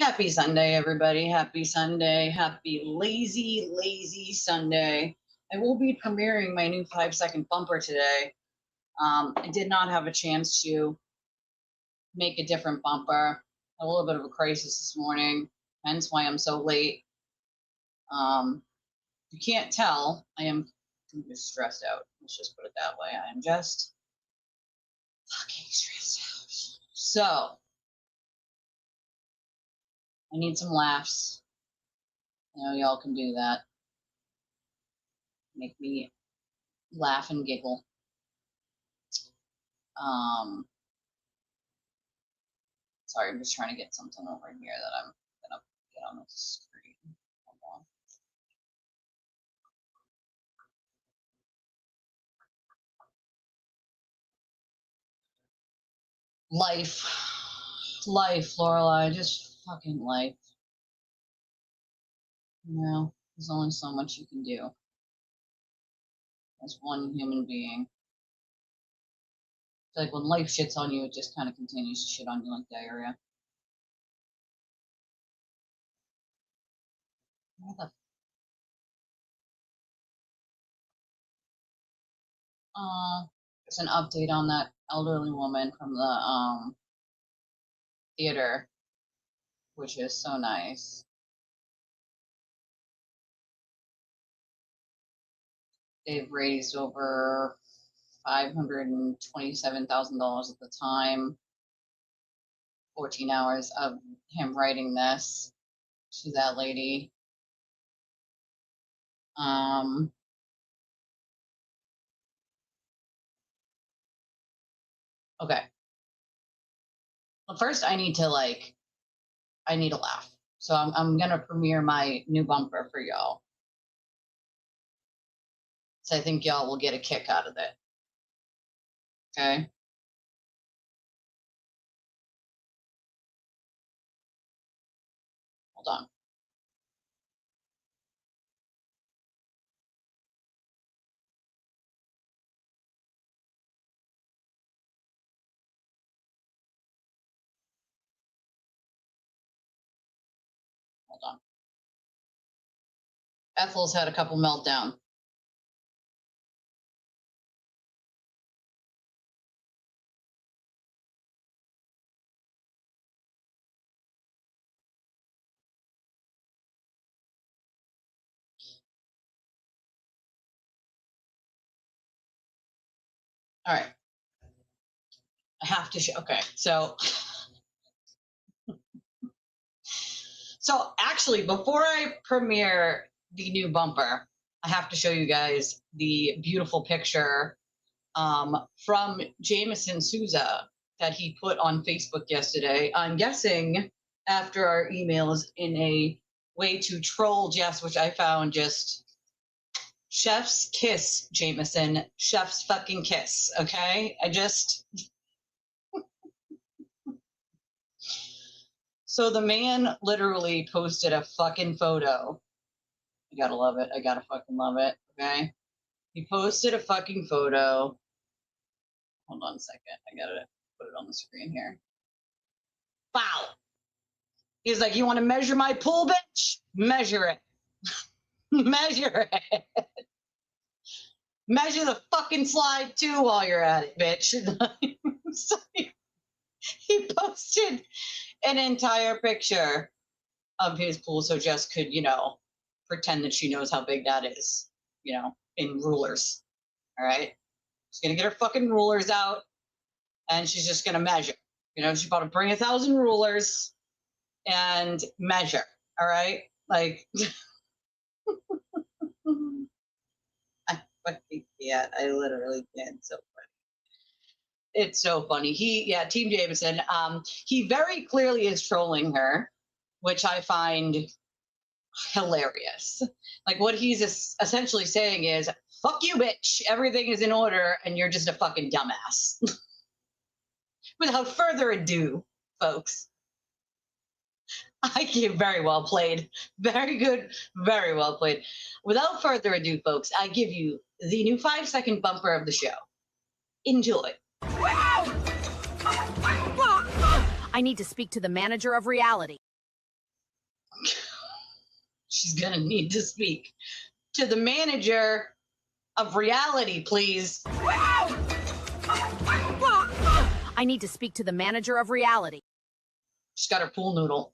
Happy Sunday, everybody. Happy Sunday. Happy lazy Sunday. I will be premiering my new 5-second bumper today. I did not have a chance to make a different bumper. A little bit of a crisis this morning, hence why I'm so late. You can't tell, I'm just stressed out. Let's just put it that way. I am just fucking stressed out. So, I need some laughs. I know y'all can do that. Make me laugh and giggle. Sorry, I'm just trying to get something over here that I'm gonna get on the screen. Hold on. Life, Lorelai, just fucking life. You know, there's only so much you can do as one human being. It's like when life shits on you, it just kind of continues to shit on you like diarrhea. Where the there's an update on that elderly woman from the theater, which is so nice. They've raised over $527,000 at the time. 14 hours of him writing this to that lady. Okay. Well, first I need to laugh. So I'm gonna premiere my new bumper for y'all. So I think y'all will get a kick out of it. Okay. Hold on. Hold on. Ethel's had a couple meltdown. All right. I have to show. Okay. So actually, before I premiere the new bumper, I have to show you guys the beautiful picture from Jameson Souza that he put on Facebook yesterday. I'm guessing after our emails in a way to troll Jess, which I found just chef's kiss, Jameson. Chef's fucking kiss, okay? So the man literally posted a fucking photo. I gotta love it. I gotta fucking love it, okay? He posted a fucking photo. Hold on a second. I gotta put it on the screen here. Wow. He's like, you want to measure my pool, bitch? Measure it. Measure it. Measure the fucking slide too while you're at it, bitch. So he posted an entire picture of his pool so Jess could, pretend that she knows how big that is, in rulers. All right. She's going to get her fucking rulers out and she's just going to measure. She's about to bring 1,000 rulers and measure. All right. Like, I literally can't. So funny. It's so funny. Team Jameson, he very clearly is trolling her, which I find hilarious. Like what he's essentially saying is, fuck you, bitch. Everything is in order and you're just a fucking dumbass. Without further ado, folks, I give very well played. Very good. Very well played. Without further ado, folks, I give you the new 5-second bumper of the show. Enjoy. I need to speak to the manager of reality. She's going to need to speak to the manager of reality, please. I need to speak to the manager of reality. She's got her pool noodle.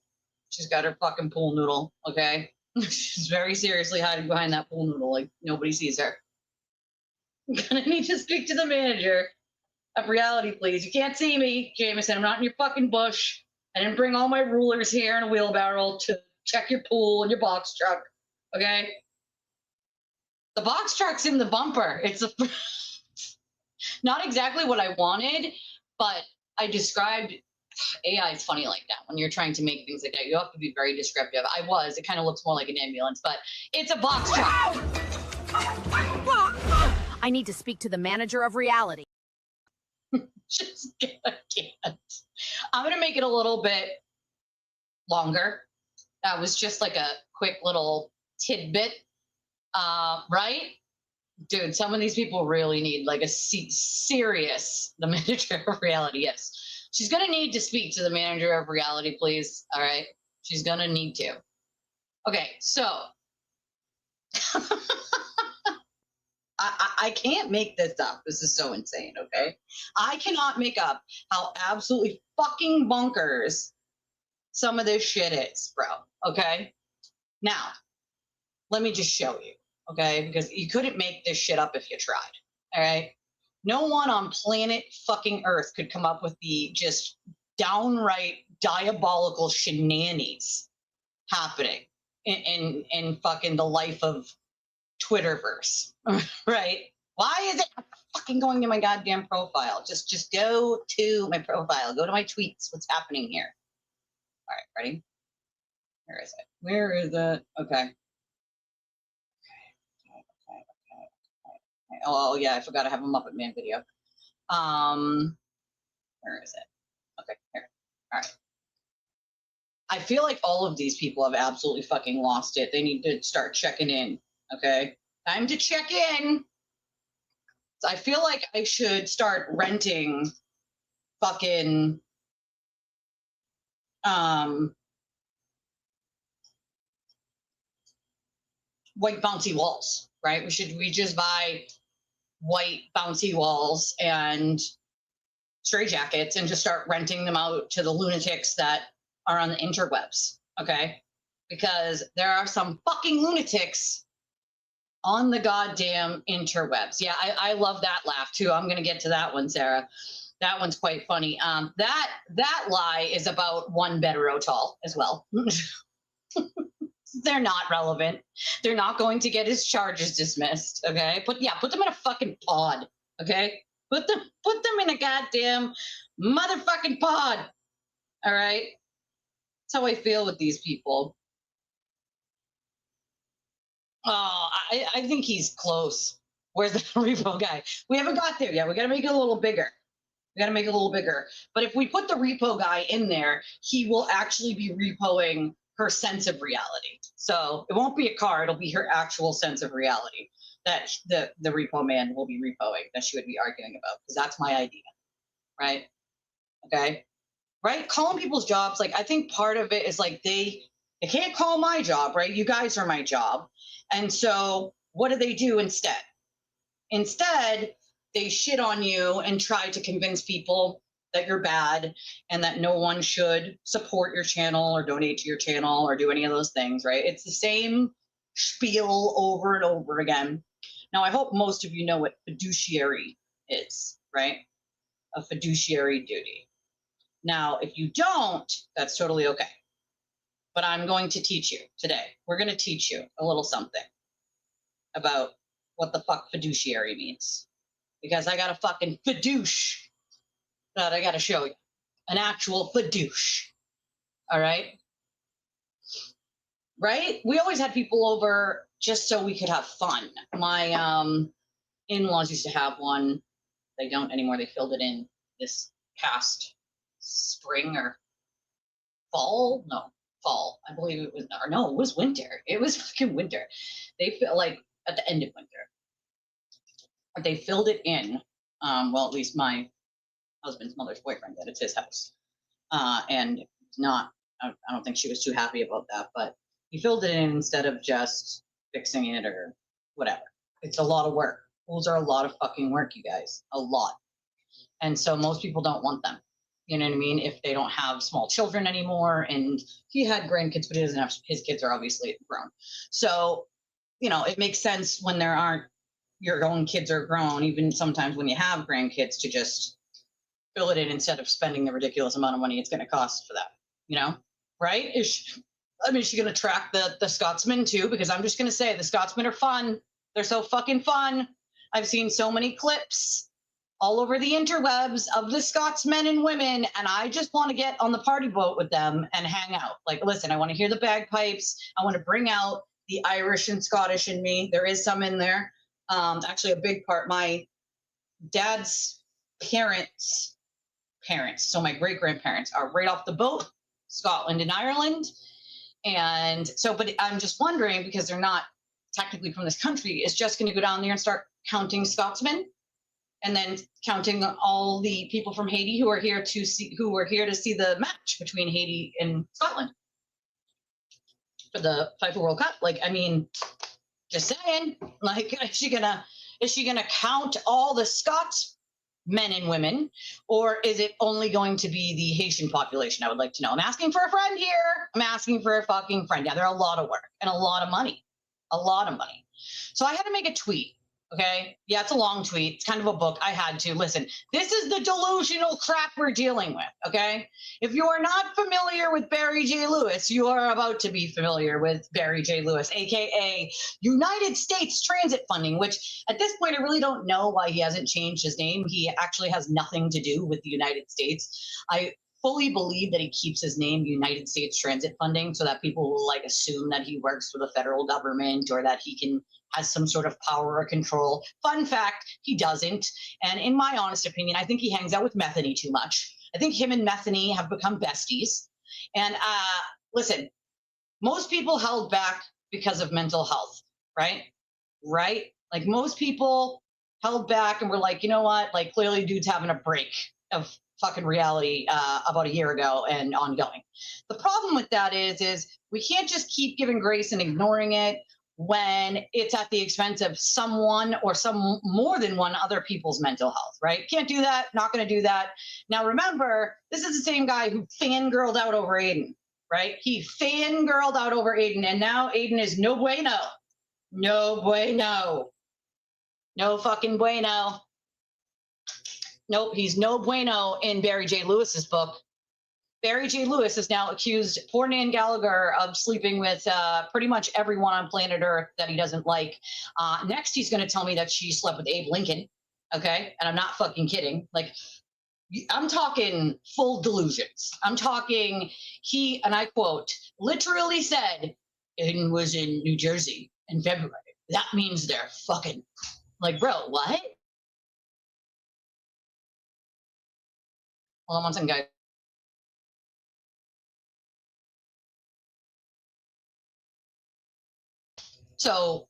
She's got her fucking pool noodle, okay? She's very seriously hiding behind that pool noodle like nobody sees her. I'm gonna need to speak to the manager of reality, please. You can't see me, Jameson. I'm not in your fucking bush. I didn't bring all my rulers here in a wheelbarrow to check your pool and your box truck, okay? The box truck's in the bumper. It's not exactly what I wanted, but I described AI is funny like that. When you're trying to make things like that, you have to be very descriptive. It kind of looks more like an ambulance, but it's a box truck. I need to speak to the manager of reality. Just I can't. I'm gonna make it a little bit longer. That was just like a quick little tidbit, right? Dude, some of these people really need like a serious the manager of reality. Yes. She's going to need to speak to the manager of reality, please. All right. She's going to need to. Okay. So I can't make this up. This is so insane. Okay. I cannot make up how absolutely fucking bonkers some of this shit is, bro. Okay. Now, let me just show you. Okay. Because you couldn't make this shit up if you tried. All right. No one on planet fucking Earth could come up with the just downright diabolical shenanigans happening in fucking the life of Twitterverse, right? Why is it fucking going to my goddamn profile? Just go to my profile. Go to my tweets. What's happening here? All right, ready? Where is it? Where is it? Okay. Oh yeah, I forgot I have a Muppet Man video. Where is it? Okay, here. All right. I feel like all of these people have absolutely fucking lost it. They need to start checking in. Okay, time to check in. I feel like I should start renting fucking white bouncy walls, right? We just buy white bouncy walls and stray jackets and just start renting them out to the lunatics that are on the interwebs, okay? Because there are some fucking lunatics on the goddamn interwebs. Yeah, I love that laugh too. I'm gonna get to that one, Sarah. That one's quite funny. That lie is about one Betterotol as well. They're not relevant. They're not going to get his charges dismissed. Okay, put them in a fucking pod. Okay, put them in a goddamn motherfucking pod. All right, that's how I feel with these people. Oh, I think he's close. Where's the repo guy? We haven't got there yet. We got to make it a little bigger. But if we put the repo guy in there, he will actually be repoing her sense of reality. So it won't be a car. It'll be her actual sense of reality that the repo man will be repoing, that she would be arguing about, because that's my idea. Right? Okay? Right? Calling people's jobs, like, I think part of it is like they can't call my job, right? You guys are my job. And so what do they do instead? Instead, they shit on you and try to convince people that you're bad and that no one should support your channel or donate to your channel or do any of those things, right? It's the same spiel over and over again. Now, I hope most of you know what fiduciary is, right? A fiduciary duty. Now, if you don't, that's totally okay. But I'm going to teach you today. We're going to teach you a little something about what the fuck fiduciary means. Because I got a fucking fidouche that I got to show you. An actual fidouche. All right? Right? We always had people over just so we could have fun. My in-laws used to have one. They don't anymore. They filled it in this past spring or fall. No, fall. I believe it was, or no, it was winter. It was fucking winter. They feel like at the end of winter. They filled it in. Well, at least my husband's mother's boyfriend did. It's his house. And it's not I don't think she was too happy about that, but he filled it in instead of just fixing it or whatever. It's a lot of work. Pools are a lot of fucking work, you guys, a lot. And so most people don't want them. You know what I mean? If they don't have small children anymore, and he had grandkids, but he doesn't have, his kids are obviously grown. So, you know, it makes sense when there aren't, your own kids are grown, even sometimes when you have grandkids, to just fill it in instead of spending the ridiculous amount of money it's going to cost for that, you know? Right? Is she going to track the Scotsman too? Because I'm just going to say the Scotsmen are fun. They're so fucking fun. I've seen so many clips all over the interwebs of the Scotsmen and women, and I just want to get on the party boat with them and hang out. Like, listen, I want to hear the bagpipes. I want to bring out the Irish and Scottish in me. There is some in there. Actually, a big part. My dad's parents, so my great grandparents, are right off the boat, Scotland and Ireland. And so, but I'm just wondering, because they're not technically from this country, is just going to go down there and start counting Scotsmen, and then counting all the people from Haiti who are here to see the match between Haiti and Scotland for the FIFA World Cup. Like, I mean, just saying, like, is she gonna count all the Scots men and women, or is it only going to be the Haitian population? I would like to know. I'm asking for a friend here. I'm asking for a fucking friend. Yeah, they're a lot of work and a lot of money. So I had to make a tweet. Okay. Yeah, it's a long tweet. It's kind of a book. I had to. Listen, this is the delusional crap we're dealing with. Okay. If you are not familiar with Barry J. Lewis, you are about to be familiar with Barry J. Lewis, AKA United States Transit Funding, which at this point, I really don't know why he hasn't changed his name. He actually has nothing to do with the United States. I fully believe that he keeps his name United States Transit Funding so that people will like assume that he works for the federal government or that he has some sort of power or control. Fun fact, he doesn't. And in my honest opinion, I think he hangs out with Metheny too much. I think him and Metheny have become besties. And listen, most people held back because of mental health, right? Right? Like most people held back and were like, you know what? Like clearly dude's having a break of fucking reality about a year ago and ongoing. The problem with that is we can't just keep giving grace and ignoring it when it's at the expense of someone or some more than one other people's mental health, right? Can't do that. Not going to do that. Now, remember, this is the same guy who fangirled out over Aiden, right? He fangirled out over Aiden, and now Aiden is no bueno. No bueno. No fucking bueno. Nope, he's no bueno in Barry J. Lewis's book. Barry J. Lewis has now accused poor Nan Gallagher of sleeping with pretty much everyone on planet Earth that he doesn't like. Next, he's going to tell me that she slept with Abe Lincoln. Okay, and I'm not fucking kidding. Like, I'm talking full delusions. I'm talking he, and I quote, literally said, Aiden was in New Jersey in February. That means they're fucking. Like, bro, what? Hold on one second, guys. So,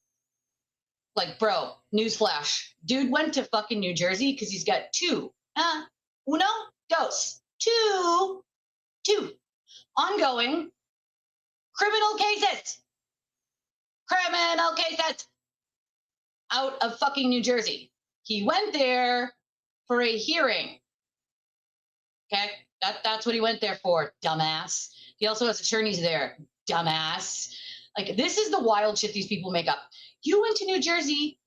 like, bro, newsflash. Dude went to fucking New Jersey because he's got two ongoing criminal cases out of fucking New Jersey. He went there for a hearing. Okay, that's what he went there for, dumbass. He also has attorneys there, dumbass. Like, this is the wild shit these people make up. You went to New Jersey.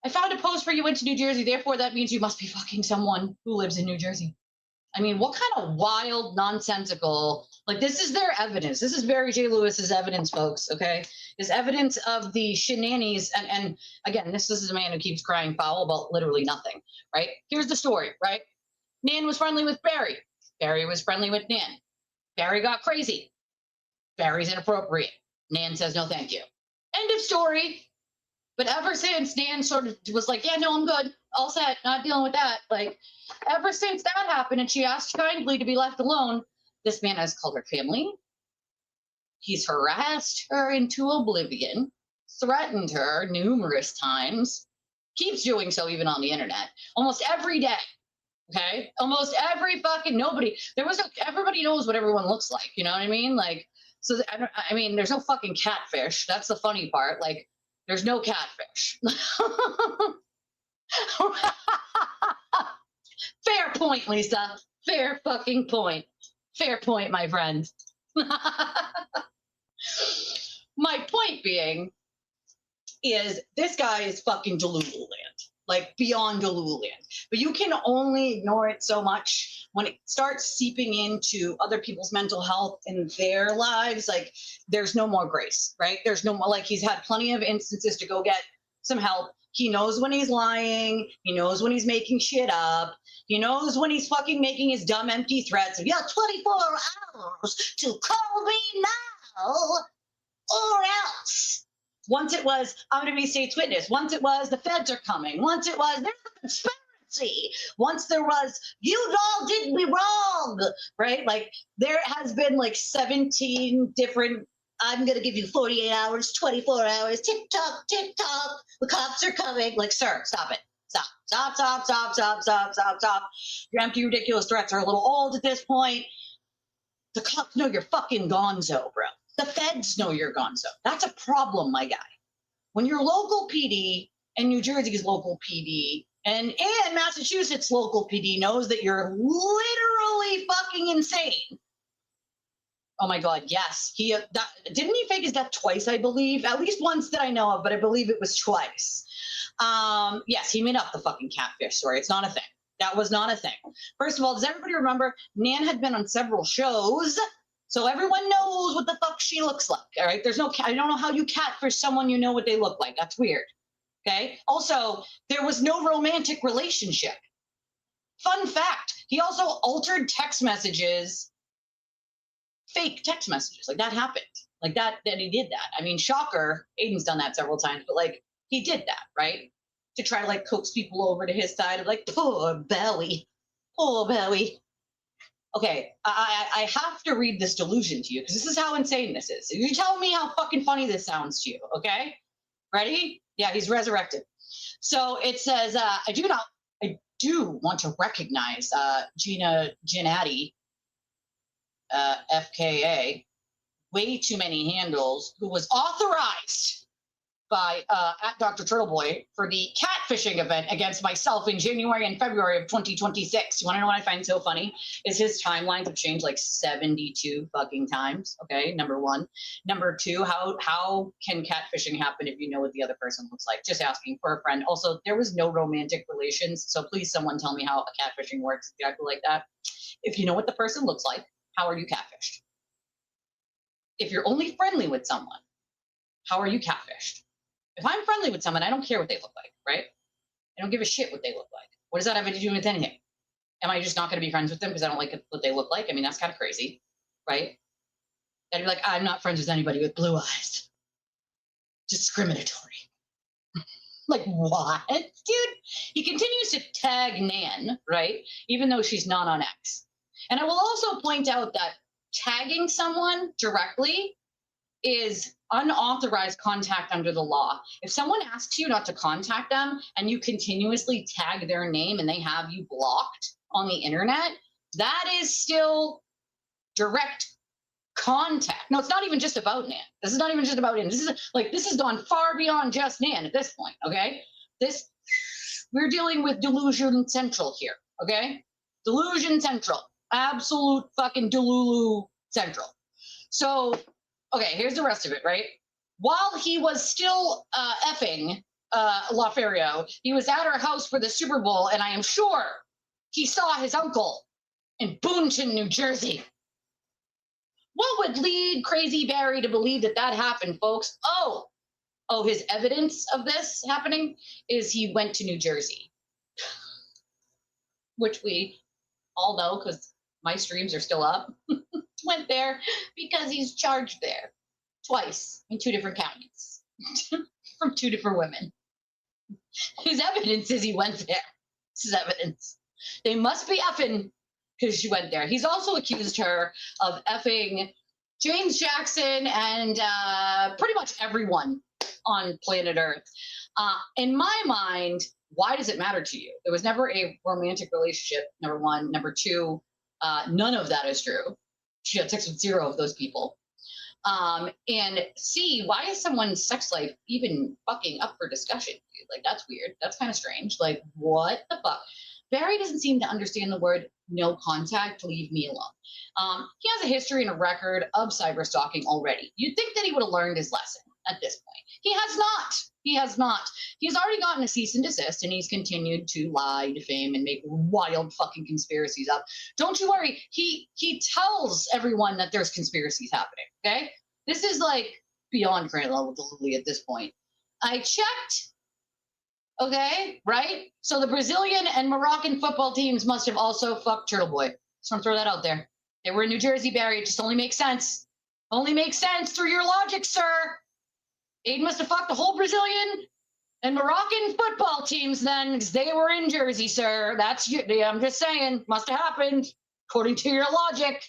I found a post where you went to New Jersey. Therefore, that means you must be fucking someone who lives in New Jersey. I mean, what kind of wild, nonsensical, like, this is their evidence. This is Barry J. Lewis's evidence, folks, okay? Is evidence of the shenanigans. And again, this is a man who keeps crying foul about literally nothing, right? Here's the story, right? Nan was friendly with Barry. Barry was friendly with Nan. Barry got crazy. Barry's inappropriate. Nan says, no, thank you. End of story. But ever since, Nan sort of was like, yeah, no, I'm good. All set. Not dealing with that. Like, ever since that happened and she asked kindly to be left alone, this man has called her family. He's harassed her into oblivion, threatened her numerous times, keeps doing so even on the internet, almost every day. Okay, almost every fucking nobody. Everybody knows what everyone looks like. You know what I mean? Like, so I mean, there's no fucking catfish. That's the funny part. Like, there's no catfish. Fair point, Lisa. Fair fucking point. Fair point, my friend. My point being is this guy is fucking Delulu land, like beyond Delulu land. But you can only ignore it so much when it starts seeping into other people's mental health and their lives. Like, there's no more grace, right? There's no more, like, he's had plenty of instances to go get some help. He knows when he's lying. He knows when he's making shit up. He knows when he's fucking making his dumb, empty threats of, yeah, 24 hours to call me now or else. Once it was, I'm going to be state's witness. Once it was, the feds are coming. Once it was, there's a conspiracy. Once there was, you all did me wrong, right? Like, there has been like 17 different, I'm going to give you 48 hours, 24 hours, tick-tock, tick-tock, the cops are coming. Like, sir, stop it. Stop. Your empty, ridiculous threats are a little old at this point. The cops know you're fucking gonzo, bro. The feds know you're gonzo. That's a problem, my guy. When your local PD and New Jersey's local PD and Massachusetts local PD knows that you're literally fucking insane. Oh my God, yes. Didn't he fake his death twice, I believe? At least once that I know of, but I believe it was twice. Yes, he made up the fucking catfish story. It's not a thing. That was not a thing. First of all, does everybody remember Nan had been on several shows? So everyone knows what the fuck she looks like, all right? I don't know how you catfish someone you know what they look like. That's weird, okay? Also, there was no romantic relationship. Fun fact, he also altered text messages, fake text messages. Like, that happened. Like, that he did that. I mean, shocker, Aiden's done that several times, but, like, he did that, right? To try to, like, coax people over to his side of, like, poor Bowie. Okay, I have to read this delusion to you because this is how insane this is. You tell me how fucking funny this sounds to you, okay? Ready? Yeah, he's resurrected. So it says, I do want to recognize Gina Giannatti, FKA, way too many handles, who was authorized by at Dr. Turtleboy for the catfishing event against myself in January and February of 2026. You want to know what I find so funny? Is his timelines have changed like 72 fucking times. Okay, number one. Number two, how can catfishing happen if you know what the other person looks like? Just asking for a friend. Also, there was no romantic relations, so please someone tell me how a catfishing works exactly like that. If you know what the person looks like, how are you catfished? If you're only friendly with someone, how are you catfished? If I'm friendly with someone, I don't care what they look like, right? I don't give a shit what they look like. What does that have to do with anything? Am I just not going to be friends with them because I don't like what they look like? I mean, that's kind of crazy, right? I'd be like, I'm not friends with anybody with blue eyes. Discriminatory. Like, what? Dude, he continues to tag Nan, right? Even though she's not on X. And I will also point out that tagging someone directly is unauthorized contact under the law. If someone asks you not to contact them and you continuously tag their name and they have you blocked on the internet, that is still direct contact. No, it's not even just about Nan. This is not even just about Nan. This is gone far beyond just Nan at this point, okay? We're dealing with delusion central here, okay? Delusion central. Absolute fucking Delulu central. So, okay, here's the rest of it, right? While he was still effing LaFerrio, he was at her house for the Super Bowl, and I am sure he saw his uncle in Boonton, New Jersey. What would lead Crazy Barry to believe that happened, folks? Oh, his evidence of this happening is he went to New Jersey, which we all know because my streams are still up. Went there because he's charged there twice in 2 different counties from 2 different women. His evidence is he went there. This is evidence. They must be effing because she went there. He's also accused her of effing James Jackson and pretty much everyone on planet Earth. In my mind, why does it matter to you? There was never a romantic relationship, number one. Number two, none of that is true. She had sex with zero of those people. And C, why is someone's sex life even fucking up for discussion? Dude? Like, that's weird. That's kind of strange. Like, what the fuck? Barry doesn't seem to understand the word no contact, leave me alone. He has a history and a record of cyber stalking already. You'd think that he would have learned his lesson at this point. He has not. He has not. He's already gotten a cease and desist, and he's continued to lie, defame, and make wild fucking conspiracies up. Don't you worry. He tells everyone that there's conspiracies happening, okay? This is like beyond credibility at this point. I checked. Okay, right? So the Brazilian and Moroccan football teams must have also fucked Turtle Boy. Just want to throw that out there. They were in New Jersey, Barry. It just only makes sense. Only makes sense through your logic, sir. Aiden must have fucked the whole Brazilian and Moroccan football teams then, because they were in Jersey, sir. I'm just saying. Must have happened, according to your logic.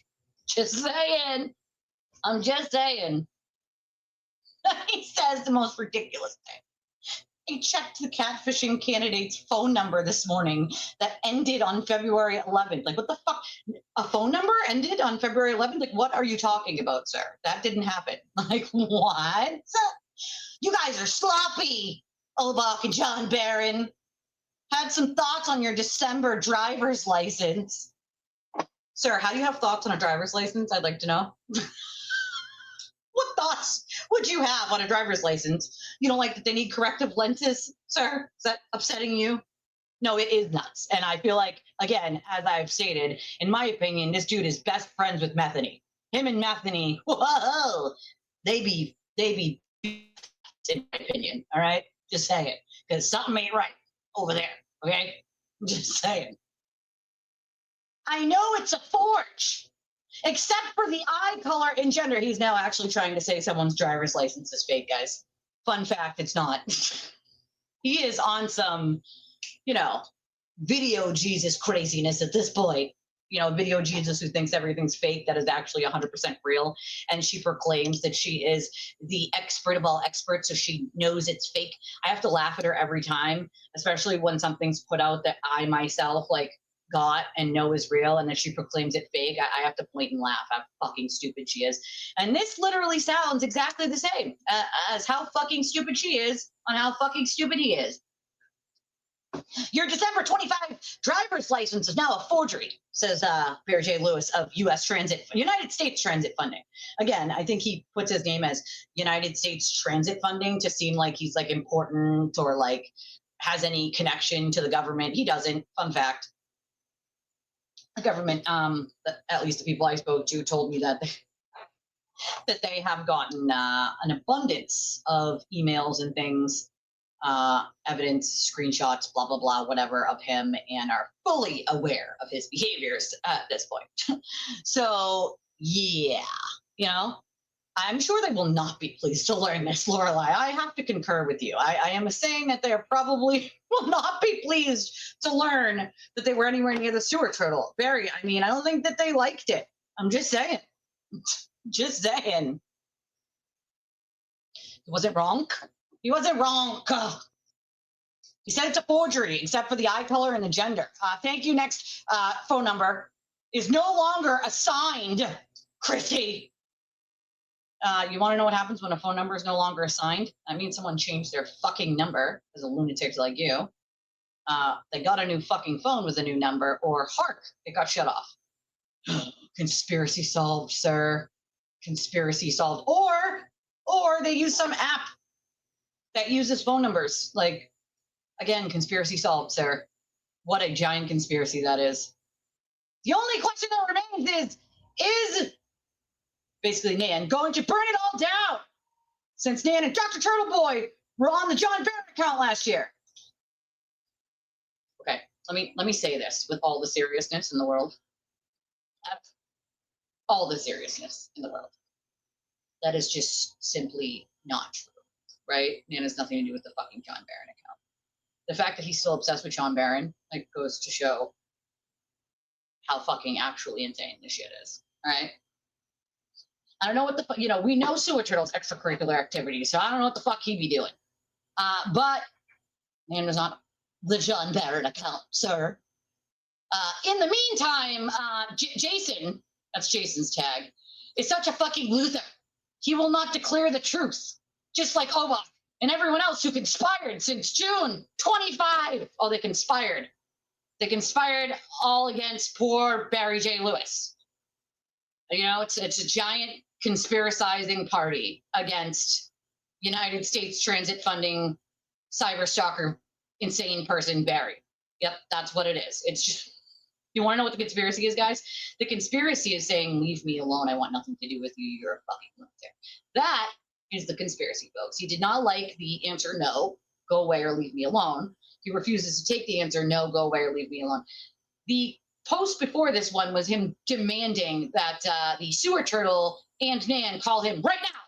Just saying. I'm just saying. He says the most ridiculous thing. I checked the catfishing candidate's phone number this morning that ended on February 11th. Like, what the fuck? A phone number ended on February 11th? Like, what are you talking about, sir? That didn't happen. Like, what? You guys are sloppy, Olbach and John Barron. Had some thoughts on your December driver's license. Sir, how do you have thoughts on a driver's license? I'd like to know. What thoughts would you have on a driver's license? You don't like that they need corrective lenses, sir? Is that upsetting you? No, it is nuts. And I feel like, again, as I've stated, in my opinion, this dude is best friends with Metheny. Him and Metheny, whoa, they be, in my opinion, all right? Just saying. Because something ain't right over there, okay? Just saying. I know it's a forge. Except for the eye color and gender. He's now actually trying to say someone's driver's license is fake, guys. Fun fact, it's not. He is on some, video Jesus craziness at this point. Video Jesus who thinks everything's fake that is actually 100% real. And she proclaims that she is the expert of all experts, so she knows it's fake. I have to laugh at her every time, especially when something's put out that I myself, got and know is real, and then she proclaims it fake. I have to point and laugh how fucking stupid she is. And this literally sounds exactly the same as how fucking stupid she is on how fucking stupid he is. Your December 25 driver's license is now a forgery, says Barry J. Lewis of United States Transit Funding. Again, I think he puts his name as United States Transit Funding to seem like he's important or has any connection to the government. He doesn't. Fun fact. The government, at least the people I spoke to, told me that they have gotten an abundance of emails and things, evidence, screenshots, blah, blah, blah, whatever, of him, and are fully aware of his behaviors at this point. So, yeah, I'm sure they will not be pleased to learn this, Lorelai. I have to concur with you. I am saying that they probably will not be pleased to learn that they were anywhere near the sewer turtle. Barry, I don't think that they liked it. I'm just saying. Just saying. Was it wrong? He wasn't wrong. He said it's a forgery, except for the eye color and the gender. Thank you. Next phone number is no longer assigned, Christy. You want to know what happens when a phone number is no longer assigned? That means someone changed their fucking number, as a lunatic like you. They got a new fucking phone with a new number, or hark, it got shut off. Conspiracy solved, sir. Conspiracy solved. Or they use some app that uses phone numbers. Again, conspiracy solved, sir. What a giant conspiracy that is. The only question that remains is basically Nan going to burn it all down, since Nan and Dr. Turtle Boy were on the John Barron account last year. Okay, let me say this with all the seriousness in the world. All the seriousness in the world. That is just simply not true, right? Nan has nothing to do with the fucking John Barron account. The fact that he's still obsessed with John Barron goes to show how fucking actually insane this shit is, all right? I don't know what the fuck, we know Sewer Turtle's extracurricular activities, so I don't know what the fuck he'd be doing. But Nan was not the John Barrett account, sir. In the meantime, Jason, that's Jason's tag, is such a fucking loser. He will not declare the truth, just like Oba and everyone else who conspired since June 25. Oh, they conspired. They conspired all against poor Barry J. Lewis. You know, it's a giant conspiracizing party against United States transit funding cyber stalker insane person Barry. Yep, that's what it is. It's just, you want to know what the conspiracy is, guys? The conspiracy is saying, leave me alone. I want nothing to do with you. You're a fucking lunatic. That is the conspiracy, folks. He did not like the answer no, go away or leave me alone. He refuses to take the answer no, go away or leave me alone. The post before this one was him demanding that the sewer turtle and Nan call him right now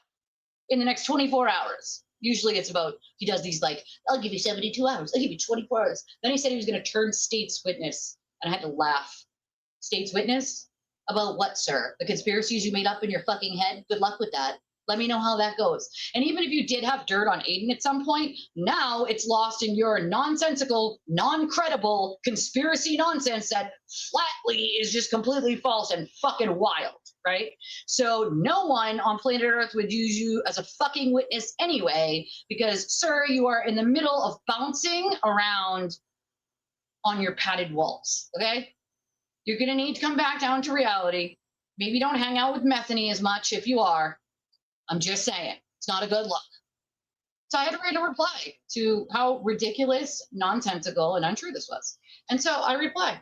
in the next 24 hours. Usually it's about, he does these like, I'll give you 72 hours. I'll give you 24 hours. Then he said he was going to turn state's witness. And I had to laugh. State's witness? About what, sir? The conspiracies you made up in your fucking head? Good luck with that. Let me know how that goes. And even if you did have dirt on Aiden at some point, now it's lost in your nonsensical, non-credible conspiracy nonsense that flatly is just completely false and fucking wild, right? So no one on planet Earth would use you as a fucking witness anyway, because, sir, you are in the middle of bouncing around on your padded walls, okay? You're going to need to come back down to reality. Maybe don't hang out with Methany as much if you are. I'm just saying, it's not a good look. So I had to write a reply to how ridiculous, nonsensical, and untrue this was. And so I replied.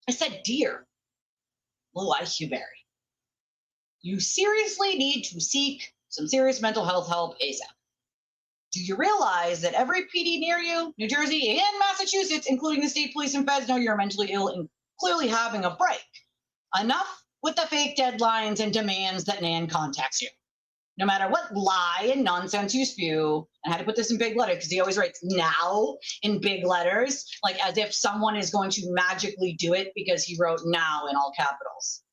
I said, dear Blue IQ Barry, you seriously need to seek some serious mental health help ASAP. Do you realize that every PD near you, New Jersey and Massachusetts, including the state police and feds, know you're mentally ill and clearly having a break? Enough with the fake deadlines and demands that Nan contacts you. No matter what lie and nonsense you spew, and I had to put this in big letters because he always writes now in big letters, like as if someone is going to magically do it because he wrote now in all capitals.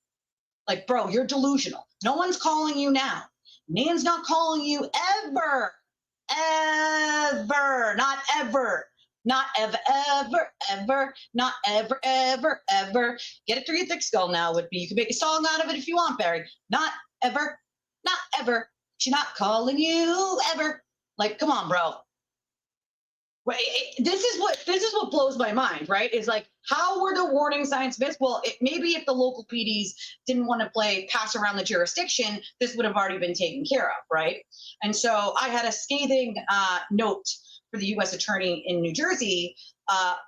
Like, bro, you're delusional. No one's calling you now. Nan's not calling you ever. Ever. Not ever. Not ever, ever, ever. Not ever, ever, ever. Get it through your thick skull now with me. You can make a song out of it if you want, Barry. Not ever. Not ever. She's not calling you ever. Like, come on, bro. Right? This is what blows my mind, right? Is like, how were the warning signs missed? Well, maybe if the local PDs didn't want to play pass around the jurisdiction, this would have already been taken care of, right? And so I had a scathing note for the U.S. attorney in New Jersey,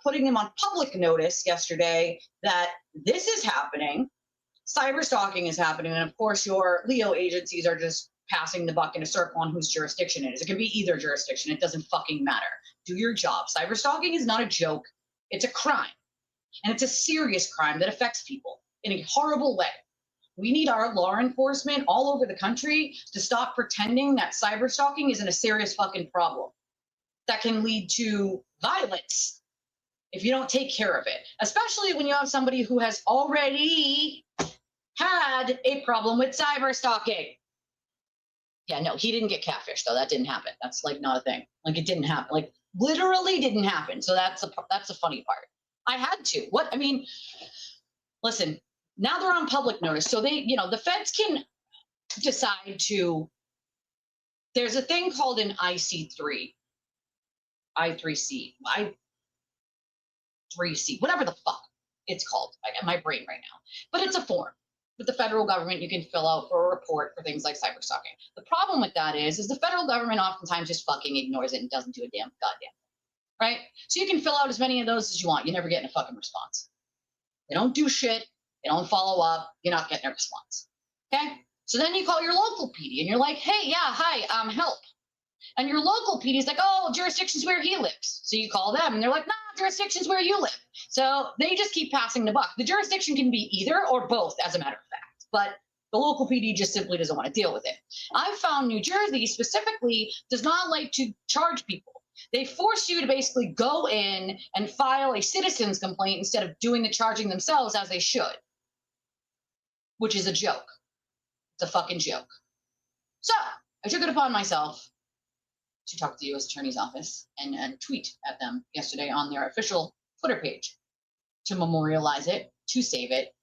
putting him on public notice yesterday that this is happening. Cyber stalking is happening. And of course, your Leo agencies are just passing the buck in a circle on whose jurisdiction it is. It can be either jurisdiction. It doesn't fucking matter. Do your job. Cyber stalking is not a joke. It's a crime. And it's a serious crime that affects people in a horrible way. We need our law enforcement all over the country to stop pretending that cyber stalking isn't a serious fucking problem that can lead to violence if you don't take care of it, especially when you have somebody who has already had a problem with cyber stalking. Yeah, no, he didn't get catfished though. That didn't happen. That's like not a thing. Like it didn't happen. Like literally didn't happen. So that's the funny part. I had to. What I mean, listen. Now they're on public notice, so they, the feds can decide to. There's a thing called an IC3, I3C, I3C, whatever the fuck it's called. I got my brain right now, but it's a form with the federal government you can fill out for a report for things like cyber stalking. The problem with that is the federal government oftentimes just fucking ignores it and doesn't do a damn goddamn thing, right? So you can fill out as many of those as you want. You never get a fucking response. They don't do shit. They don't follow up. You're not getting a response. Okay? So then you call your local PD and you're like, hey, yeah, hi, help. And your local PD is like, oh, jurisdiction's where he lives. So you call them and they're like, nah, jurisdiction's where you live. So they just keep passing the buck. The jurisdiction can be either or both, as a matter of fact. But the local PD just simply doesn't want to deal with it. I've found New Jersey specifically does not like to charge people. They force you to basically go in and file a citizen's complaint instead of doing the charging themselves as they should, which is a joke. It's a fucking joke. So I took it upon myself to talk to the U.S. Attorney's Office and tweet at them yesterday on their official Twitter page to memorialize it, to save it,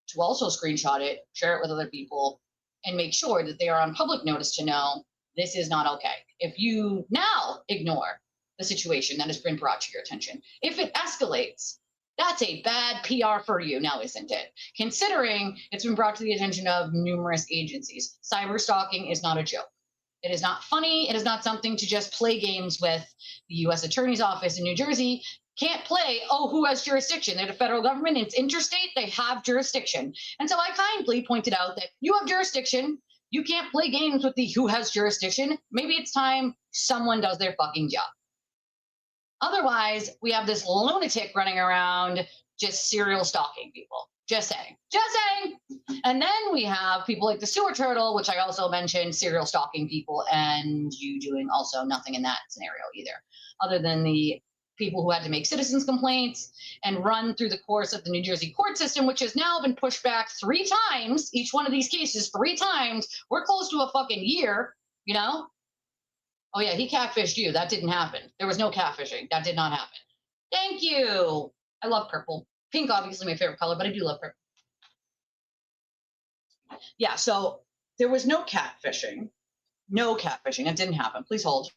to also screenshot it, share it with other people, and make sure that they are on public notice to know this is not okay. If you now ignore the situation that has been brought to your attention, if it escalates, that's a bad PR for you now, isn't it? Considering it's been brought to the attention of numerous agencies. Cyber stalking is not a joke. It is not funny. It is not something to just play games with. The U.S. Attorney's Office in New Jersey can't play, oh, who has jurisdiction? They're the federal government. It's interstate. They have jurisdiction. And so I kindly pointed out that you have jurisdiction. You can't play games with the who has jurisdiction. Maybe it's time someone does their fucking job. Otherwise, we have this lunatic running around just serial stalking people. Just saying. Just saying. And then we have people like the sewer turtle, which I also mentioned, serial stalking people, and you doing also nothing in that scenario either, other than the people who had to make citizens complaints and run through the course of the New Jersey court system, which has now been pushed back 3 times, each one of these cases 3 times. We're close to a fucking year, you know? Oh, yeah, he catfished you. That didn't happen. There was no catfishing. That did not happen. Thank you. I love purple. Pink, obviously, my favorite color, but I do love purple. Yeah, so there was no catfishing. No catfishing. It didn't happen. Please hold.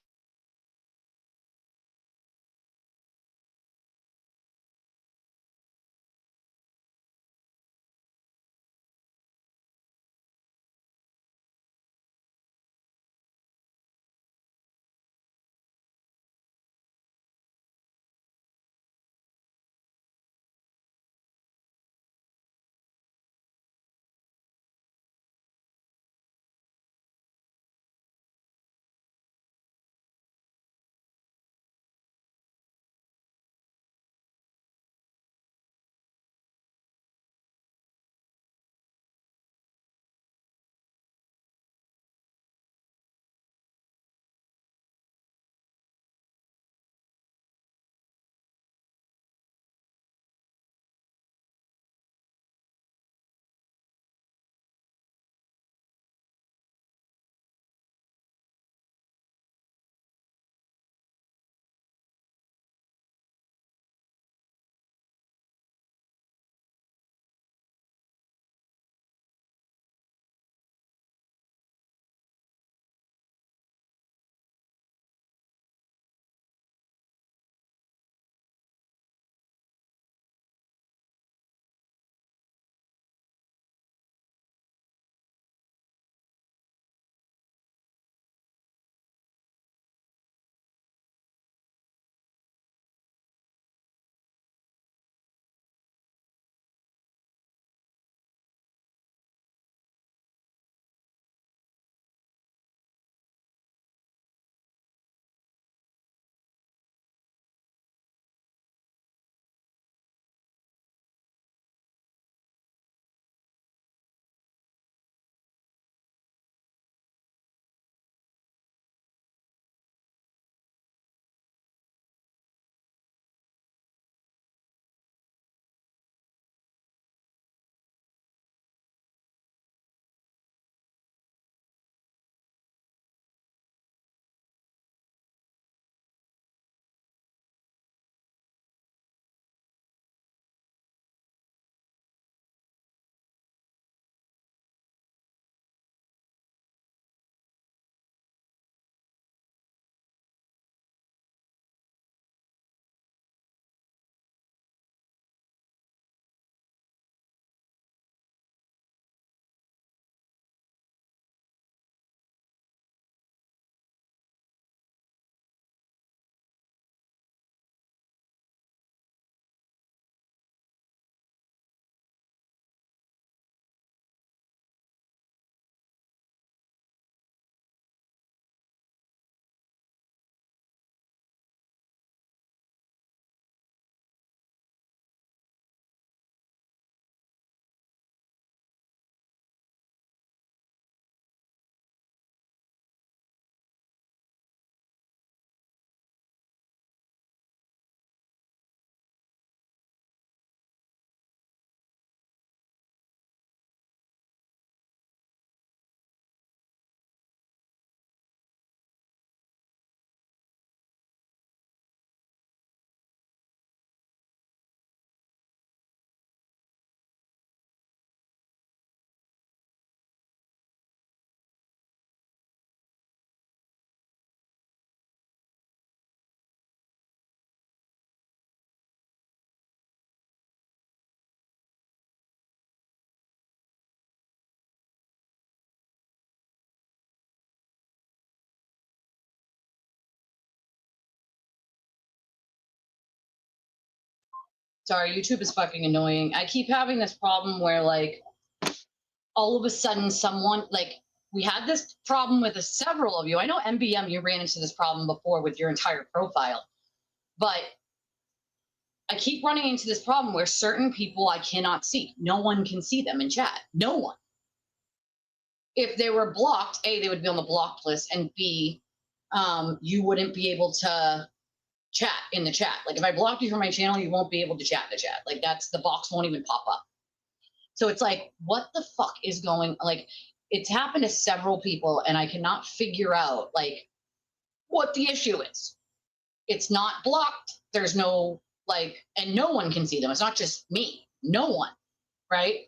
Sorry, YouTube is fucking annoying. I keep having this problem where, like, all of a sudden someone, like, we had this problem with several of you. I know MBM, you ran into this problem before with your entire profile, but I keep running into this problem where certain people I cannot see. No one can see them in chat. No one. If they were blocked, A, they would be on the blocked list, and B, you wouldn't be able to chat in the chat. Like, if I blocked you from my channel, you won't be able to chat in the chat. Like, the box won't even pop up. So it's like, what the fuck is going, like, it's happened to several people, and I cannot figure out, like, what the issue is. It's not blocked. There's no, like, and no one can see them. It's not just me. No one, right?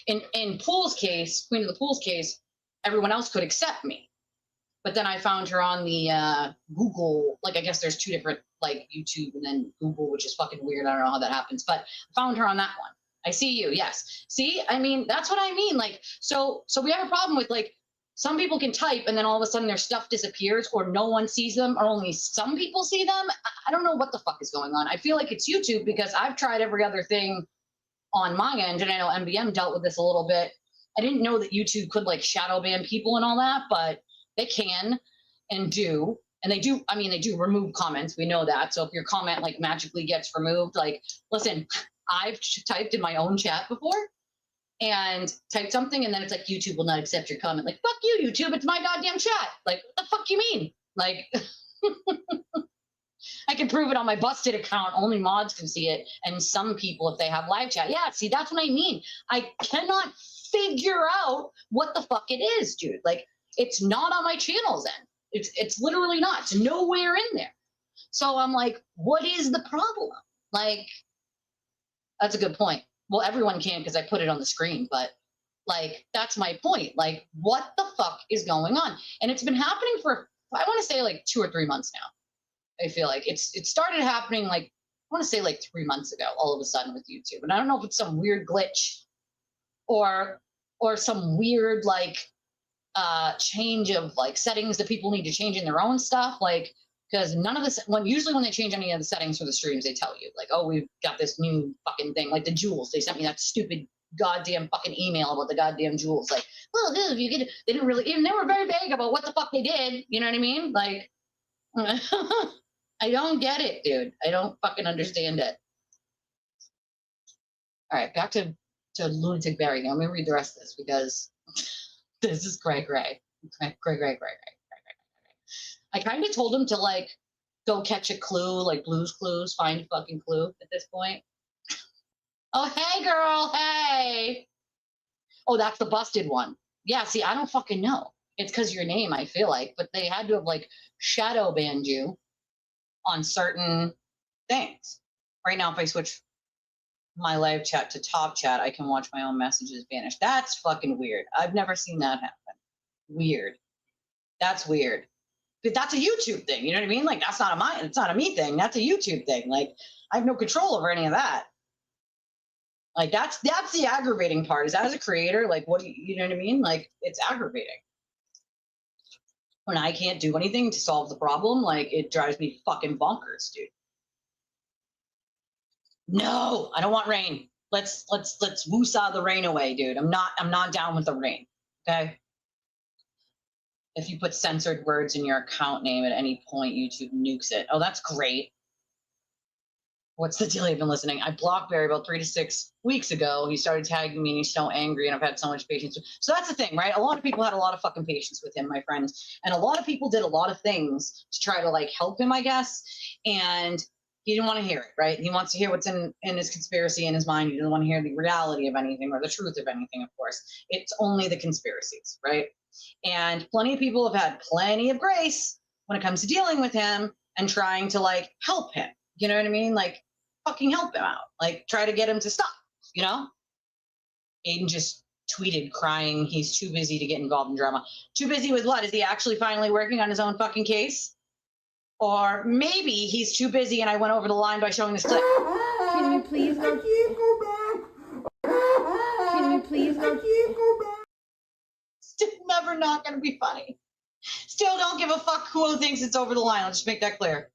In Pool's case, Queen of the Pool's case, everyone else could accept me. But then I found her on the Google, like, I guess there's two different, like, YouTube and then Google, which is fucking weird. I don't know how that happens, but I found her on that one. I see you. Yes. See, I mean, that's what I mean. Like, so we have a problem with, like, some people can type and then all of a sudden their stuff disappears, or no one sees them, or only some people see them. I don't know what the fuck is going on. I feel like it's YouTube because I've tried every other thing on my end, and I know MBM dealt with this a little bit. I didn't know that YouTube could, like, shadow ban people and all that, but they can and do. And they do, I mean, they do remove comments. We know that. So if your comment, like, magically gets removed, like, listen, I've typed in my own chat before and typed something, and then it's like, YouTube will not accept your comment. Like, fuck you, YouTube. It's my goddamn chat. Like, what the fuck you mean? Like, I can prove it on my busted account. Only mods can see it. And some people, if they have live chat. Yeah, see, that's what I mean. I cannot figure out what the fuck it is, dude. Like, it's not on my channel's end. It's literally not. It's nowhere in there. So I'm like, what is the problem? Like, that's a good point. Well, everyone can because I put it on the screen, but, like, that's my point. Like, what the fuck is going on? And it's been happening for, I want to say, like, 2 or 3 months now. I feel like it started happening, like, I want to say, like, 3 months ago, all of a sudden with YouTube. And I don't know if it's some weird glitch or some weird, like, change of, like, settings that people need to change in their own stuff. Like, because none of this, usually when they change any of the settings for the streams, they tell you, like, oh, we've got this new fucking thing, like the jewels. They sent me that stupid goddamn fucking email about the goddamn jewels. Like, well, if you get it, they didn't really, even they were very vague about what the fuck they did. You know what I mean? Like, I don't get it, dude. I don't fucking understand it. All right, back to Lunatic Barry. Now, let me read the rest of this because this is cray. I kind of told him to, like, go catch a clue, like Blue's Clues, find a fucking clue at this point. Oh, hey, girl, hey. Oh, that's the busted one. Yeah, see, I don't fucking know. It's because your name, I feel like, but they had to have, like, shadow banned you on certain things. Right now, if I switch my live chat to top chat, I can watch my own messages vanish. That's fucking weird. I've never seen that happen. Weird. That's weird. But that's a YouTube thing. You know what I mean? Like, it's not a me thing. That's a YouTube thing. Like, I have no control over any of that. Like, that's the aggravating part. Is as a creator, like, what do you know what I mean? Like, it's aggravating. When I can't do anything to solve the problem, like, it drives me fucking bonkers, dude. No, I don't want rain. Let's woo-saw the rain away, dude. I'm not down with the rain. Okay. If you put censored words in your account name at any point, YouTube nukes it. Oh, that's great. What's the deal? I've been listening. I blocked Barry about 3 to 6 weeks ago. He started tagging me and he's so angry, and I've had so much patience. So that's the thing, right? A lot of people had a lot of fucking patience with him, my friends. And a lot of people did a lot of things to try to, like, help him, I guess. And he didn't want to hear it, right? He wants to hear what's in his conspiracy in his mind. He doesn't want to hear the reality of anything or the truth of anything, of course. It's only the conspiracies, right? And plenty of people have had plenty of grace when it comes to dealing with him and trying to, like, help him. You know what I mean? Like, fucking help him out. Like, try to get him to stop, you know? Aiden just tweeted crying he's too busy to get involved in drama. Too busy with what? Is he actually finally working on his own fucking case? Or maybe he's too busy and I went over the line by showing this clip. Can you please go? I can't go back. Can you please go? I can't go back. Still never not going to be funny. Still don't give a fuck who thinks it's over the line. Let's just make that clear.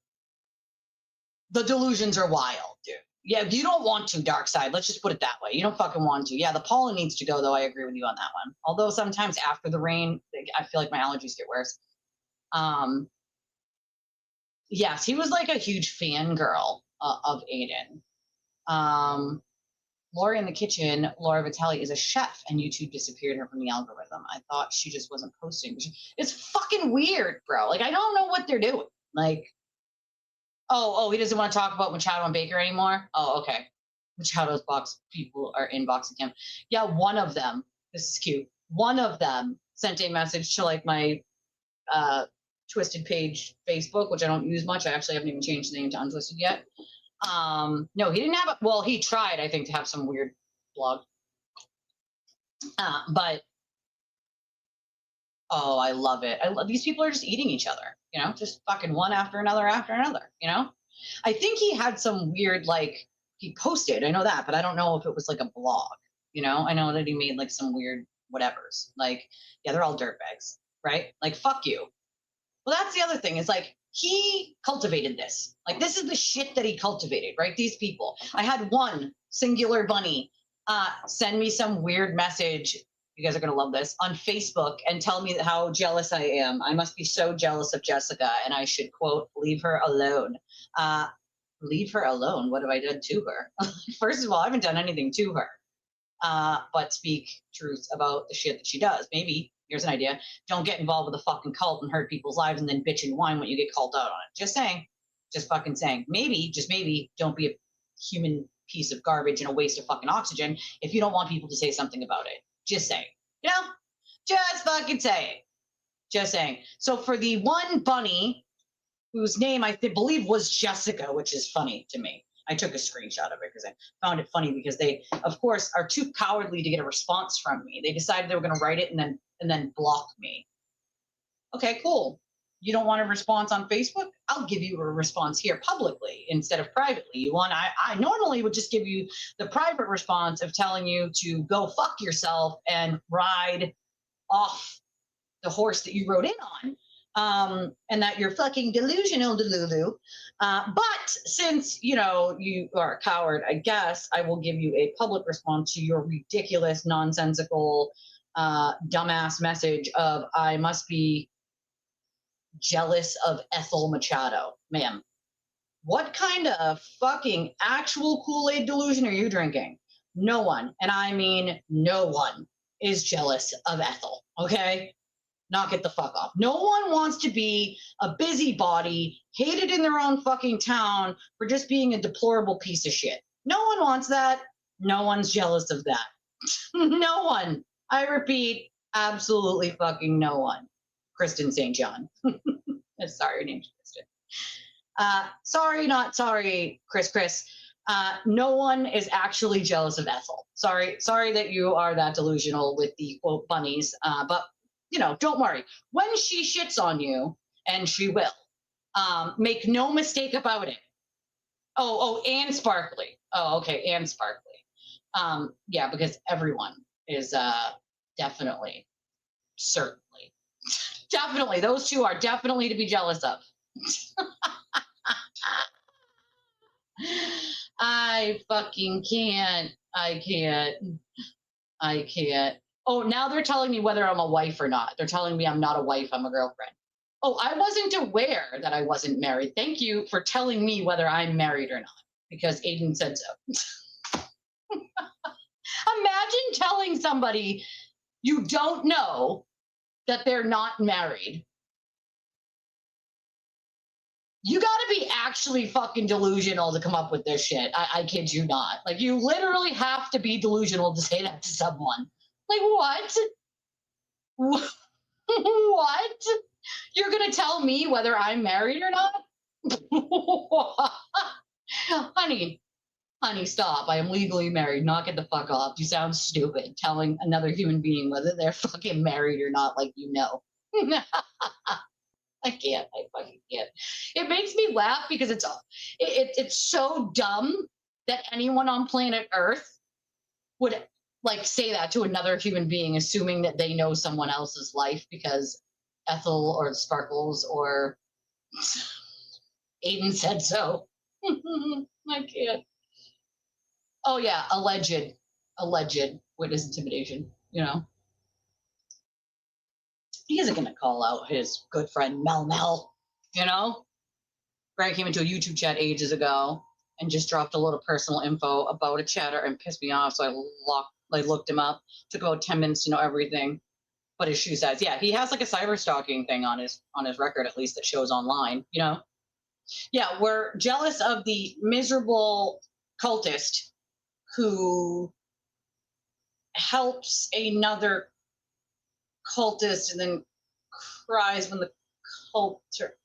The delusions are wild, dude. Yeah, you don't want to, Dark Side. Let's just put it that way. You don't fucking want to. Yeah, the pollen needs to go, though. I agree with you on that one. Although sometimes after the rain, I feel like my allergies get worse. Yes, he was like a huge fangirl of Aiden. Laura in the kitchen, Laura Vitale is a chef, and YouTube disappeared her from the algorithm. I thought she just wasn't posting. It's fucking weird, bro. Like, I don't know what they're doing. Like, oh, he doesn't want to talk about Machado and Baker anymore? Oh, okay. Machado's box people are inboxing him. Yeah, one of them, this is cute, one of them sent a message to like my Twisted page Facebook, which I don't use much. I actually haven't even changed the name to Untwisted yet. No, he didn't have it. Well, he tried, I think, to have some weird blog. But oh, I love it. I love these people are just eating each other, you know, just fucking one after another, you know. I think he had some weird, like, he posted, I know that, but I don't know if it was like a blog, you know. I know that he made like some weird whatevers. Like, yeah, they're all dirtbags, right? Like, fuck you. Well, that's the other thing is like he cultivated this. Like, this is the shit that he cultivated, right? These people. I had one singular bunny send me some weird message. You guys are going to love this on Facebook and tell me how jealous I am. I must be so jealous of Jessica and I should, quote, leave her alone. Leave her alone? What have I done to her? First of all, I haven't done anything to her. But speak truth about the shit that she does. Maybe, here's an idea, don't get involved with a fucking cult and hurt people's lives and then bitch and whine when you get called out on it. Just saying. Just fucking saying. Maybe, just maybe, don't be a human piece of garbage and a waste of fucking oxygen if you don't want people to say something about it. Just saying. You know? Just fucking saying. Just saying. So for the one bunny whose name I believe was Jessica, which is funny to me. I took a screenshot of it because I found it funny because they, of course, are too cowardly to get a response from me. They decided they were going to write it and then block me. Okay, cool. You don't want a response on Facebook? I'll give you a response here publicly instead of privately. You want? I normally would just give you the private response of telling you to go fuck yourself and ride off the horse that you rode in on. And that you're fucking delusional, Delulu. But since, you know, you are a coward, I guess I will give you a public response to your ridiculous, nonsensical, dumbass message of I must be jealous of Ethel Machado. Ma'am, what kind of fucking actual Kool-Aid delusion are you drinking? No one, and I mean no one, is jealous of Ethel, okay? Knock it the fuck off. No one wants to be a busybody, hated in their own fucking town for just being a deplorable piece of shit. No one wants that. No one's jealous of that. No one. I repeat, absolutely fucking no one. Kristen St. John. Sorry, her name's Kristen. Sorry, not sorry, Chris. No one is actually jealous of Ethel. Sorry that you are that delusional with the quote bunnies. But you know, don't worry. When she shits on you, and she will, make no mistake about it. Oh, and Sparkly. Oh, okay, and Sparkly. Yeah, because everyone is definitely, certainly, definitely. Those two are definitely to be jealous of. I fucking can't. I can't. Oh, now they're telling me whether I'm a wife or not. They're telling me I'm not a wife, I'm a girlfriend. Oh, I wasn't aware that I wasn't married. Thank you for telling me whether I'm married or not, because Aiden said so. Imagine telling somebody you don't know that they're not married. You gotta be actually fucking delusional to come up with this shit. I kid you not. Like, you literally have to be delusional to say that to someone. Like, what? What? You're going to tell me whether I'm married or not? Honey, stop. I am legally married. Knock it the fuck off. You sound stupid telling another human being whether they're fucking married or not, like you know. I can't. I fucking can't. It makes me laugh because it's so dumb that anyone on planet Earth would like say that to another human being, assuming that they know someone else's life because Ethel or Sparkles or Aiden said so. I can't. Oh yeah, alleged witness intimidation. You know, he isn't gonna call out his good friend Mel. You know, Greg came into a YouTube chat ages ago and just dropped a little personal info about a chatter and pissed me off. So I looked him up. Took about 10 minutes to know everything. But his shoe size, yeah, he has like a cyber stalking thing on his record, at least that shows online. You know, yeah, we're jealous of the miserable cultist who helps another cultist and then cries when the culture.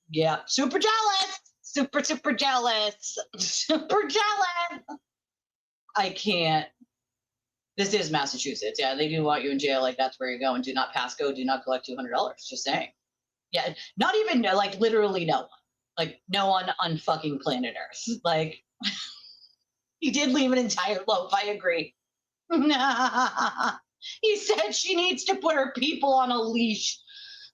Yeah, super jealous. Super jealous. Super jealous. I can't. This is Massachusetts. Yeah, they do want you in jail. Like, that's where you're going. Do not pass go. Do not collect $200. Just saying. Yeah, not even, like, literally no one. Like, no one on fucking planet Earth. Like, he did leave an entire loaf. I agree. He said she needs to put her people on a leash.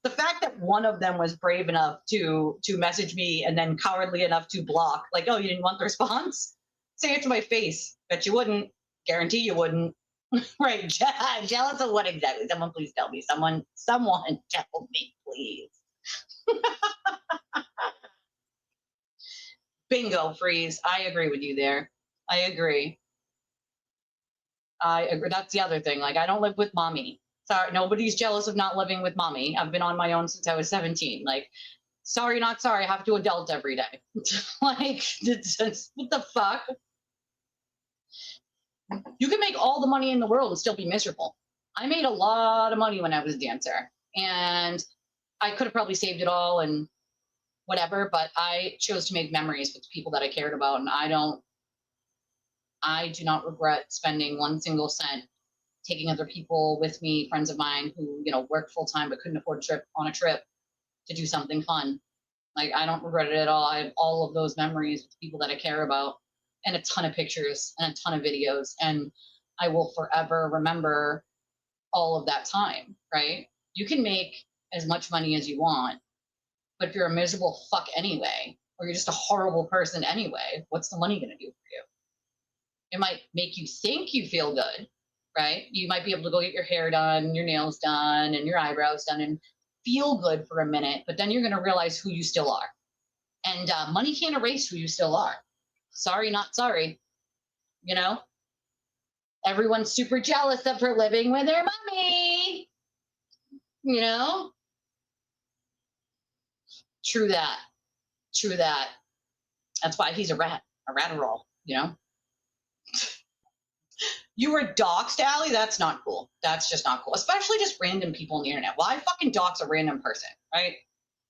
The fact that one of them was brave enough to message me and then cowardly enough to block, like, oh, you didn't want the response? Say it to my face. Bet you wouldn't. Guarantee you wouldn't. Right. Jealous of what exactly? Someone please tell me. Someone tell me, please. Bingo, Freeze. I agree with you there. I agree. That's the other thing. Like, I don't live with mommy. Sorry, nobody's jealous of not living with mommy. I've been on my own since I was 17. Like, sorry, not sorry. I have to adult every day. Like, what the fuck? You can make all the money in the world and still be miserable. I made a lot of money when I was a dancer, and I could have probably saved it all and whatever, but I chose to make memories with the people that I cared about, and I do not regret spending one single cent taking other people with me, friends of mine who, you know, worked full time but couldn't afford a trip to do something fun. Like, I don't regret it at all. I have all of those memories with people that I care about, and a ton of pictures and a ton of videos, and I will forever remember all of that time, right? You can make as much money as you want, but if you're a miserable fuck anyway, or you're just a horrible person anyway, what's the money going to do for you? It might make you think you feel good, right? You might be able to go get your hair done, your nails done, and your eyebrows done and feel good for a minute, but then you're going to realize who you still are. And money can't erase who you still are. Sorry, not sorry. You know? Everyone's super jealous of her living with her mommy. You know? True that. True that. That's why he's a rat. A rat-a-roll, you know? You were doxxed, Allie? That's not cool. That's just not cool. Especially just random people on the internet. Why fucking dox a random person, right?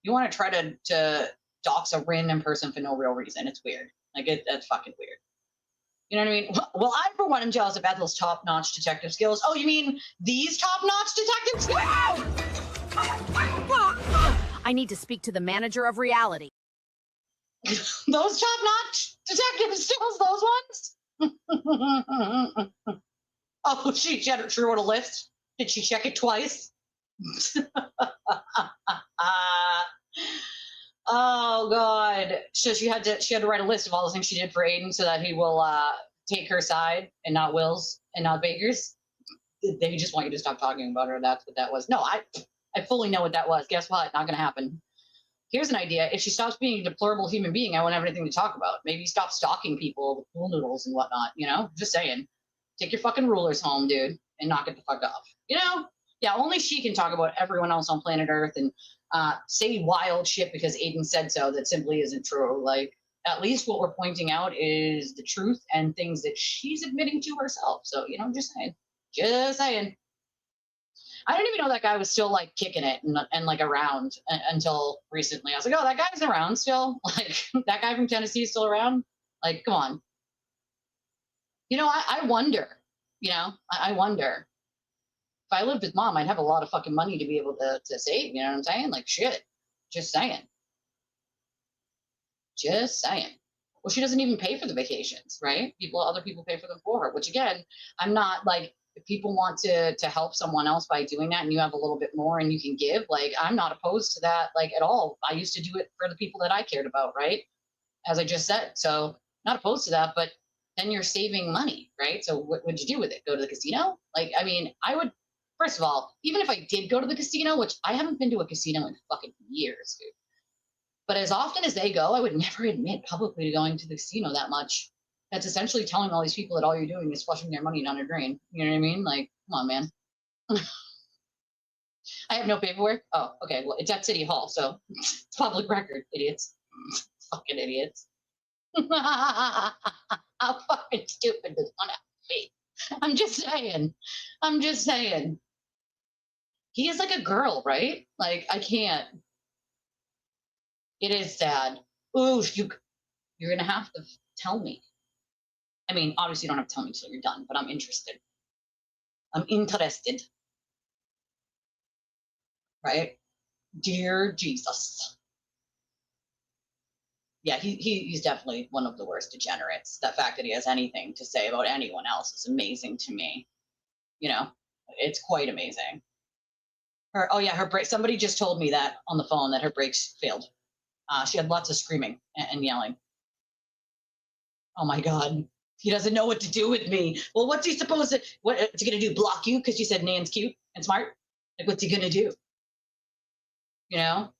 You want to try to dox a random person for no real reason. It's weird. Like, that's fucking weird. You know what I mean? Well, I, for one, am jealous of Ethel's top-notch detective skills. Oh, you mean these top-notch detective skills? I need to speak to the manager of reality. Those top-notch detective skills, those ones? Oh, she wrote a list. Did she check it twice? Oh God! So she had to write a list of all the things she did for Aiden so that he will take her side and not Will's and not Baker's. They just want you to stop talking about her. That's what that was. No, I fully know what that was. Guess what? Not gonna happen. Here's an idea. If she stops being a deplorable human being, I won't have anything to talk about. Maybe stop stalking people with pool noodles and whatnot, you know? Just saying. Take your fucking rulers home, dude, and knock it the fuck off. You know? Yeah, only she can talk about everyone else on planet Earth and say wild shit because Aiden said so that simply isn't true. Like, at least what we're pointing out is the truth and things that she's admitting to herself. So, you know, just saying. Just saying. I didn't even know that guy was still like kicking it and like around until recently. I was like, oh, that guy's around still. Like, that guy from Tennessee is still around. Like, come on. You know, I wonder. You know, I wonder. If I lived with mom, I'd have a lot of fucking money to be able to save. You know what I'm saying? Like, shit. Just saying. Just saying. Well, she doesn't even pay for the vacations, right? Other people pay for them for her. Which again, I'm not like. If people want to help someone else by doing that and you have a little bit more and you can give, like, I'm not opposed to that, like, at all. I used to do it for the people that I cared about, right? As I just said. So not opposed to that, but then you're saving money, right? So what would you do with it? Go to the casino? Like, I mean, I would, first of all, even if I did go to the casino, which I haven't been to a casino in fucking years, dude. But as often as they go, I would never admit publicly to going to the casino that much. That's essentially telling all these people that all you're doing is flushing their money down the drain. You know what I mean? Like, come on, man. I have no paperwork. Oh, okay. Well, it's at City Hall, so it's public record, idiots. Fucking idiots. How fucking stupid does one have to be? I'm just saying. I'm just saying. He is like a girl, right? Like, I can't. It is sad. Ooh, you're gonna have to tell me. I mean, obviously you don't have to tell me until you're done, but I'm interested. I'm interested. Right? Dear Jesus. Yeah, he's definitely one of the worst degenerates. The fact that he has anything to say about anyone else is amazing to me. You know, it's quite amazing. Her break. Somebody just told me that on the phone that her brakes failed. She had lots of screaming and yelling. Oh my God. He doesn't know what to do with me. Well, what's he supposed to, what's he going to do? Block you because you said Nan's cute and smart? Like, what's he going to do? You know?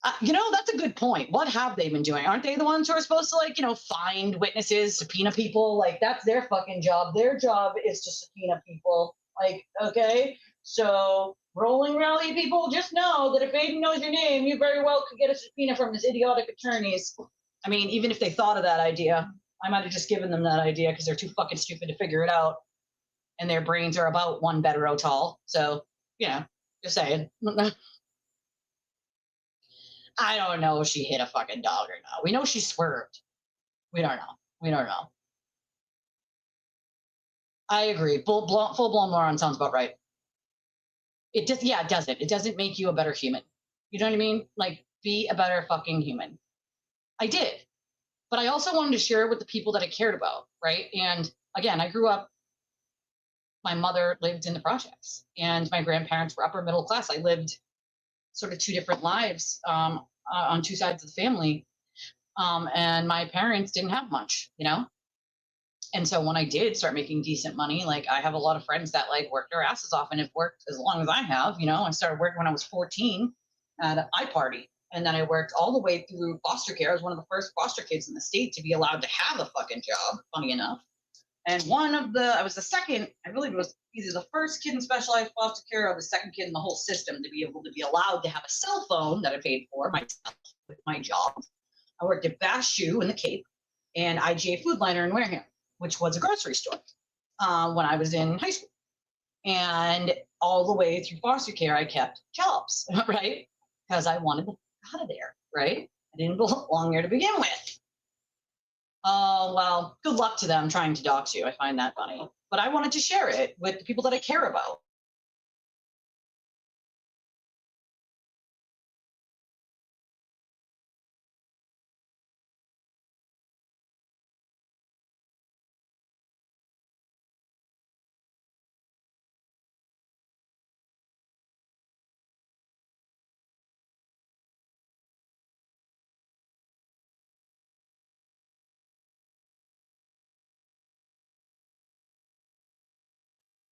That's a good point. What have they been doing? Aren't they the ones who are supposed to, like, find witnesses, subpoena people? Like, that's their fucking job. Their job is to subpoena people. Like, okay? So, rolling rally people, just know that if Aiden knows your name, you very well could get a subpoena from his idiotic attorneys. I mean, even if they thought of that idea, I might have just given them that idea because they're too fucking stupid to figure it out. And their brains are about 1 bedrow tall. So, just saying. I don't know if she hit a fucking dog or not. We know she swerved. We don't know. I agree. Full blown moron sounds about right. It doesn't. It doesn't make you a better human. You know what I mean? Like, be a better fucking human. I did. But I also wanted to share it with the people that I cared about, right? And again, I grew up, my mother lived in the projects, and my grandparents were upper middle class. I lived sort of 2 different lives on 2 sides of the family. And my parents didn't have much, And so when I did start making decent money, like, I have a lot of friends that like worked their asses off and have worked as long as I have. I started working when I was 14 at iParty. And then I worked all the way through foster care. I was one of the first foster kids in the state to be allowed to have a fucking job, funny enough. And I was the second, I believe it was either the first kid in specialized foster care or the second kid in the whole system to be able to be allowed to have a cell phone that I paid for myself with my job. I worked at Bass Shoe in the Cape and IGA Food Liner in Wareham, which was a grocery store when I was in high school. And all the way through foster care, I kept jobs, right? Because I wanted to get out of there, right? I didn't belong there to begin with. Oh, well, good luck to them trying to dox you. I find that funny. But I wanted to share it with the people that I care about.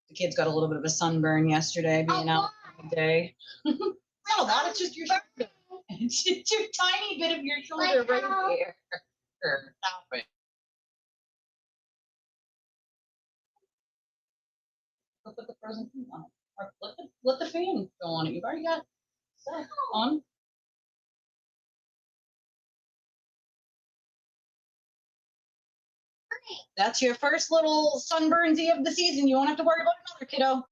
The kids got a little bit of a sunburn yesterday, being out all day. No, that's just your shoulder. It's just your tiny bit of your shoulder right here. Stop it. Put the frozen food on it. Or let the fan go on it. You've already got set on. That's your first little sunburnsy of the season. You won't have to worry about another, kiddo.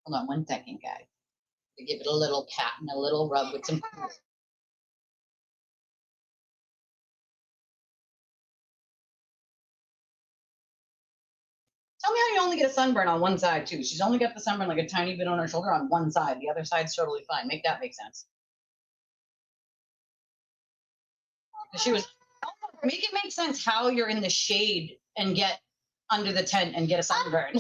Hold on 1 second, guys. To give it a little pat and a little rub with some. Tell me how you only get a sunburn on one side, too. She's only got the sunburn like a tiny bit on her shoulder on one side. The other side's totally fine. Make that make sense. Make it make sense how you're in the shade and get under the tent and get a sunburn.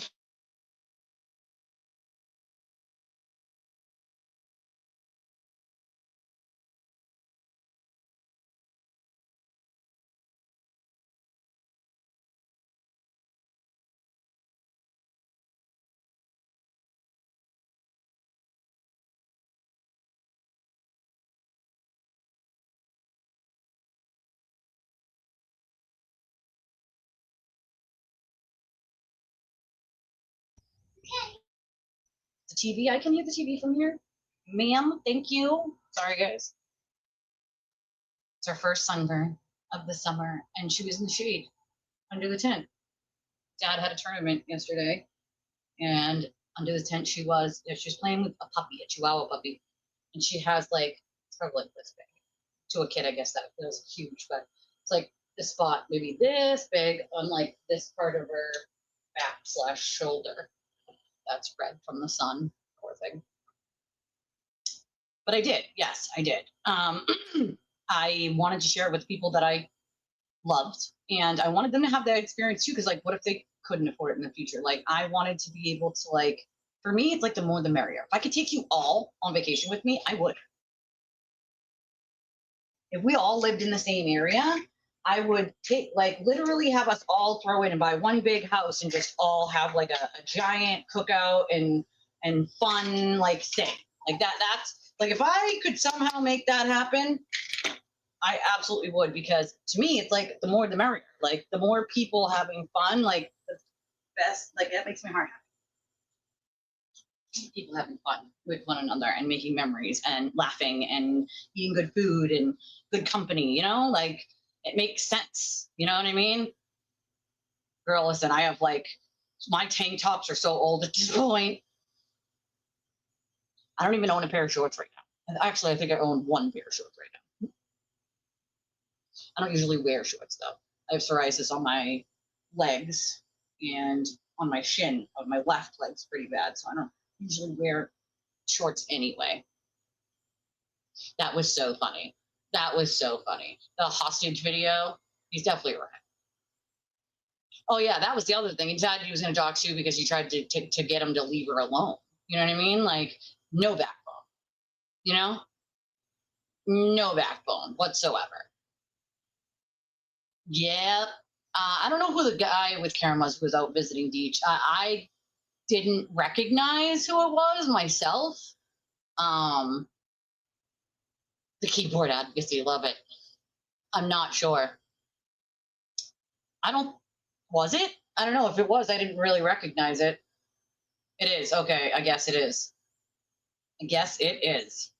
TV. I can hear the TV from here. Ma'am, thank you. Sorry, guys. It's her first sunburn of the summer, and she was in the shade under the tent. Dad had a tournament yesterday, and under the tent she was playing with a puppy, a Chihuahua puppy, and she has like, it's probably like this big. To a kid, I guess that feels huge, but it's like the spot maybe this big on like this part of her back / shoulder that's red from the sun. Poor thing. But I did, yes, I did. I wanted to share it with people that I loved, and I wanted them to have that experience too, because like, what if they couldn't afford it in the future? Like, I wanted to be able to, like, for me, it's like the more the merrier. If I could take you all on vacation with me, I would. If we all lived in the same area, I would take, like, literally have us all throw in and buy one big house and just all have like a giant cookout and fun like thing like that. That's like, if I could somehow make that happen, I absolutely would, because to me, it's like the more the merrier. Like, the more people having fun, like the best. Like, that makes my heart happy. People having fun with one another and making memories and laughing and eating good food and good company, you know, like, it makes sense. You know what I mean? Girl, listen, I have like, my tank tops are so old at this point. I don't even own a pair of shorts right now. Actually, I think I own one pair of shorts right now. I don't usually wear shorts though. I have psoriasis on my legs and on my shin of my left leg's pretty bad, so I don't usually wear shorts anyway. That was so funny. That was so funny. The hostage video, he's definitely right. Oh yeah, that was the other thing. He decided he was going to dox you because you tried to get him to leave her alone. You know what I mean? Like, no backbone. You know? No backbone whatsoever. Yep. I don't know who the guy with cameras was out visiting Deech. I didn't recognize who it was myself. The keyboard advocacy, love it. I'm not sure. Was it? I don't know if it was. I didn't really recognize it. It is. Okay, I guess it is. I guess it is.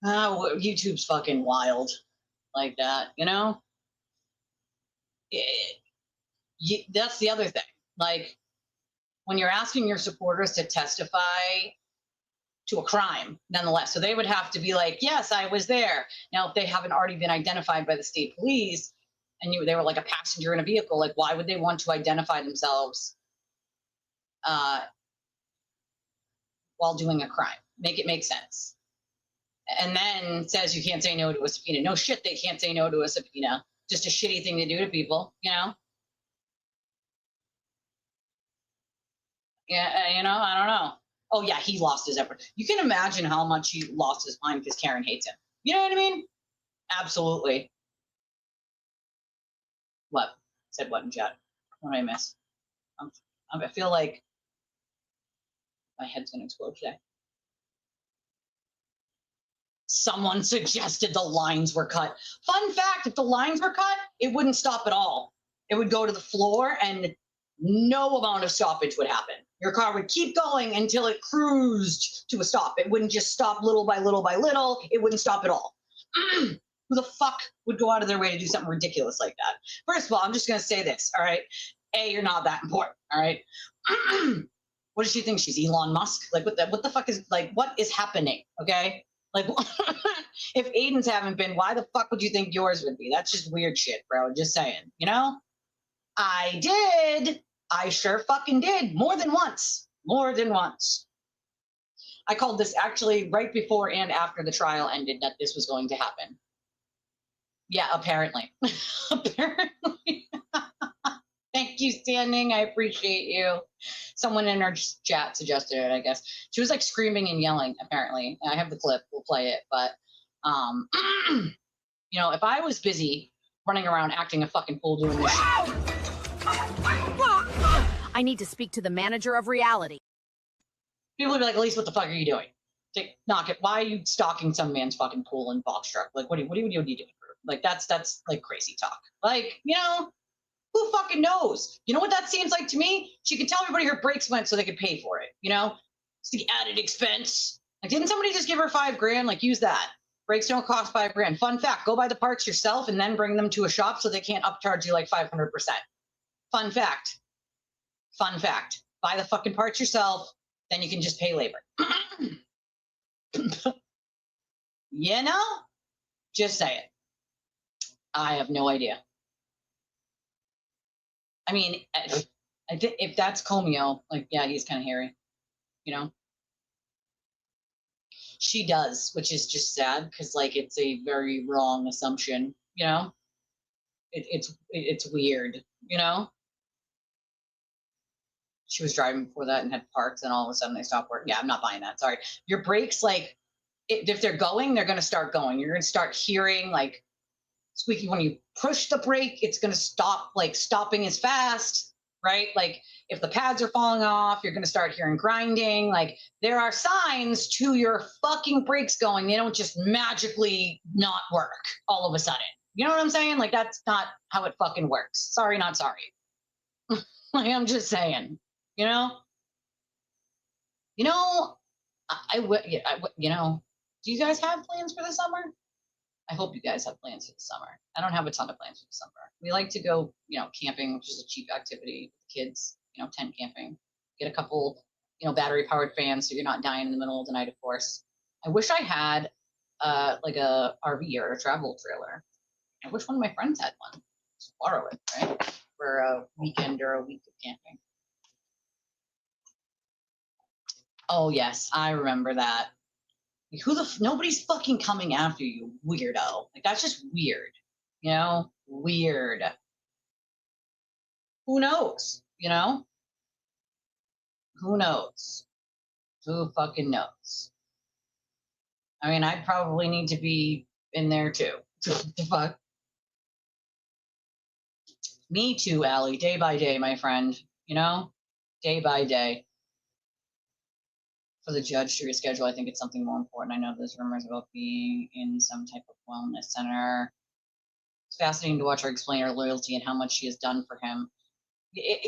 YouTube's fucking wild like that, you know? That's the other thing. Like, when you're asking your supporters to testify to a crime, nonetheless, so they would have to be like, yes, I was there. Now, if they haven't already been identified by the state police and they were like a passenger in a vehicle, like, why would they want to identify themselves while doing a crime? Make it make sense. And then says you can't say no to a subpoena. No shit, they can't say no to a subpoena. Just a shitty thing to do to people, you know? Yeah, you know, I don't know. Oh yeah, he lost his effort. You can imagine how much he lost his mind because Karen hates him. You know what I mean? Absolutely. What? Said what in chat? What did I miss? I feel like my head's gonna explode today. Someone suggested the lines were cut. Fun fact, if the lines were cut, it wouldn't stop at all. It would go to the floor and no amount of stoppage would happen. Your car would keep going until it cruised to a stop. It wouldn't just stop little by little by little. It wouldn't stop at all. Who the fuck would go out of their way to do something ridiculous like that? First of all, I'm just going to say this, all right? A, you're not that important, all right? What does she think? She's Elon Musk? Like, what the fuck is, like, what is happening, okay? Like, if Aiden's haven't been, why the fuck would you think yours would be? That's just weird shit, bro. Just saying, you know? I did. I sure fucking did. More than once. More than once. I called this actually right before and after the trial ended that this was going to happen. Yeah, apparently. Apparently. Thank you, Standing. I appreciate you. Someone in our chat suggested it, I guess. She was like screaming and yelling, apparently. I have the clip. We'll play it. But, you know, if I was busy running around acting a fucking fool doing this shit. I need to speak to the manager of reality. People would be like, Elise, what the fuck are you doing? Knock it. Why are you stalking some man's fucking pool in box truck? Like, what are you doing? Like, that's like crazy talk. Like, you know, Who fucking knows? You know what that seems like to me? She could tell everybody her brakes went so they could pay for it. You know, it's the added expense. Like, didn't somebody just give her $5,000? Like, use that. Brakes don't cost $5,000. Fun fact: go buy the parts yourself and then bring them to a shop so they can't upcharge you like 500%. Fun fact. Fun fact. Buy the fucking parts yourself, then you can just pay labor. You know? Just say it. I have no idea. I memean, if that's Comeo, like, yeah, he's kind of hairy, you know? She does, which is just sad because, like, it's a very wrong assumption, you know? It's weird, you know? She was driving before that and had parked, and all of a sudden they stopped working. Yeah, I'm not buying that. Sorry. Your brakes, like, if they're going, they're going to start going. You're going to start hearing, like, squeaky. When you push the brake, it's going to stop, like, stopping as fast, right? Like, if the pads are falling off, you're going to start hearing grinding. Like, there are signs to your fucking brakes going. They don't just magically not work all of a sudden. You know what I'm saying? Like, that's not how it fucking works. Sorry, not sorry. Like, I'm just saying, you know? You know, you know, do you guys have plans for the summer? I hope you guys have plans for the summer. I don't have a ton of plans for the summer. We like to go, you know, camping, which is a cheap activity with the kids, you know, tent camping. Get a couple, you know, battery-powered fans so you're not dying in the middle of the night, of course. I wish I had like a RV or a travel trailer. I wish one of my friends had one. Just borrow it, right? For a weekend or a week of camping. Oh, yes, I remember that. Nobody's fucking coming after you, weirdo. Like, that's just weird, you know? Weird. Who knows, you know? Who knows? Who fucking knows? I mean, I'd probably need to be in there too. The fuck? Me too, Allie. Day by day, my friend. You know? Day by day. For the judge to reschedule, I think it's something more important. I know there's rumors about being in some type of wellness center. It's fascinating to watch her explain her loyalty and how much she has done for him.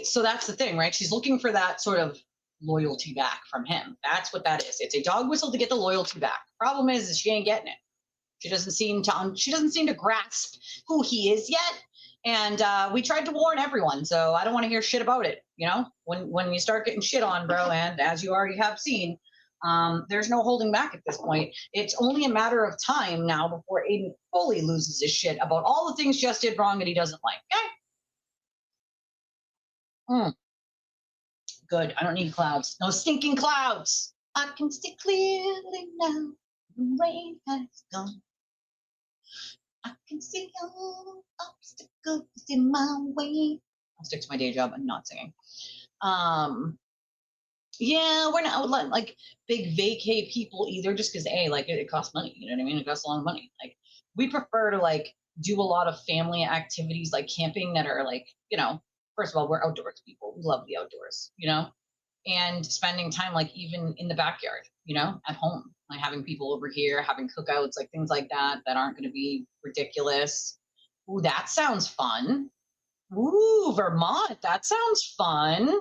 So that's the thing, right? She's looking for that sort of loyalty back from him. That's what that is. It's a dog whistle to get the loyalty back. Problem is she ain't getting it. She doesn't seem to grasp who he is yet. And we tried to warn everyone, so I don't want to hear shit about it. You know, when you start getting shit on, bro, and as you already have seen, there's no holding back at this point. It's only a matter of time now before Aiden fully loses his shit about all the things Jess did wrong that he doesn't like. Okay? Good. I don't need clouds. No stinking clouds. I can see clearly now. The rain has gone. I can see all obstacles in my way. I'll stick to my day job and not singing. Yeah, we're not like big vacay people either, just because like it costs money. You know what I mean? It costs a lot of money. Like, we prefer to like do a lot of family activities like camping that are like, you know, first of all, we're outdoors people. We love the outdoors, you know, and spending time like even in the backyard, you know, at home, like having people over here, having cookouts, like things like that aren't going to be ridiculous. Ooh, that sounds fun. Ooh, Vermont, that sounds fun.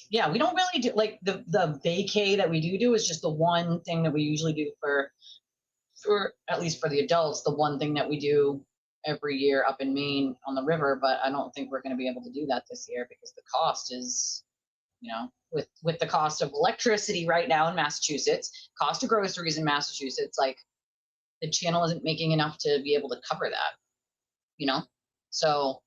Yeah, we don't really do like the vacay that we do is just the one thing that we usually do for at least for the adults, the one thing that we do every year up in Maine on the river. But I don't think we're going to be able to do that this year because the cost is, you know, with the cost of electricity right now in Massachusetts, cost of groceries in Massachusetts, like the channel isn't making enough to be able to cover that, you know? So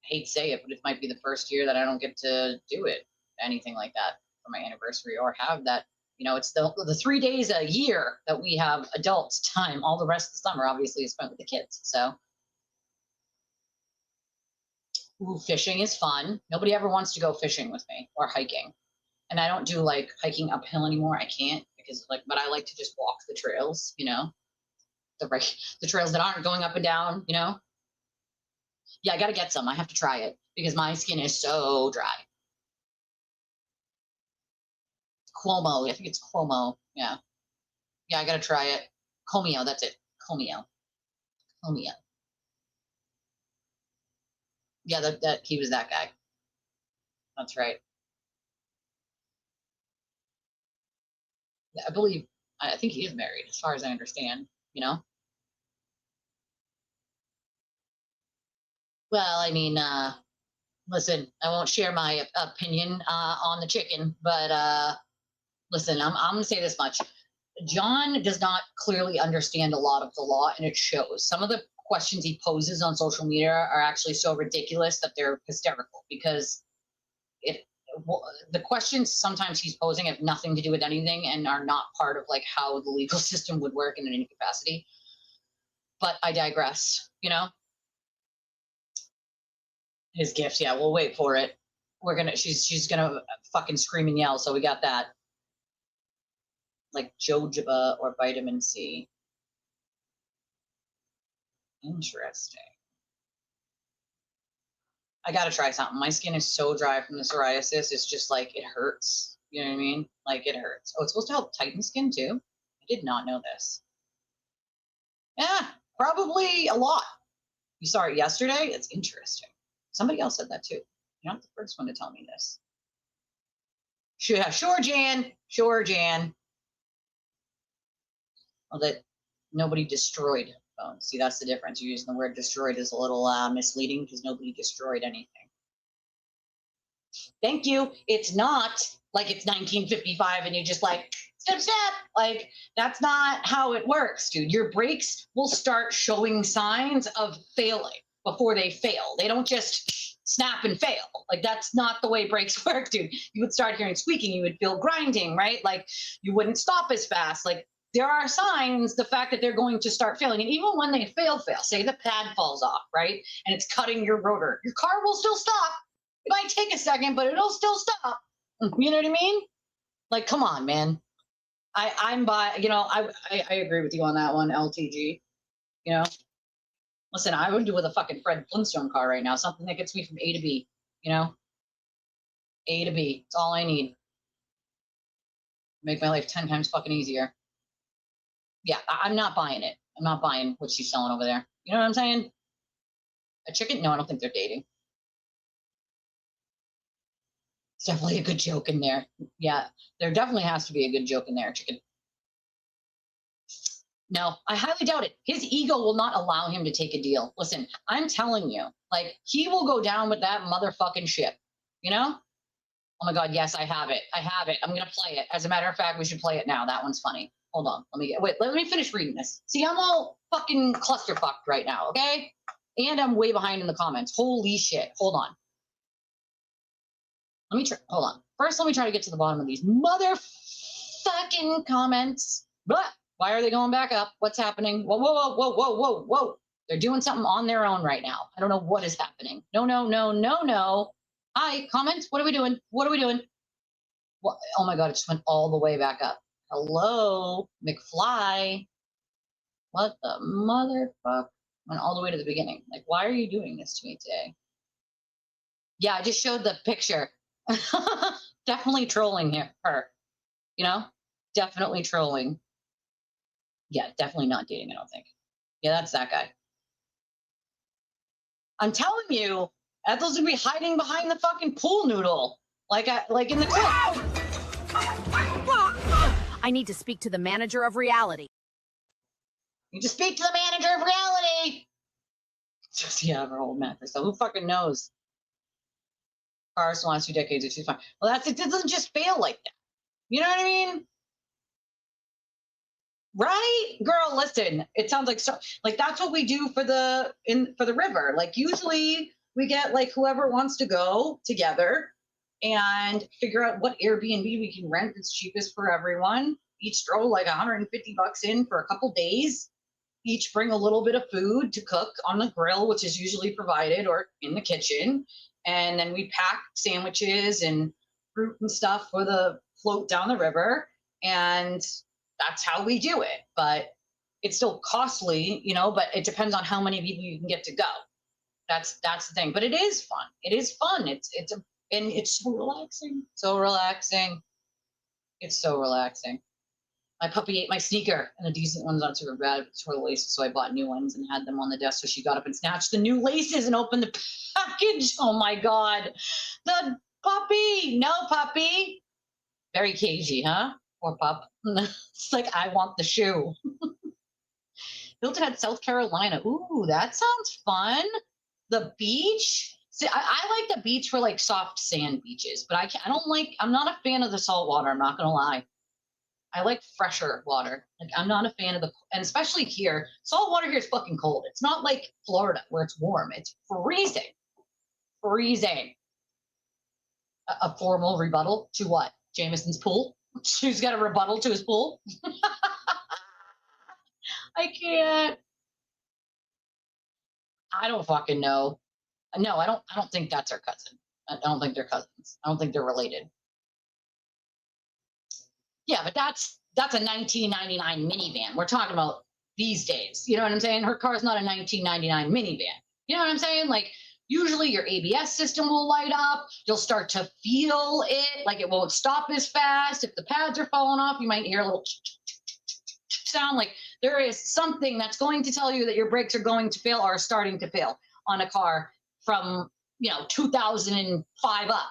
I hate to say it, but it might be the first year that I don't get to do it, anything like that for my anniversary or have that, you know, it's the 3 days a year that we have adults time. All the rest of the summer obviously is spent with the kids. So ooh, fishing is fun. Nobody ever wants to go fishing with me or hiking. And I don't do like hiking uphill anymore. I can't because like, but I like to just walk the trails, you know, the trails that aren't going up and down, you know. Yeah, I got to get some. I have to try it because my skin is so dry. Cuomo, I think it's Cuomo. Yeah. Yeah, I got to try it. Comeo, that's it. Comeo. Yeah, that he was that guy. That's right. Yeah, I think he is married, as far as I understand. You know. Well, I mean, listen, I won't share my opinion on the chicken, but listen, I'm going to say this much. John does not clearly understand a lot of the law, and it shows. Some of the questions he poses on social media are actually so ridiculous that they're hysterical because it the questions sometimes he's posing have nothing to do with anything and are not part of like how the legal system would work in any capacity. But I digress, you know. His gift, yeah, we'll wait for it. She's gonna fucking scream and yell, so we got that. Like jojoba or vitamin C. Interesting. I gotta try something. My skin is so dry from the psoriasis. It's just like it hurts. You know what I mean? Like it hurts. Oh, it's supposed to help tighten skin too. I did not know this. Yeah, probably a lot. You saw it yesterday? It's interesting. Somebody else said that too. You're not the first one to tell me this. Sure, Jan. Sure, Jan. Well, that nobody destroyed phones. See, that's the difference. You're using the word destroyed is a little misleading because nobody destroyed anything. Thank you. It's not like it's 1955 and you just like, step. Like, that's not how it works, dude. Your brakes will start showing signs of failing before they fail. They don't just snap and fail. Like, that's not the way brakes work, dude. You would start hearing squeaking. You would feel grinding, right? Like, you wouldn't stop as fast. Like, there are signs, the fact that they're going to start failing. And even when they fail, say the pad falls off, right? And it's cutting your rotor. Your car will still stop. It might take a second, but it'll still stop. You know what I mean? Like, come on, man. I'm by, you know, I agree with you on that one, LTG. You know, listen, I would do with a fucking Fred Flintstone car right now, something that gets me from A to B. You know, A to B. It's all I need. Make my life 10 times fucking easier. Yeah, I'm not buying it. I'm not buying what she's selling over there. You know what I'm saying? A chicken? No, I don't think they're dating. It's definitely a good joke in there. Yeah, there definitely has to be a good joke in there, chicken. No, I highly doubt it. His ego will not allow him to take a deal. Listen, I'm telling you, like, he will go down with that motherfucking ship. You know? Oh my God, yes, I have it. I have it. I'm going to play it. As a matter of fact, we should play it now. That one's funny. Hold on. Let me finish reading this. See, I'm all fucking clusterfucked right now, okay? And I'm way behind in the comments. Holy shit. Hold on. Hold on. First, let me try to get to the bottom of these motherfucking comments. Blah. Why are they going back up? What's happening? Whoa. They're doing something on their own right now. I don't know what is happening. No. Hi, comments. What are we doing? What? Oh my God, it just went all the way back up. Hello, McFly. What the motherfuck? Went all the way to the beginning. Like, why are you doing this to me today? Yeah, I just showed the picture. Definitely trolling her. You know? Definitely trolling. Yeah, definitely not dating, I don't think. Yeah, that's that guy. I'm telling you, Ethel's gonna be hiding behind the fucking pool noodle. Like in the clip. I need to speak to the manager of reality. You just speak to the manager of reality. Just, yeah, her old mattress. So who fucking knows? Cars the last 2 decades, she's fine. Well, it doesn't just fail like that. You know what I mean? Right, girl. Listen, it sounds like that's what we do for the river. Like usually we get like whoever wants to go together and figure out what Airbnb we can rent that's cheapest for everyone. Each throw like $150 in for a couple days. Each bring a little bit of food to cook on the grill, which is usually provided or in the kitchen, and then we pack sandwiches and fruit and stuff for the float down the river and that's how we do it. But it's still costly, you know, but it depends on how many people you can get to go. That's the thing. But it is fun. It is fun. And it's so relaxing. So relaxing. It's so relaxing. My puppy ate my sneaker, and the decent ones aren't super bad. It's for the laces, so I bought new ones and had them on the desk. So she got up and snatched the new laces and opened the package. Oh my God. The puppy. No puppy. Very cagey, huh? Poor pup. It's like, I want the shoe. Hilton Head, South Carolina. Ooh, that sounds fun. The beach. See, I like the beach for like soft sand beaches, but I'm not a fan of the salt water. I'm not going to lie. I like fresher water. Like, I'm not a fan of and especially here, salt water here is fucking cold. It's not like Florida where it's warm. It's freezing. Freezing. A formal rebuttal to what? Jameson's pool? She's got a rebuttal to his pool? I can't. I don't fucking know. No, I don't think that's her cousin. I don't think they're cousins. I don't think they're related. Yeah, but that's a 1999 minivan. We're talking about these days. You know what I'm saying? Her car's not a 1999 minivan. You know what I'm saying? Like, usually your ABS system will light up. You'll start to feel it. Like, it won't stop as fast. If the pads are falling off, you might hear a little sound. Like, there is something that's going to tell you that your brakes are going to fail or are starting to fail on a car from, 2005 up.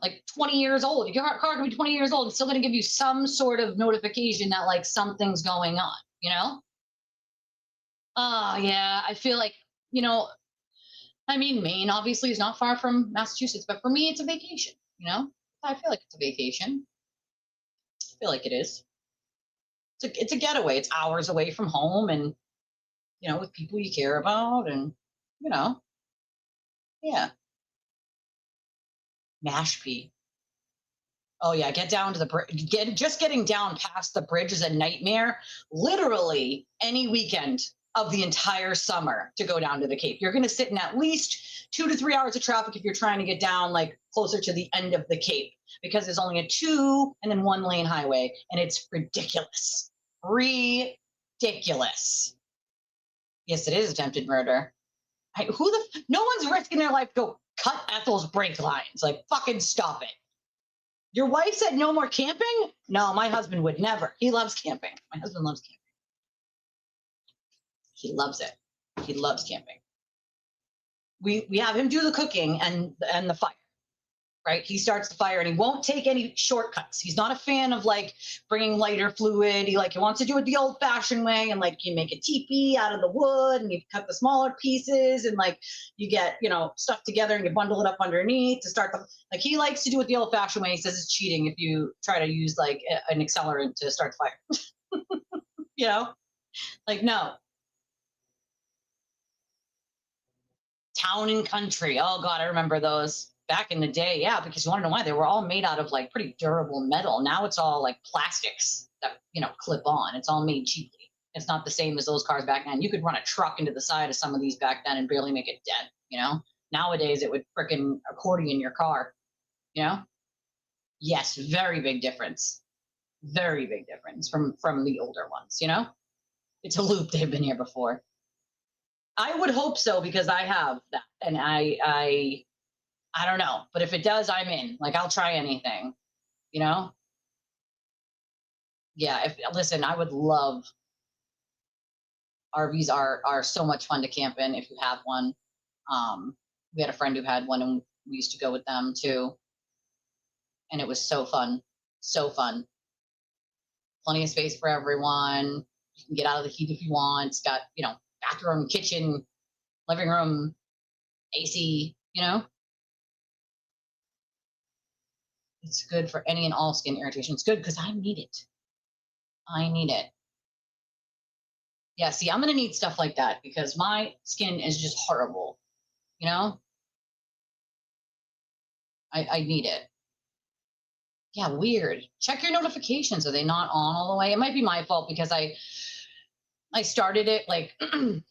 Like 20 years old. Your car can be 20 years old. It's still going to give you some sort of notification that like something's going on, Oh, yeah. I feel like, Maine obviously is not far from Massachusetts, but for me, it's a vacation, I feel like it's a vacation. I feel like it is. It's a getaway. It's hours away from home and, with people you care about and, yeah. Mashpee. Oh yeah, get down to the bridge. Getting down past the bridge is a nightmare. Literally any weekend of the entire summer to go down to the Cape. You're going to sit in at least 2 to 3 hours of traffic if you're trying to get down like closer to the end of the Cape because there's only a 2 and then 1 lane highway and it's ridiculous. Ridiculous. Yes, it is attempted murder. No one's risking their life to go cut Ethel's brake lines. Like, fucking stop it. Your wife said no more camping? No, my husband would never. He loves camping. My husband loves camping. He loves it. He loves camping. We have him do the cooking and the fire, right? He starts the fire and he won't take any shortcuts. He's not a fan of like bringing lighter fluid. He wants to do it the old fashioned way and like you make a teepee out of the wood and you cut the smaller pieces and like you get, stuff together and you bundle it up underneath to start he likes to do it the old fashioned way. He says it's cheating if you try to use like an accelerant to start the fire. No. Town and Country. Oh God, I remember those. Back in the day, yeah, because you want to know why? They were all made out of like pretty durable metal. Now it's all like plastics that, clip on. It's all made cheaply. It's not the same as those cars back then. You could run a truck into the side of some of these back then and barely make a dent, Nowadays it would frickin' accordion your car, Yes, very big difference. Very big difference from the older ones, It's a loop. They've been here before. I would hope so because I have that. And I don't know, but if it does, I'm in. Like, I'll try anything, Yeah. Listen, I would love. RVs are so much fun to camp in if you have one. We had a friend who had one, and we used to go with them too, and it was so fun, so fun. Plenty of space for everyone. You can get out of the heat if you want. It's got bathroom, kitchen, living room, AC. It's good for any and all skin irritation. It's good because I need it. I need it. Yeah, see, I'm going to need stuff like that because my skin is just horrible. I need it. Yeah, weird. Check your notifications. Are they not on all the way? It might be my fault because I started it like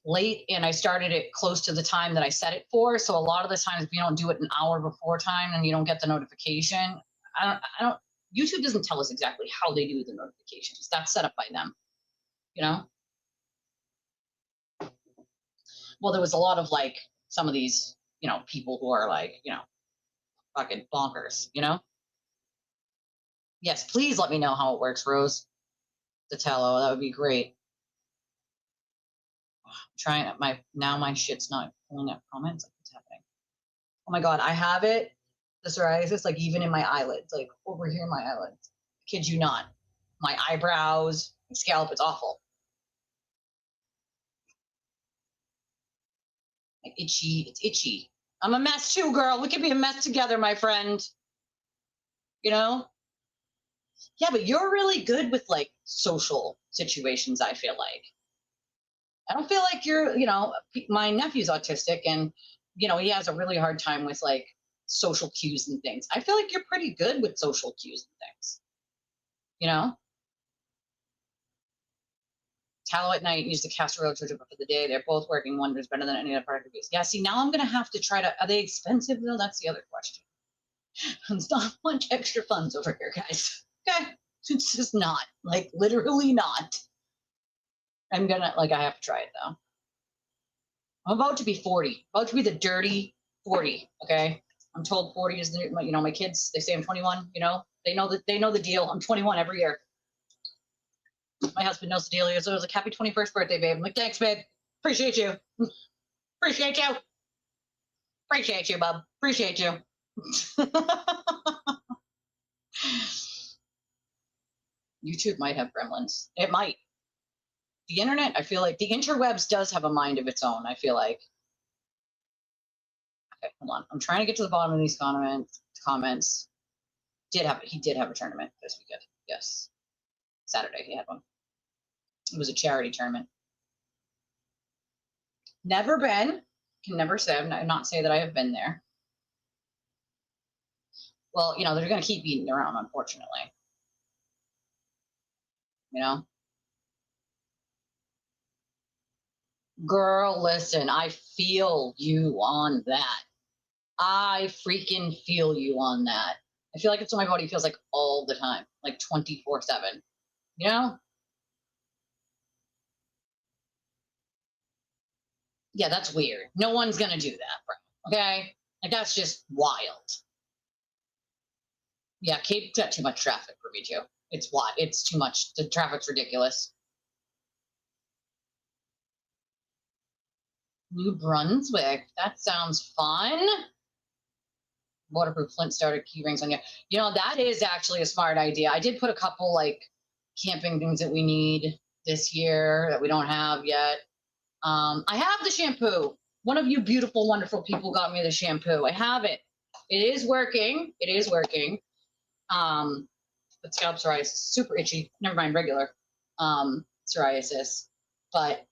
late and I started it close to the time that I set it for. So a lot of the times if you don't do it an hour before time and you don't get the notification, I don't YouTube doesn't tell us exactly how they do the notifications. That's set up by them, Well, there was a lot of like some of these, people who are like, fucking bonkers, Yes, please let me know how it works, Rose Detello. That would be great. I'm trying my shit's not pulling up comments. What's happening? Oh my god, I have it. The psoriasis, like even in my eyelids, like over here in my eyelids. Kid you not. My eyebrows, my scalp, it's awful. Like itchy, it's itchy. I'm a mess too, girl. We can be a mess together, my friend. You know? Yeah, but you're really good with like social situations, I feel like. I don't feel like you're, my nephew's autistic and, he has a really hard time with like social cues and things. I feel like you're pretty good with social cues and things, you know? Tallow at night, use the castor oil jojoba for the day. They're both working wonders, better than any other product reviews. Yeah, see, now I'm going to have to are they expensive though? That's the other question. It's not much extra funds over here, guys. Okay. It's just not, like literally not. I have to try it though. I'm about to be 40, about to be the dirty 40. Okay. I'm told 40 is my kids, they say I'm 21, they know the deal. I'm 21 every year. My husband knows the deal. So it was like, happy 21st birthday, babe. I'm like, thanks, babe. Appreciate you. Appreciate you. Appreciate you, bub. Appreciate you. YouTube might have gremlins. It might. The internet, I feel like the interwebs does have a mind of its own, I feel like. Okay, hold on. I'm trying to get to the bottom of these comments. He did have a tournament this weekend. Yes. Saturday he had one. It was a charity tournament. Never been. Can never say. Not say that I have been there. Well, they're going to keep eating around, unfortunately. Girl, listen, I feel you on that. I freaking feel you on that. I feel like it's what my body feels like all the time, like 24/7. Yeah, that's weird. No one's going to do that, bro. Okay? Like, that's just wild. Yeah, Cape's got too much traffic for me, too. It's what? It's too much. The traffic's ridiculous. New Brunswick. That sounds fun. Waterproof flint starter key rings on you. That is actually a smart idea. I did put a couple like camping things that we need this year that we don't have yet. I have the shampoo. One of you beautiful, wonderful people got me the shampoo. I have it. It is working. It is working. But scalp psoriasis, super itchy. Never mind regular psoriasis. But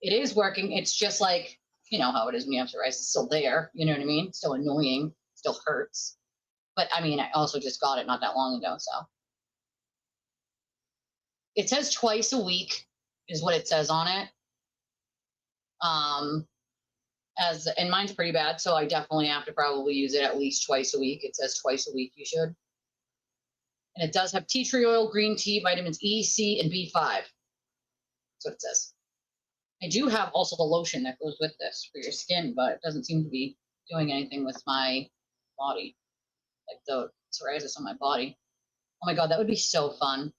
it is working. It's just like, how it is when you have psoriasis. It's still there. You know what I mean? Still annoying. Still hurts. But I mean, I also just got it not that long ago. So it says twice a week is what it says on it. And mine's pretty bad. So I definitely have to probably use it at least twice a week. It says twice a week you should. And it does have tea tree oil, green tea, vitamins E, C, and B5. That's what it says. I do have also the lotion that goes with this for your skin, but it doesn't seem to be doing anything with my body, like the psoriasis on my body. Oh my God, that would be so fun.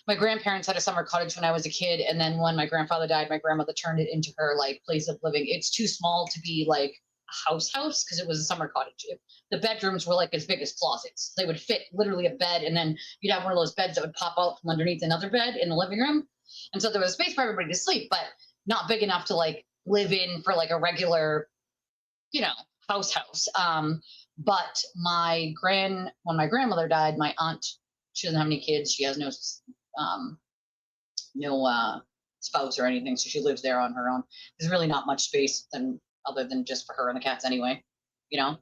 My grandparents had a summer cottage when I was a kid, and then when my grandfather died, my grandmother turned it into her like place of living. It's too small to be like a house because it was a summer cottage. The bedrooms were like as big as closets. They would fit literally a bed, and then you'd have one of those beds that would pop out from underneath another bed in the living room. And so there was space for everybody to sleep, but not big enough to like live in for like a regular, house. But when my grandmother died, my aunt, she doesn't have any kids. She has no spouse or anything, so she lives there on her own. There's really not much space other than just for her and the cats anyway. I'm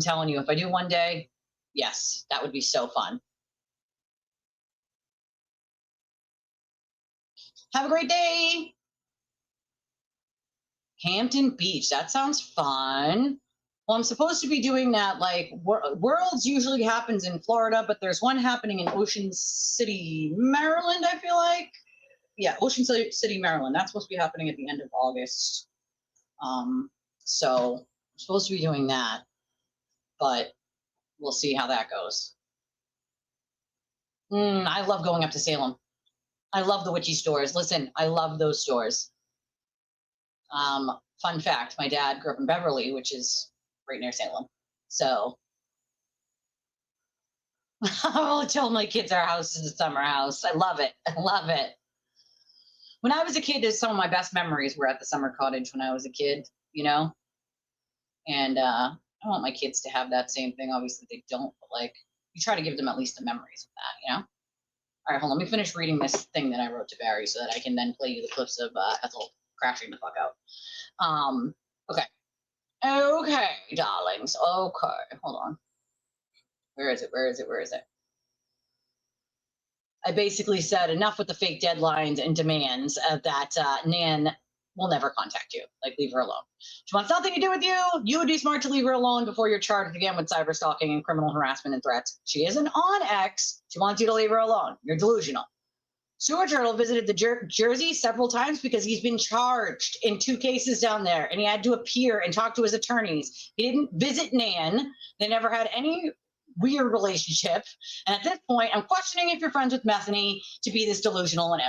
telling you, if I do one day, yes, that would be so fun. Have a great day. Hampton Beach. That sounds fun. Well, I'm supposed to be doing that. Like Worlds usually happens in Florida, but there's one happening in Ocean City, Maryland, I feel like. Yeah, Ocean City, Maryland. That's supposed to be happening at the end of August. So I'm supposed to be doing that, but we'll see how that goes. I love going up to Salem. I love the witchy stores. Listen, I love those stores. Fun fact, my dad grew up in Beverly, which is right near Salem. So I'll tell my kids our house is a summer house. I love it. I love it. When I was a kid, some of my best memories were at the summer cottage when I was a kid, you know? And I want my kids to have that same thing. Obviously, they don't, but like, you try to give them at least the memories of that, you know? All right, hold on. Let me finish reading this thing that I wrote to Barry so that I can then play you the clips of Ethel crashing the fuck out. Okay. Okay, darlings. Okay, hold on. Where is it? Where is it? Where is it? I basically said enough with the fake deadlines and demands that Nan will never contact you. Like, leave her alone. She wants nothing to do with you. You would be smart to leave her alone before you're charged again with cyber stalking and criminal harassment and threats. She isn't on X. She wants you to leave her alone. You're delusional. Stuart Turtle visited the Jersey several times because he's been charged in 2 cases down there, and he had to appear and talk to his attorneys. He didn't visit Nan. They never had any weird relationship. And at this point, I'm questioning if you're friends with Methany to be this delusional. And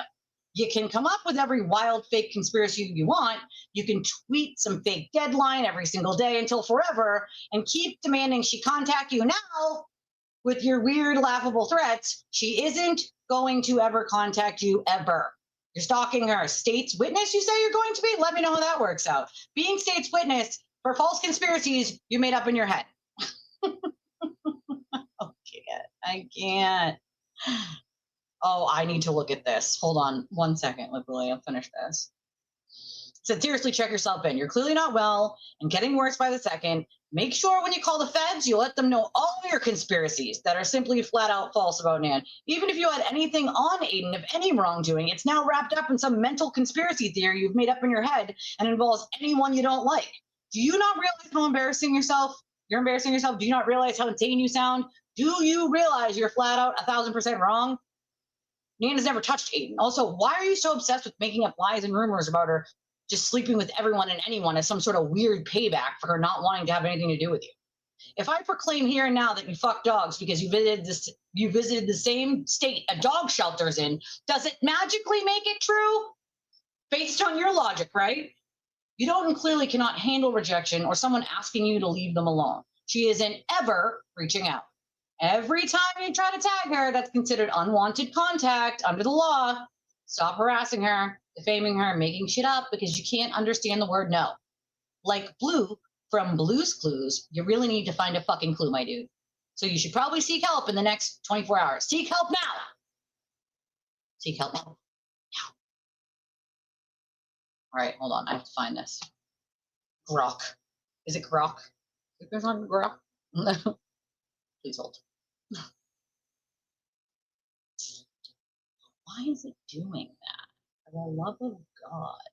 you can come up with every wild fake conspiracy you want. You can tweet some fake deadline every single day until forever and keep demanding she contact you. Now, with your weird, laughable threats, she isn't going to ever contact you ever. You're stalking her. State's witness, you say you're going to be? Let me know how that works out. Being state's witness for false conspiracies you made up in your head. I can't. Oh, I need to look at this. Hold on 1 second, literally. I'll finish this. So seriously, check yourself in. You're clearly not well and getting worse by the second. Make sure when you call the feds, you let them know all your conspiracies that are simply flat out false about Nan. Even if you had anything on Aiden of any wrongdoing, it's now wrapped up in some mental conspiracy theory you've made up in your head and involves anyone you don't like. Do you not realize how embarrassing yourself? You're embarrassing yourself. Do you not realize how insane you sound? Do you realize you're flat out 1,000% wrong? Nan has never touched Aiden. Also, why are you so obsessed with making up lies and rumors about her just sleeping with everyone and anyone as some sort of weird payback for her not wanting to have anything to do with you? If I proclaim here and now that you fuck dogs because you visited the same state a dog shelter's in, does it magically make it true? Based on your logic, right? You don't and clearly cannot handle rejection or someone asking you to leave them alone. She isn't ever reaching out. Every time you try to tag her, that's considered unwanted contact under the law. Stop harassing her, defaming her, making shit up because you can't understand the word no. Like Blue from Blue's Clues, you really need to find a fucking clue, my dude. So you should probably seek help in the next 24 hours. Seek help now. Seek help now. Now. All right, hold on. I have to find this. Grok. Is it Grok? Is it on Grok? Please hold. Why is it doing that? For the love of God.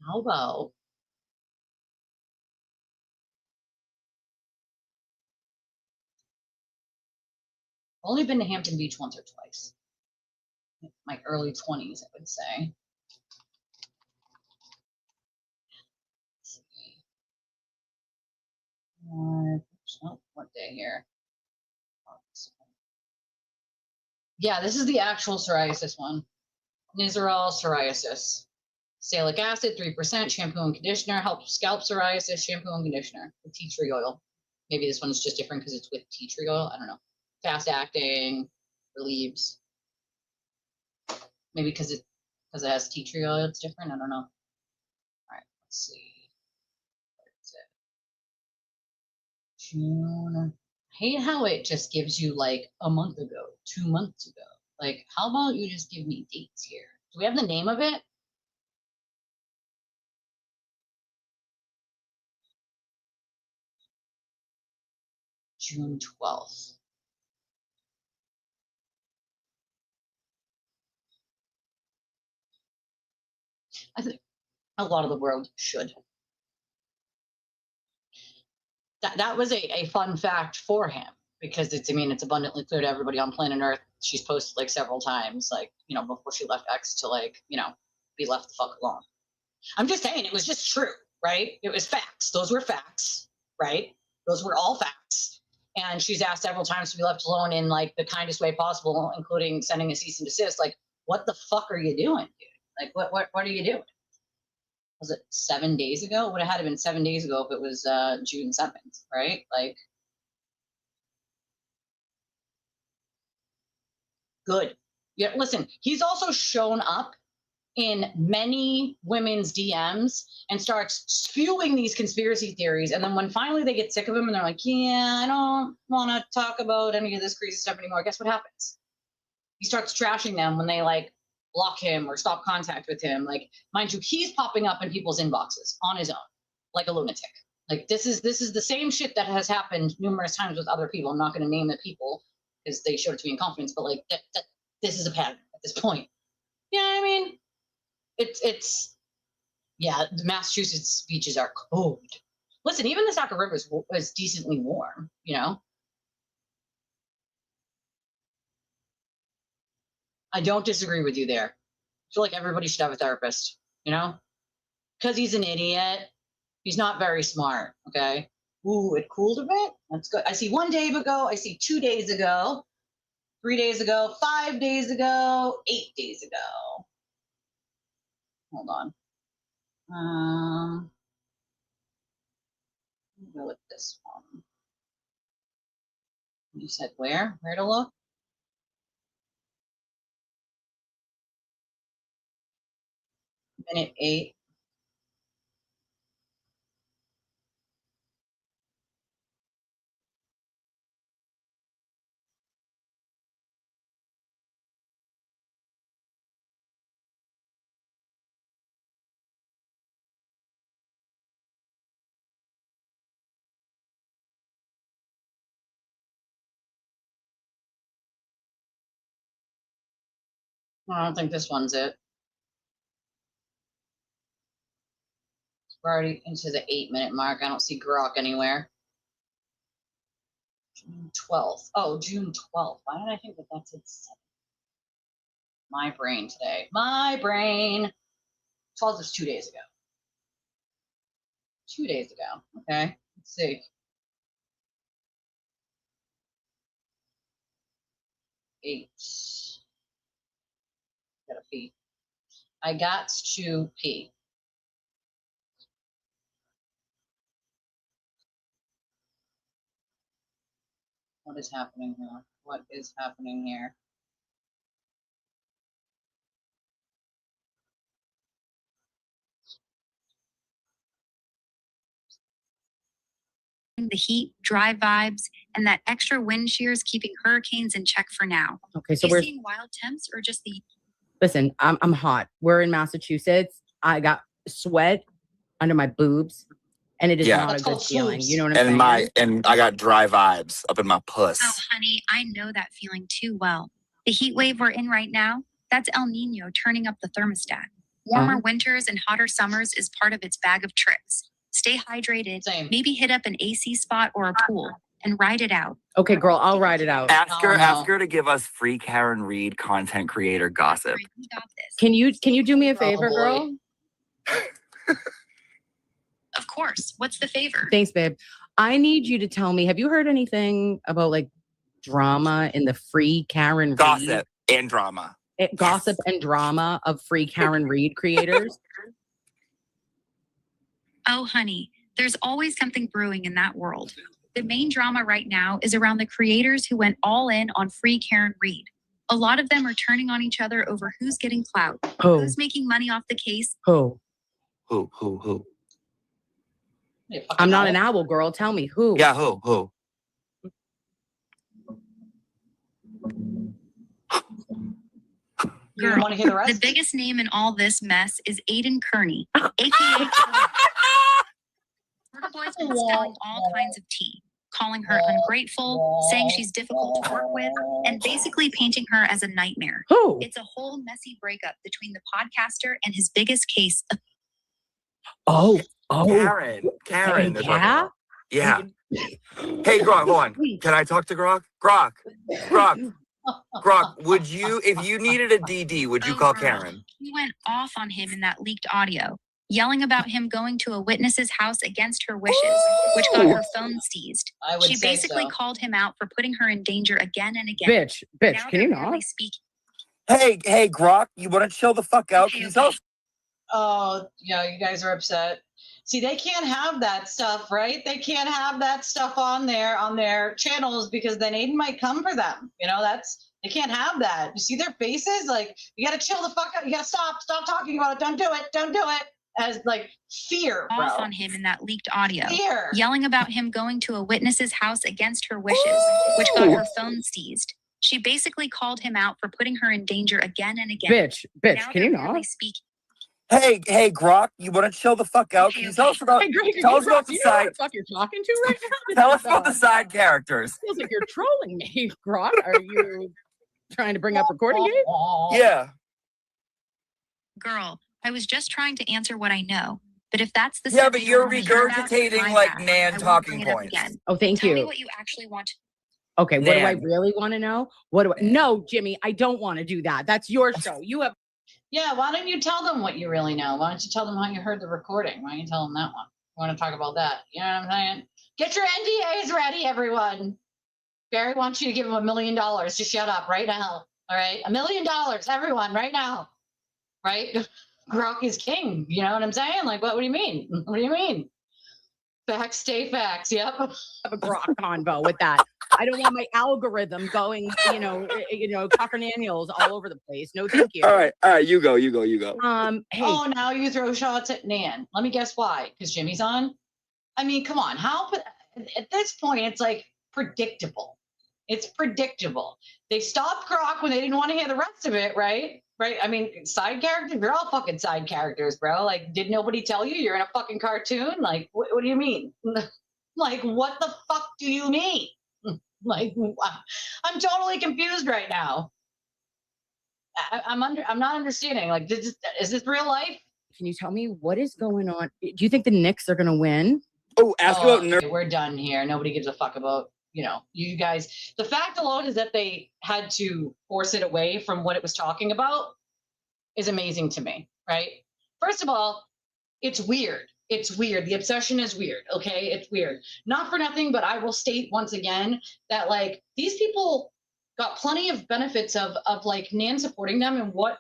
How about I've only been to Hampton Beach once or twice. My early 20s, I would say. Let's see. What day here? Yeah, this is the actual psoriasis one. Nizoral psoriasis. Salicylic acid, 3%, shampoo and conditioner, helps scalp psoriasis, shampoo and conditioner with tea tree oil. Maybe this one's just different because it's with tea tree oil. I don't know. Fast acting, relieves. Maybe because it has tea tree oil, it's different. I don't know. All right, let's see. Where is it? June. I hate how it just gives you like a month ago, 2 months ago. Like, how about you just give me dates here? Do we have the name of it? June 12th. I think a lot of the world should. That was a fun fact for him because it's abundantly clear to everybody on planet Earth. She's posted like several times, like, before she left X to like, be left the fuck alone. I'm just saying it was just true, right? It was facts. Those were facts, right? Those were all facts. and she's asked several times to be left alone in like the kindest way possible, including sending a cease and desist. Like, what the fuck are you doing, dude? Like, what are you doing? Was it 7 days ago? It would have had to been 7 days ago if it was June 7th, right? Like, good. Yeah, listen, he's also shown up in many women's DMs and starts spewing these conspiracy theories. And then when finally they get sick of him and they're like, yeah, I don't want to talk about any of this crazy stuff anymore, guess what happens? He starts trashing them when they like block him or stop contact with him. Like, mind you, he's popping up in people's inboxes on his own, like a lunatic. Like, this is the same shit that has happened numerous times with other people. I'm not going to name the people because they showed it to me in confidence, but like this is a pattern at this point. Yeah, I mean, it's yeah, the Massachusetts beaches are cold. Listen, even the Saco River is decently warm, you know? I don't disagree with you there. I feel like everybody should have a therapist, you know? Because he's an idiot. He's not very smart, okay? Ooh, it cooled a bit. That's good. I see 1 day ago. I see 2 days ago. 3 days ago. 5 days ago. 8 days ago. Hold on. Let me go with this one. You said where? Where to look? Minute 8. I don't think this one's it. We're already into the 8-minute mark. I don't see Grok anywhere. June 12th. Oh, June 12th. Why did I think that that's it? My brain today. My brain. 12th is 2 days ago. 2 days ago. Okay. Let's see. 8. Gotta pee. I got to pee. What is happening here? What is happening here? The heat, dry vibes, and that extra wind shear is keeping hurricanes in check for now. Okay, so you we're seeing wild temps or just the... Listen, I'm hot. We're in Massachusetts. I got sweat under my boobs, and it is not That's a good called feeling. swoops. You know what I'm saying? And I got dry vibes up in my puss. Oh, honey, I know that feeling too well. The heat wave we're in right now, that's El Nino turning up the thermostat. Warmer winters and hotter summers is part of its bag of tricks. Stay hydrated, Same. maybe hit up an AC spot or a pool, and ride it out. Okay, girl, I'll ride it out. Ask her, Oh, no. ask her to give us free Karen Reed content creator gossip. We got this. Can you do me a favor, Probably. girl? Of course. What's the favor? Thanks, babe. I need you to tell me, have you heard anything about like drama in the free Karen Reed? Gossip and drama. Gossip and drama of free Karen Reed creators? Oh, honey, there's always something brewing in that world. The main drama right now is around the creators who went all in on free Karen Reed. A lot of them are turning on each other over who's getting clout, Who? who's making money off the case. Who? Who? I'm not an owl, girl. Tell me who. Yeah, who? You want to hear the rest? The biggest name in all this mess is Aiden Kearney, aka Boy's been spilling all kinds of tea, calling her ungrateful, saying she's difficult to work with, and basically painting her as a nightmare. Who? It's a whole messy breakup between the podcaster and his biggest case. Oh. Karen. Hey, they're yeah? talking about. Yeah. Hey, Grok, hold on. Can I talk to Grok? Grok, would you, if you needed a DD, would you call girl, Karen? He went off on him in that leaked audio. yelling about him going to a witness's house against her wishes, which got her phone seized. I would She say basically so. called him out for putting her in danger again and again. Bitch, Now can you they're barely not? speaking. Hey, Grok, you want to chill the fuck out? Can you tell us? Oh, yeah, you guys are upset. See, they can't have that stuff, right? They can't have that stuff on their channels because then Aiden might come for them. You know, they can't have that. You see their faces? Like, you gotta chill the fuck out. You gotta stop talking about it. Don't do it. As like fear, bro. Off on him in that leaked audio, Fear. yelling about him going to a witness's house against her wishes, which got her phone seized. She basically called him out for putting her in danger again and again. Bitch, Now can you they're barely not? speaking. Hey, Grok, you want to chill the fuck out? Can you tell us about? Hey, Greg, Tell us about do the you know what side. the fuck you're talking to right now? Tell us about the side characters. Feels like you're trolling me, Grok. Are you trying to bring up recording game? Yeah. Girl, I was just trying to answer what I know. But if that's the Yeah, stuff but you you're wanna hear about, regurgitating my like bad. Nan I won't talking bring it up points. again. Oh, thank Tell me you. what you actually want. Okay, what do I Nan. really want to know? What do I? No, Jimmy, I don't want to do that. That's your show. You have. Yeah, why don't you tell them what you really know? Why don't you tell them how you heard the recording? Why don't you tell them that one? You want to talk about that? You know what I'm saying? Get your NDAs ready, everyone. Barry wants you to give him $1 million to shut up right now. All right, $1 million, everyone, right now. Right? Grok is king. You know what I'm saying? Like, what do you mean? What do you mean? Facts stay facts. Yep. Have a Grok convo with that. I don't want my algorithm going, cockernanials all over the place. No, thank you. All right, you go. Hey, Oh, now you throw shots at Nan. Let me guess why. Because Jimmy's on. I mean, come on. How? At this point, it's like predictable. It's predictable. They stopped Grok when they didn't want to hear the rest of it, right? Right. I mean, side characters. You're all fucking side characters, bro. Like, did nobody tell you you're in a fucking cartoon? Like, what do you mean? Like, what the fuck do you mean? Like, I'm totally confused right now. I'm not understanding. Like, is this real life? can you tell me what is going on? Do you think the Knicks are going to win? Oh, ask about okay, we're done here. Nobody gives a fuck about, you guys. The fact alone is that they had to force it away from what it was talking about is amazing to me, right? First of all, it's weird. It's weird. The obsession is weird. Okay. It's weird. Not for nothing, but I will state once again that like these people got plenty of benefits of like Nan supporting them and what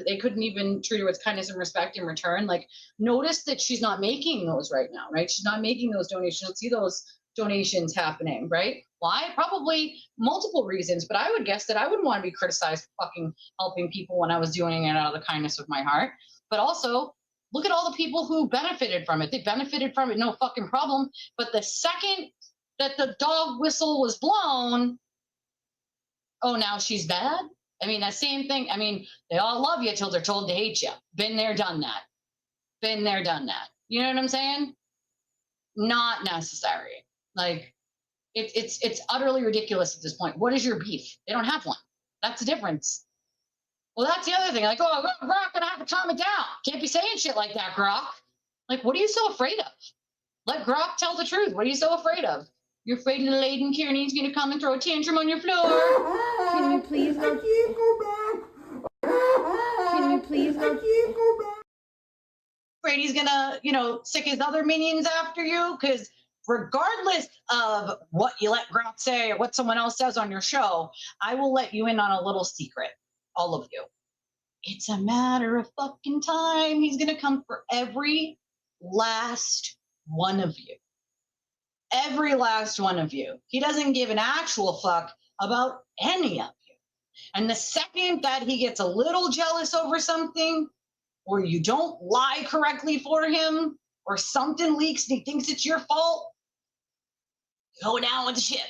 they couldn't even treat her with kindness and respect in return. Like notice that she's not making those right now, right? She's not making those donations. You'll see those donations happening, right? Why? Probably multiple reasons, but I would guess that I wouldn't want to be criticized for fucking helping people when I was doing it out of the kindness of my heart. But also, look at all the people who benefited from it. They benefited from it, no fucking problem. But the second that the dog whistle was blown, oh, now she's bad? I mean, that same thing. I mean, they all love you till they're told to hate you. Been there, done that. Been there, done that. You know what I'm saying? Not necessary. Like, it's utterly ridiculous at this point. What is your beef? They don't have one. That's the difference. Well, that's the other thing. Like, oh, Grok gonna have to calm it down. Can't be saying shit like that, Grok. Like, what are you so afraid of? Let Grok tell the truth. What are you so afraid of? You're afraid of Layden Kearney's gonna come and throw a tantrum on your floor. Can you please go? I can't go back. Can you please go? I can't go back. Brady's gonna, sick his other minions after you, because regardless of what you let Grok say or what someone else says on your show, I will let you in on a little secret. All of you. It's a matter of fucking time. He's gonna come for every last one of you. Every last one of you. He doesn't give an actual fuck about any of you. And the second that he gets a little jealous over something, or you don't lie correctly for him, or something leaks and he thinks it's your fault, go down with the shit.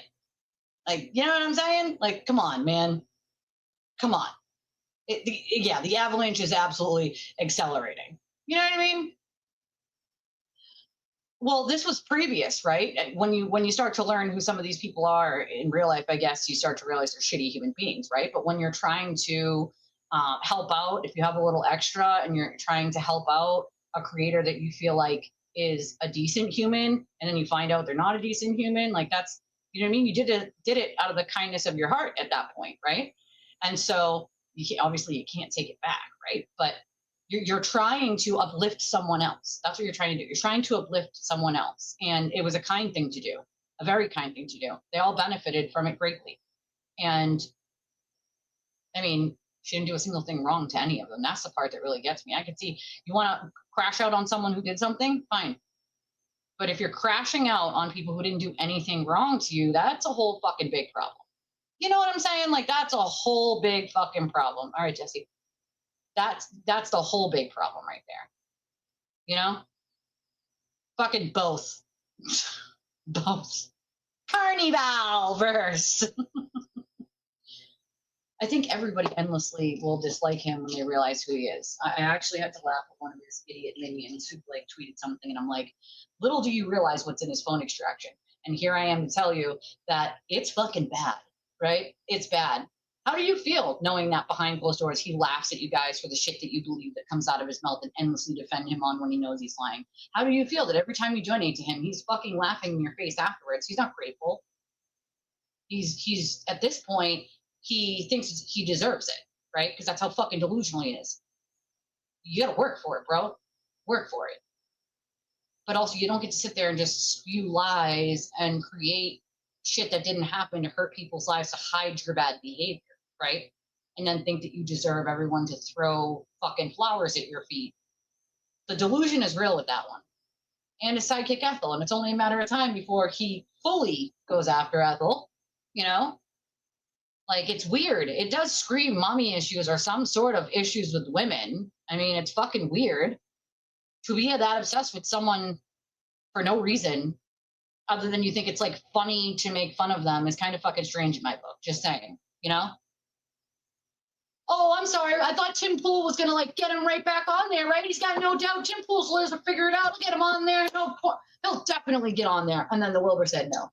Like, you know what I'm saying? Like, come on, man. Come on. The avalanche is absolutely accelerating. You know what I mean? Well, this was previous, right? When you start to learn who some of these people are in real life, I guess you start to realize they're shitty human beings, right? But when you're trying to help out, if you have a little extra and you're trying to help out a creator that you feel like is a decent human, and then you find out they're not a decent human, like that's, you know what I mean? You did it out of the kindness of your heart at that point, right? And so obviously you can't take it back, right? But You're trying to uplift someone else. That's what you're trying to do. You're trying to uplift someone else. And it was a kind thing to do, a very kind thing to do. They all benefited from it greatly. And I mean, she didn't do a single thing wrong to any of them. That's the part that really gets me. I could see you want to crash out on someone who did something, fine. But if you're crashing out on people who didn't do anything wrong to you, that's a whole fucking big problem. You know what I'm saying? Like, that's a whole big fucking problem. All right, Jesse. That's the whole big problem right there. You know? Fucking both. Both. Carnival verse. I think everybody endlessly will dislike him when they realize who he is. I actually had to laugh at one of his idiot minions who like tweeted something, and I'm like, little do you realize what's in his phone extraction. And here I am to tell you that it's fucking bad, right? It's bad. How do you feel knowing that behind closed doors he laughs at you guys for the shit that you believe that comes out of his mouth and endlessly defend him on when he knows he's lying? How do you feel that every time you donate to him, he's fucking laughing in your face afterwards? He's not grateful. He's at this point, he thinks he deserves it, right? Because that's how fucking delusional he is. You gotta work for it, bro. Work for it. But also, you don't get to sit there and just spew lies and create shit that didn't happen to hurt people's lives to hide your bad behavior, right? And then think that you deserve everyone to throw fucking flowers at your feet. The delusion is real with that one. And his sidekick Ethel, and it's only a matter of time before he fully goes after Ethel, you know? Like, it's weird. It does scream mommy issues or some sort of issues with women. I mean, it's fucking weird to be that obsessed with someone for no reason other than you think it's like funny to make fun of them is kind of fucking strange in my book. Just saying, you know? Oh, I'm sorry. I thought Tim Pool was going to like get him right back on there, right? He's got no doubt. Tim Pool's lawyers will figure it out. We'll get him on there. He'll definitely get on there. And then the Wilbur said no.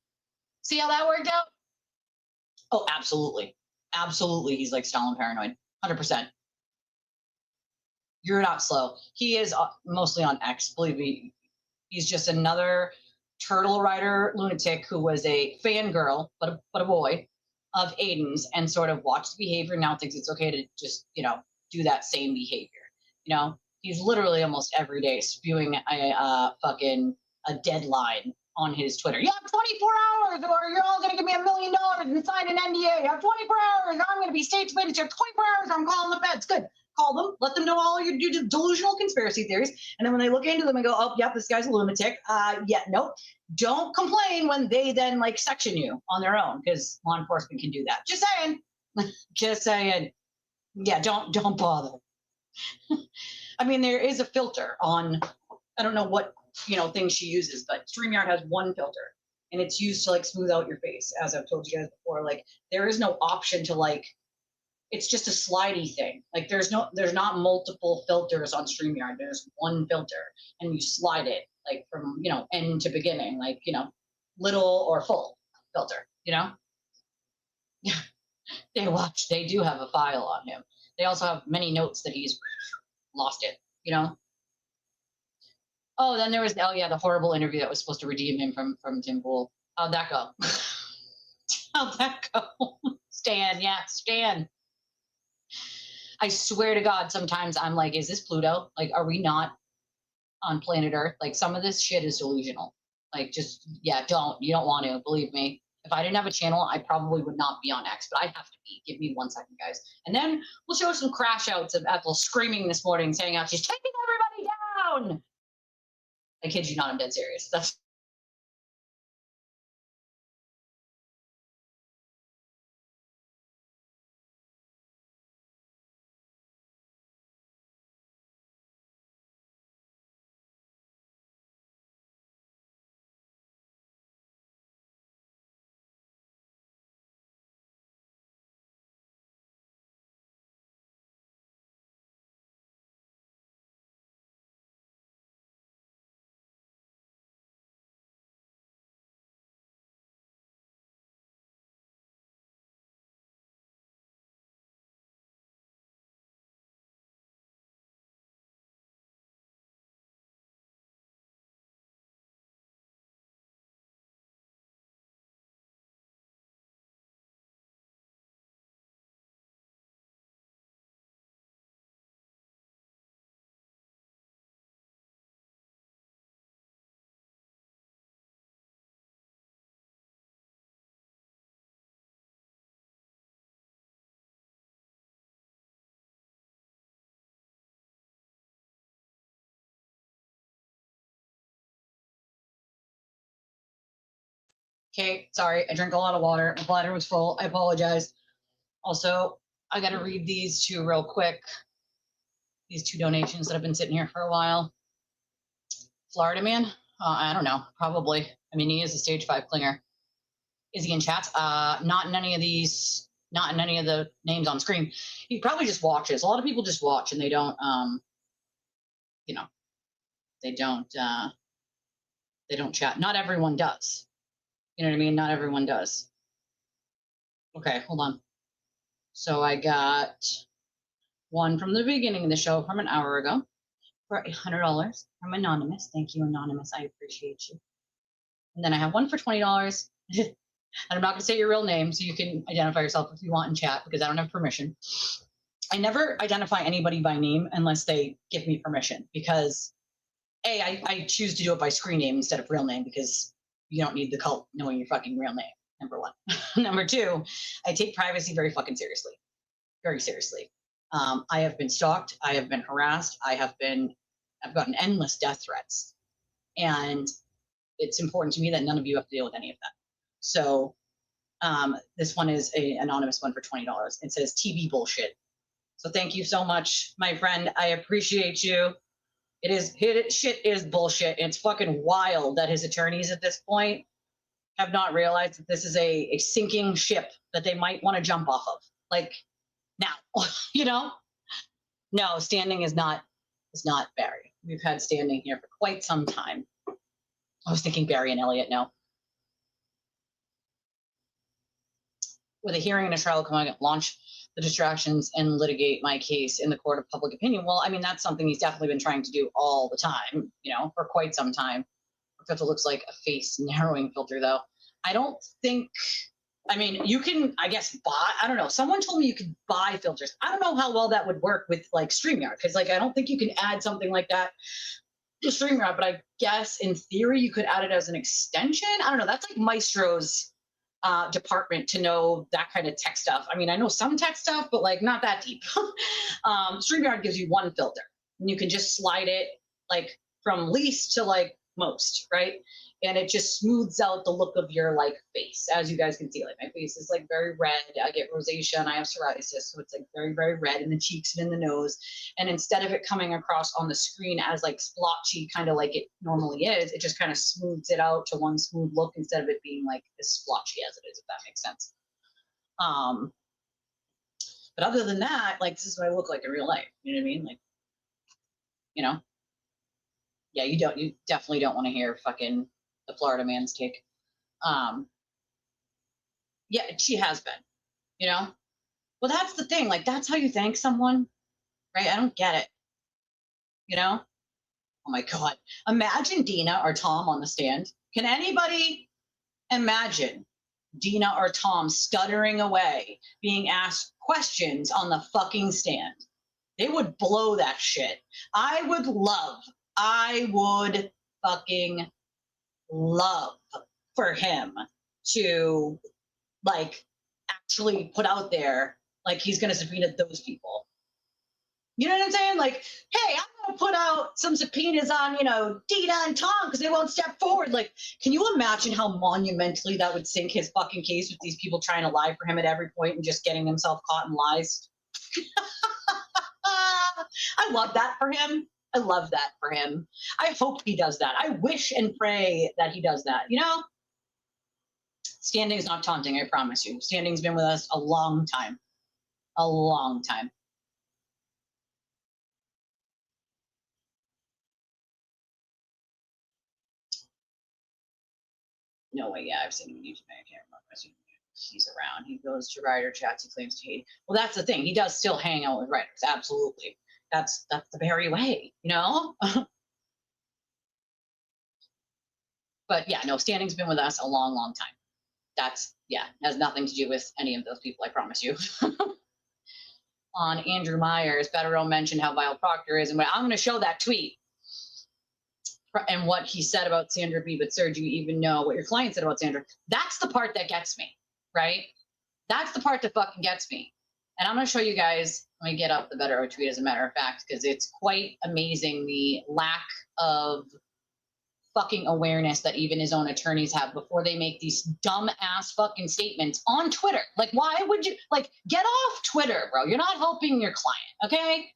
See how that worked out? Oh, absolutely. Absolutely. He's like Stalin paranoid. 100%. You're not slow. He is mostly on X, believe me. He's just another turtle rider lunatic who was a fangirl, but a boy, of Aiden's and sort of watched the behavior, now thinks it's okay to just, you know, do that same behavior. You know, he's literally almost every day spewing a deadline on his Twitter. You have 24 hours or you're all going to give me $1 million and sign an NDA. You have 24 hours. I'm going to be state witness. You have 24 hours. I'm calling the feds. Good. Call them. Let them know all your delusional conspiracy theories. And then when they look into them and go, oh, yep, this guy's a lunatic. Yeah, nope. Don't complain when they then like section you on their own because law enforcement can do that. Just saying. Just saying. Yeah, don't bother. I mean, there is a filter on, I don't know what thing she uses, but StreamYard has one filter and it's used to like smooth out your face. As I've told you guys before, like there is no option to like, it's just a slidey thing. Like there's not multiple filters on StreamYard. There's one filter and you slide it like from, end to beginning, like, little or full filter, Yeah. They do have a file on him. They also have many notes that he's lost it, Oh, then there was the horrible interview that was supposed to redeem him from Tim Pool. How'd that go? How'd that go? Stan. I swear to God, sometimes I'm like, is this Pluto? Like, are we not on planet Earth? Like, some of this shit is delusional. Like, just, you don't want to, believe me. If I didn't have a channel, I probably would not be on X, but I have to be. Give me 1 second, guys. And then we'll show some crash outs of Ethel screaming this morning, saying how she's taking everybody down. I kid you not, I'm dead serious. That's Okay, sorry, I drank a lot of water. My bladder was full. I apologize. Also, I got to read these two real quick. These two donations that have been sitting here for a while. Florida man? I don't know. Probably. I mean, he is a stage 5 clinger. Is he in chats? Not in any of these. Not in any of the names on screen. He probably just watches. A lot of people just watch and they don't. You know, they don't chat. Not everyone does. You know what I mean? Not everyone does. Okay, hold on. So I got one from the beginning of the show from an hour ago for $100 from Anonymous. Thank you, Anonymous. I appreciate you. And then I have one for $20. And I'm not going to say your real name, so you can identify yourself if you want in chat, because I don't have permission. I never identify anybody by name unless they give me permission, because I choose to do it by screen name instead of real name, because you don't need the cult knowing your fucking real name, number one. Number two, I take privacy very fucking seriously. Very seriously. I have been stalked. I have been harassed. I've gotten endless death threats. And it's important to me that none of you have to deal with any of that. So this one is an anonymous one for $20. It says TV bullshit. So thank you so much, my friend. I appreciate you. Shit is bullshit. It's fucking wild that his attorneys at this point have not realized that this is a sinking ship that they might want to jump off of. Like now, you know? No, Standing is not Barry. We've had Standing here for quite some time. I was thinking Barry and Elliot, no. With a hearing and a trial coming, launch the distractions and litigate my case in the court of public opinion. Well, I mean, that's something he's definitely been trying to do all the time, you know, for quite some time. Our filter looks like a face narrowing filter, though. I don't think, I mean, you can, I guess, buy, I don't know. Someone told me you could buy filters. I don't know how well that would work with like StreamYard, because like, I don't think you can add something like that to StreamYard, but I guess in theory you could add it as an extension. I don't know. That's like Maestro's department to know that kind of tech stuff. I mean, I know some tech stuff, but like not that deep. StreamYard gives you one filter, and you can just slide it like from least to like most, right? And it just smooths out the look of your like face. As you guys can see, like my face is like very red. I get rosacea and I have psoriasis, so it's like very, very red in the cheeks and in the nose. And instead of it coming across on the screen as like splotchy, kind of like it normally is, it just kind of smooths it out to one smooth look instead of it being like as splotchy as it is, if that makes sense. But other than that, like this is what I look like in real life. You know what I mean? Like, you know, yeah, you definitely don't want to hear fucking the Florida man's take. Yeah, she has been, you know? Well, that's the thing. Like, that's how you thank someone, right? I don't get it, you know? Oh my God. Imagine Dina or Tom on the stand. Can anybody imagine Dina or Tom stuttering away, being asked questions on the fucking stand? They would blow that shit. I would fucking love for him to like actually put out there like he's going to subpoena those people. You know what I'm saying? Like, hey, I'm going to put out some subpoenas on, you know, Dina and Tom because they won't step forward. Like, can you imagine how monumentally that would sink his fucking case with these people trying to lie for him at every point and just getting himself caught in lies? I love that for him. I love that for him. I hope he does that. I wish and pray that he does that. You know, Standing's not taunting, I promise you. Standing's been with us a long time. A long time. No way, yeah, I've seen him on YouTube. I can't remember. He's around. He goes to writer chats. He claims to hate. Well, that's the thing. He does still hang out with writers. Absolutely. That's the very way, you know? But yeah, no, Standing's been with us a long, long time. That's, yeah, has nothing to do with any of those people, I promise you. On Andrew Myers, Betterell mentioned how vile Proctor is, and I'm going to show that tweet and what he said about Sandra B. But sir, do you even know what your client said about Sandra? That's the part that gets me, right? That's the part that fucking gets me. And I'm going to show you guys, let me get up the Betterell tweet as a matter of fact, because it's quite amazing the lack of fucking awareness that even his own attorneys have before they make these dumb ass fucking statements on Twitter. Like, why would you, like, get off Twitter, bro? You're not helping your client, okay?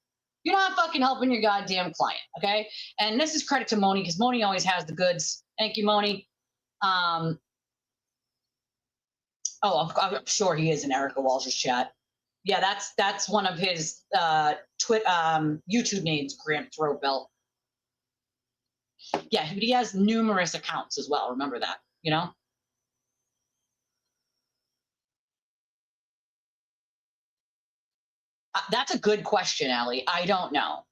You're not fucking helping your goddamn client, okay? And this is credit to Moni, because Moni always has the goods. Thank you, Moni. I'm sure he is in Erica Walsh's chat. Yeah, that's one of his YouTube names, Grant Throwbelt. Yeah, but he has numerous accounts as well. Remember that, you know? That's a good question, Allie. I don't know.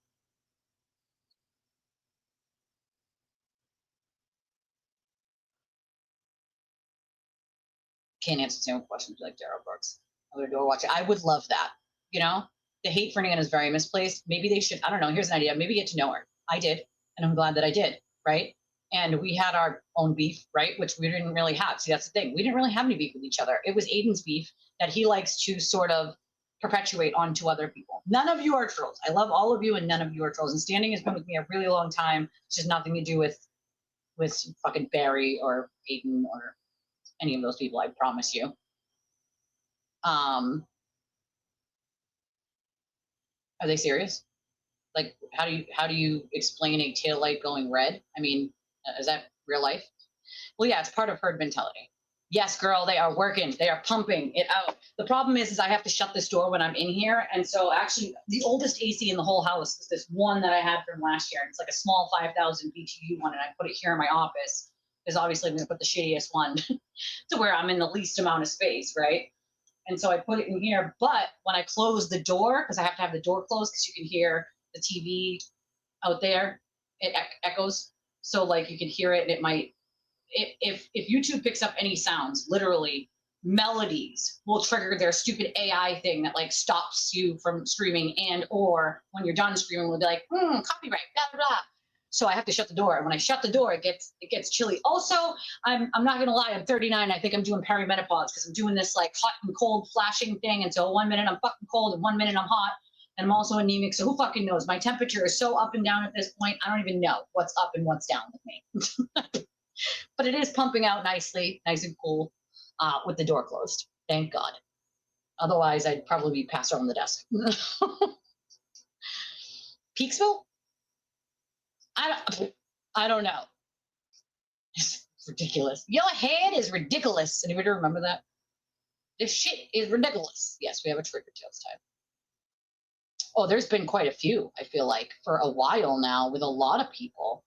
Can't answer the same questions like Daryl Brooks. I'm gonna go watch it. I would love that. You know, the hate for Nan is very misplaced. Maybe they should. I don't know. Here's an idea. Maybe get to know her. I did, and I'm glad that I did. Right. And we had our own beef, right? Which we didn't really have. See, that's the thing. We didn't really have any beef with each other. It was Aiden's beef that he likes to sort of perpetuate onto other people. None of you are trolls. I love all of you, and none of you are trolls. And Standing has been with me a really long time. It's just nothing to do with fucking Barry or Aiden or any of those people. I promise you. Are they serious? Like, how do you explain a taillight going red? I mean, is that real life? Well, yeah, it's part of herd mentality. Yes, girl, they are working. They are pumping it out. The problem is I have to shut this door when I'm in here. And so actually the oldest AC in the whole house is this one that I had from last year. It's like a small 5,000 BTU one. And I put it here in my office because obviously I'm going to put the shittiest one to where I'm in the least amount of space, right? And so I put it in here. But when I close the door, because I have to have the door closed because you can hear the TV out there, it echoes. So like you can hear it and it might, if YouTube picks up any sounds, literally melodies will trigger their stupid AI thing that like stops you from streaming, and or when you're done streaming will be like, copyright, blah, blah, blah. So I have to shut the door. And when I shut the door, it gets chilly. Also, I'm not gonna lie, I'm 39. I think I'm doing perimenopause because I'm doing this like hot and cold flashing thing. And so 1 minute I'm fucking cold and 1 minute I'm hot. And I'm also anemic. So who fucking knows? My temperature is so up and down at this point. I don't even know what's up and what's down with me. But it is pumping out nicely, nice and cool, with the door closed. Thank God. Otherwise, I'd probably be passed out on the desk. Peaksville? I don't know. It's ridiculous. Your head is ridiculous. Anybody remember that? This shit is ridiculous. Yes, we have a Trigger Tales time. Oh, there's been quite a few, I feel like, for a while now with a lot of people.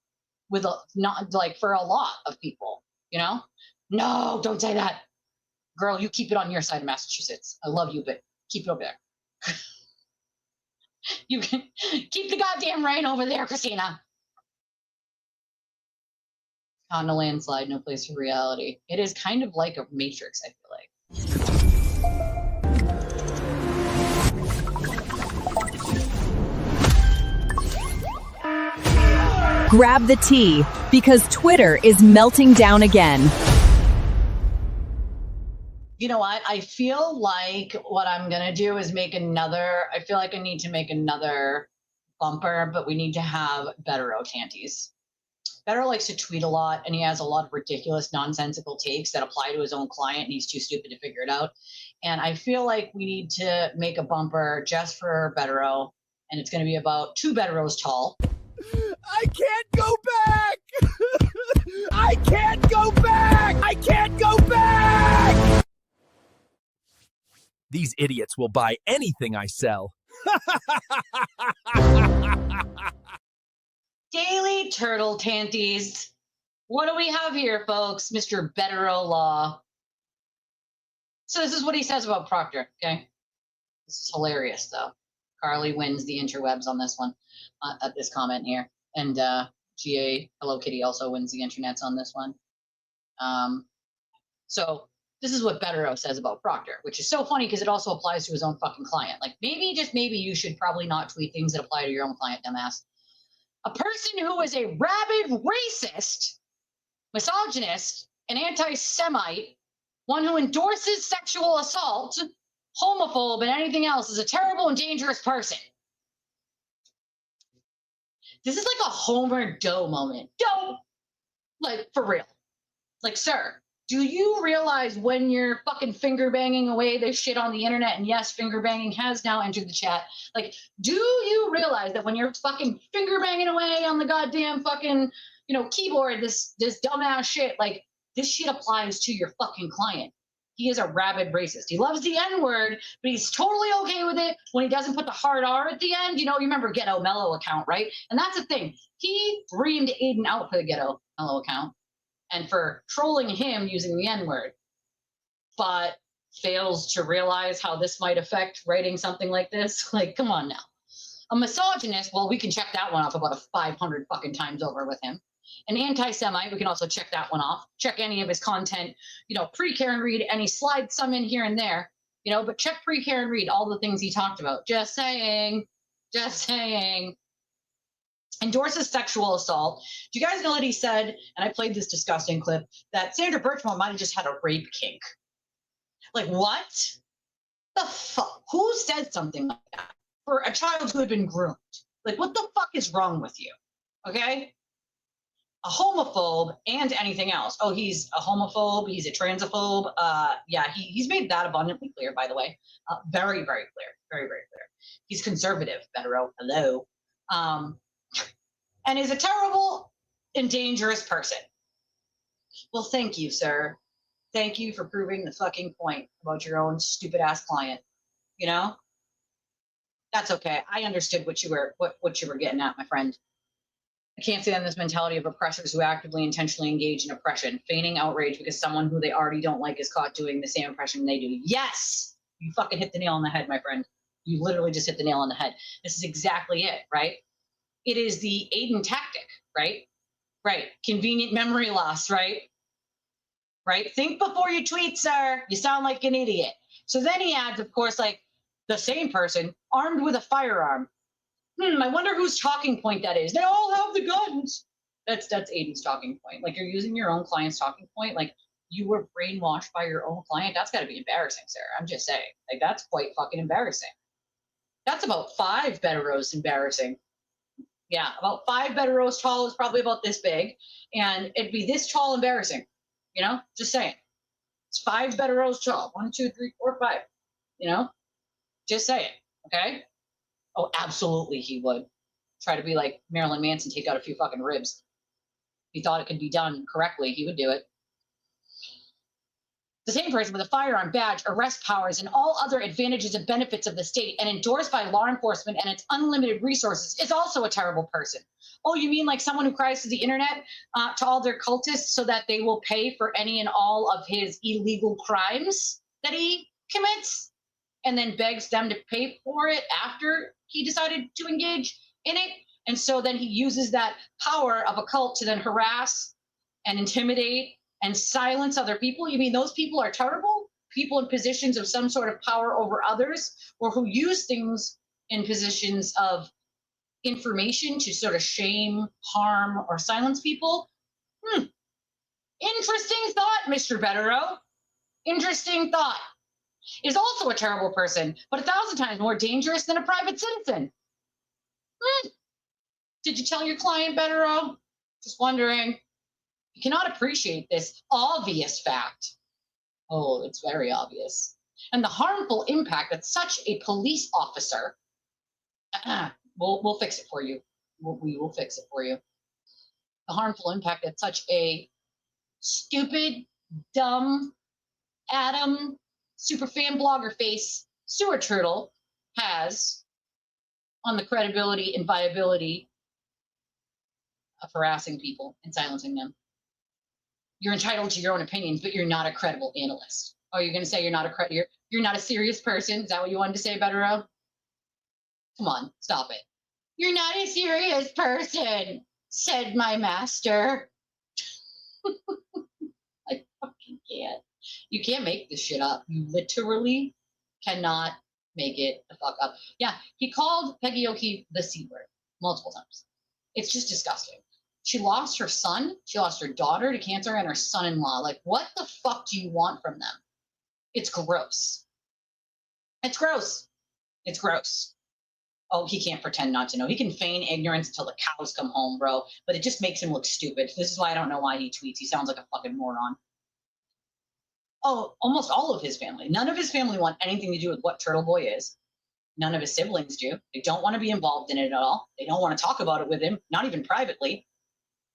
Not like for a lot of people, you know? No, don't say that. Girl, you keep it on your side of Massachusetts. I love you, but keep it over there. You can keep the goddamn rain over there, Christina. On a landslide, no place for reality. It is kind of like a Matrix, I feel like. Grab the tea, because Twitter is melting down again. You know what? I feel like what I'm going to do is I feel like I need to make another bumper, but we need to have Bettero Tanties. Bettero likes to tweet a lot, and he has a lot of ridiculous, nonsensical takes that apply to his own client, and he's too stupid to figure it out. And I feel like we need to make a bumper just for Bettero, and it's going to be about 2 Betteros tall. I can't go back! I can't go back! I can't go back! These idiots will buy anything I sell. Daily Turtle Tanties. What do we have here, folks? Mr. Bettero Law. So this is what he says about Proctor, okay? This is hilarious, though. Carly wins the interwebs on this one, at this comment here. And GA Hello Kitty also wins the internets on this one. So this is what Bettero says about Proctor, which is so funny because it also applies to his own fucking client. Like maybe, just maybe, you should probably not tweet things that apply to your own client, dumbass. A person who is a rabid racist, misogynist, and anti-Semite, one who endorses sexual assault, homophobe, and anything else is a terrible and dangerous person. This is like a Homer Doe moment. Doe! Like, for real. Like, sir, do you realize when you're fucking finger banging away this shit on the internet, and yes, finger banging has now entered the chat. Like, do you realize that when you're fucking finger banging away on the goddamn fucking, keyboard, this dumbass shit, like, this shit applies to your fucking client. He is a rabid racist. He loves the N-word, but he's totally okay with it when he doesn't put the hard R at the end. You remember Ghetto Mellow account, right? And that's the thing. He reamed Aiden out for the Ghetto Mellow account and for trolling him using the N-word, but fails to realize how this might affect writing something like this. Like, come on now. A misogynist, well, we can check that one off about 500 fucking times over with him. An anti-Semite, we can also check that one off. Check any of his content, pre-Karen Reed, and he slides some in here and there, but check pre-Karen Reed, all the things he talked about. Just saying. Endorses sexual assault. Do you guys know that he said, and I played this disgusting clip, that Sandra Birchmore might have just had a rape kink? Like, what? The fuck? Who said something like that for a child who had been groomed? Like, what the fuck is wrong with you? Okay? A homophobe and anything else. Oh, he's a homophobe. He's a transphobe. Yeah, he's made that abundantly clear, by the way. Very, very clear. Very, very clear. He's conservative, Betero. Hello. And is a terrible and dangerous person. Well, thank you, sir. Thank you for proving the fucking point about your own stupid ass client. That's okay. I understood what you were getting at, my friend. I can't stand this mentality of oppressors who actively intentionally engage in oppression, feigning outrage because someone who they already don't like is caught doing the same oppression they do. Yes! You fucking hit the nail on the head, my friend. You literally just hit the nail on the head. This is exactly it, right? It is the Aiden tactic, right? Right. Convenient memory loss, right? Right? Think before you tweet, sir. You sound like an idiot. So then he adds, of course, like the same person armed with a firearm. I wonder whose talking point that is. They all have the guns. That's Aiden's talking point. Like, you're using your own client's talking point. Like, you were brainwashed by your own client. That's got to be embarrassing, Sarah. I'm just saying. Like, that's quite fucking embarrassing. That's about 5 Betteros embarrassing. Yeah, about 5 Betteros tall is probably about this big. And it'd be this tall embarrassing. Just saying. It's 5 Betteros tall. 1, 2, 3, 4, 5. Just saying. Okay? Oh, absolutely he would. Try to be like Marilyn Manson, take out a few fucking ribs. If he thought it could be done correctly, he would do it. The same person with a firearm, badge, arrest powers, and all other advantages and benefits of the state and endorsed by law enforcement and its unlimited resources is also a terrible person. Oh, you mean like someone who cries to the internet, to all their cultists so that they will pay for any and all of his illegal crimes that he commits and then begs them to pay for it after he decided to engage in it? And so then he uses that power of a cult to then harass and intimidate and silence other people. You mean those people are terrible? People in positions of some sort of power over others, or who use things in positions of information to sort of shame, harm, or silence people? Interesting thought, Mr. Bettero. Interesting thought. Is also a terrible person, but 1,000 times more dangerous than a private citizen. Did you tell your client, Bettero? Just wondering. You cannot appreciate this obvious fact. Oh, it's very obvious. And the harmful impact that such a police officer, we'll fix it for you. We will fix it for you. The harmful impact that such a stupid, dumb, Adam, superfan blogger face sewer turtle has on the credibility and viability of harassing people and silencing them. You're entitled to your own opinions, but you're not a credible analyst. Oh, you're going to say you're not a serious person? Is that what you wanted to say, Bettero? Come on, stop it. You're not a serious person, said my master. I fucking can't. You can't make this shit up. You literally cannot make it the fuck up. Yeah, he called Peggy O'Keefe the C word multiple times. It's just disgusting. She lost her son, she lost her daughter to cancer, and her son-in-law. Like, what the fuck do you want from them? It's gross. It's gross. It's gross. Oh, he can't pretend not to know. He can feign ignorance until the cows come home, bro. But it just makes him look stupid. This is why I don't know why he tweets. He sounds like a fucking moron. Oh, almost all of his family. None of his family want anything to do with what Turtle Boy is. None of his siblings do. They don't want to be involved in it at all. They don't want to talk about it with him, not even privately.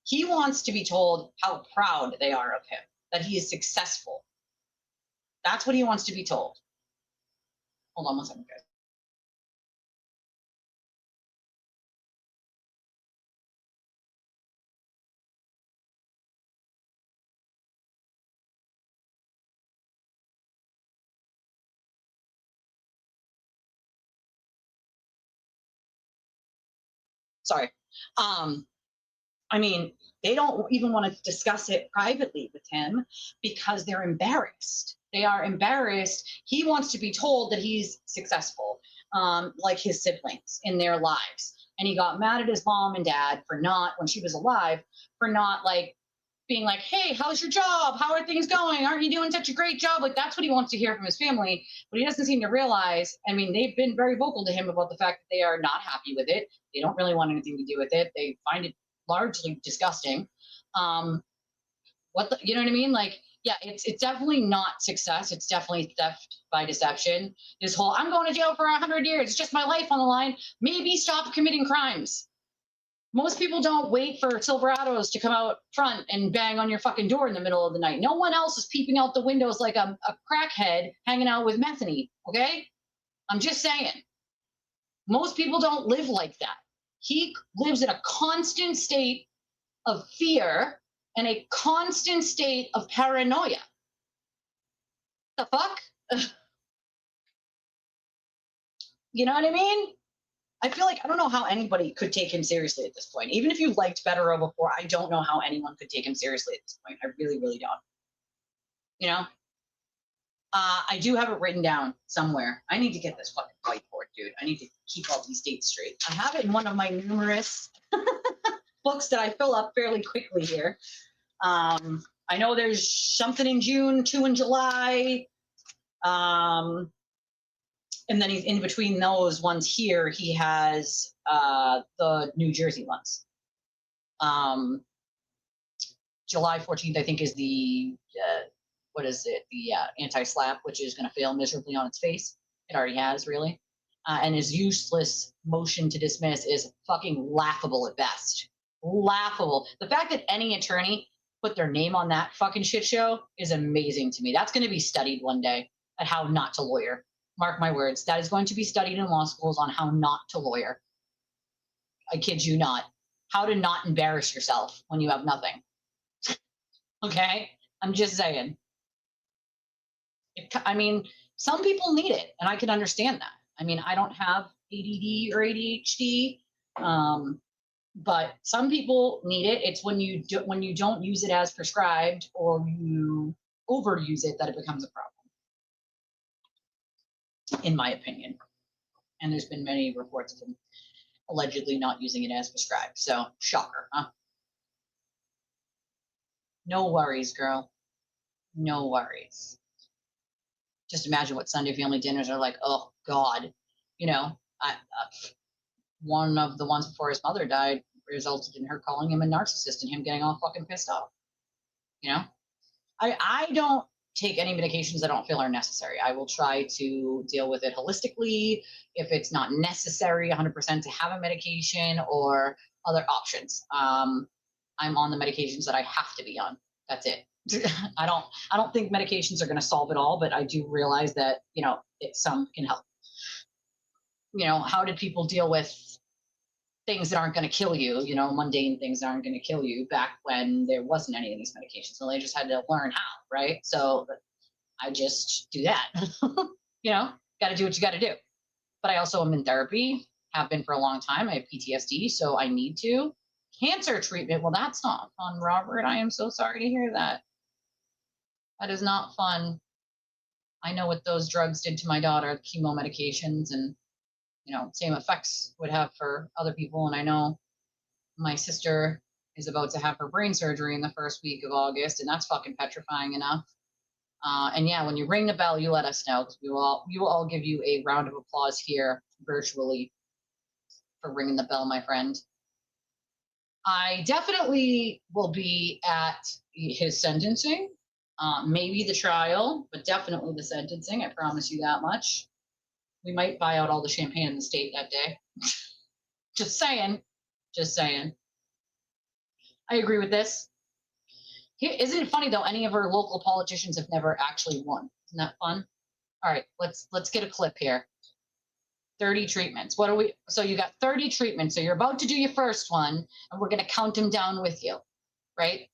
He wants to be told how proud they are of him, that he is successful. That's what he wants to be told. Hold on one second, guys. Sorry. I mean, they don't even want to discuss it privately with him because they're embarrassed. They are embarrassed. He wants to be told that he's successful, like his siblings in their lives. And he got mad at his mom and dad for not, when she was alive, for not like being like, hey, how's your job? How are things going? Aren't you doing such a great job? Like, that's what he wants to hear from his family. But he doesn't seem to realize, I mean, they've been very vocal to him about the fact that they are not happy with it. They don't really want anything to do with it. They find it largely disgusting. You know what I mean? Like, yeah, it's definitely not success. It's definitely theft by deception. This whole, I'm going to jail for 100 years. It's just my life on the line. Maybe stop committing crimes. Most people don't wait for Silverados to come out front and bang on your fucking door in the middle of the night. No one else is peeping out the windows like a crackhead hanging out with methany, okay? I'm just saying. Most people don't live like that. He lives in a constant state of fear and a constant state of paranoia. The fuck? You know what I mean? I feel like I don't know how anybody could take him seriously at this point. Even if you liked Bettero before, I don't know how anyone could take him seriously at this point. I really, really don't. You know? I do have it written down somewhere. I need to get this fucking whiteboard, dude. I need to keep all these dates straight. I have it in one of my numerous books that I fill up fairly quickly here. I know there's something in June, 2 in July. And then he's in between those ones here. He has the New Jersey ones. July 14th, I think, is the, what is it? The anti-slap, which is going to fail miserably on its face. It already has, really. And his useless motion to dismiss is fucking laughable at best. Laughable. The fact that any attorney put their name on that fucking shit show is amazing to me. That's going to be studied one day at how not to lawyer. Mark my words. That is going to be studied in law schools on how not to lawyer. I kid you not. How to not embarrass yourself when you have nothing. Okay? I'm just saying. I mean, some people need it, and I can understand that. I mean, I don't have ADD or ADHD, but some people need it. It's when you don't use it as prescribed or you overuse it that it becomes a problem, in my opinion. And there's been many reports of him allegedly not using it as prescribed. So, shocker, huh? No worries, girl. No worries. Just imagine what Sunday family dinners are like. Oh, God. You know, one of the ones before his mother died resulted in her calling him a narcissist and him getting all fucking pissed off. You know? I don't take any medications I don't feel are necessary. I will try to deal with it holistically. If it's not necessary 100% to have a medication or other options, I'm on the medications that I have to be on. That's it. I don't think medications are going to solve it all, but I do realize that, you know, some can help. You know, how did people deal with things that aren't going to kill you, you know, mundane things that aren't going to kill you back when there wasn't any of these medications? So they just had to learn how, right? So I just do that. You know, got to do what you got to do. But I also am in therapy, have been for a long time. I have PTSD, so I need to. Cancer treatment, well, that's not fun, Robert. I am so sorry to hear that. That is not fun. I know what those drugs did to my daughter, chemo medications, and, you know, same effects would have for other people. And I know my sister is about to have her brain surgery in the first week of August, and that's fucking petrifying enough. And yeah, when you ring the bell, you let us know, because we will all give you a round of applause here virtually. for ringing the bell, my friend. I definitely will be at his sentencing, maybe the trial, but definitely the sentencing. I promise you that much. We might buy out all the champagne in the state that day. Just saying. Just saying. I agree with this. Isn't it funny though? Any of our local politicians have never actually won. Isn't that fun? All right, let's get a clip here. 30 treatments. What are we? So you got 30 treatments. So you're about to do your first one, and we're going to count them down with you, right?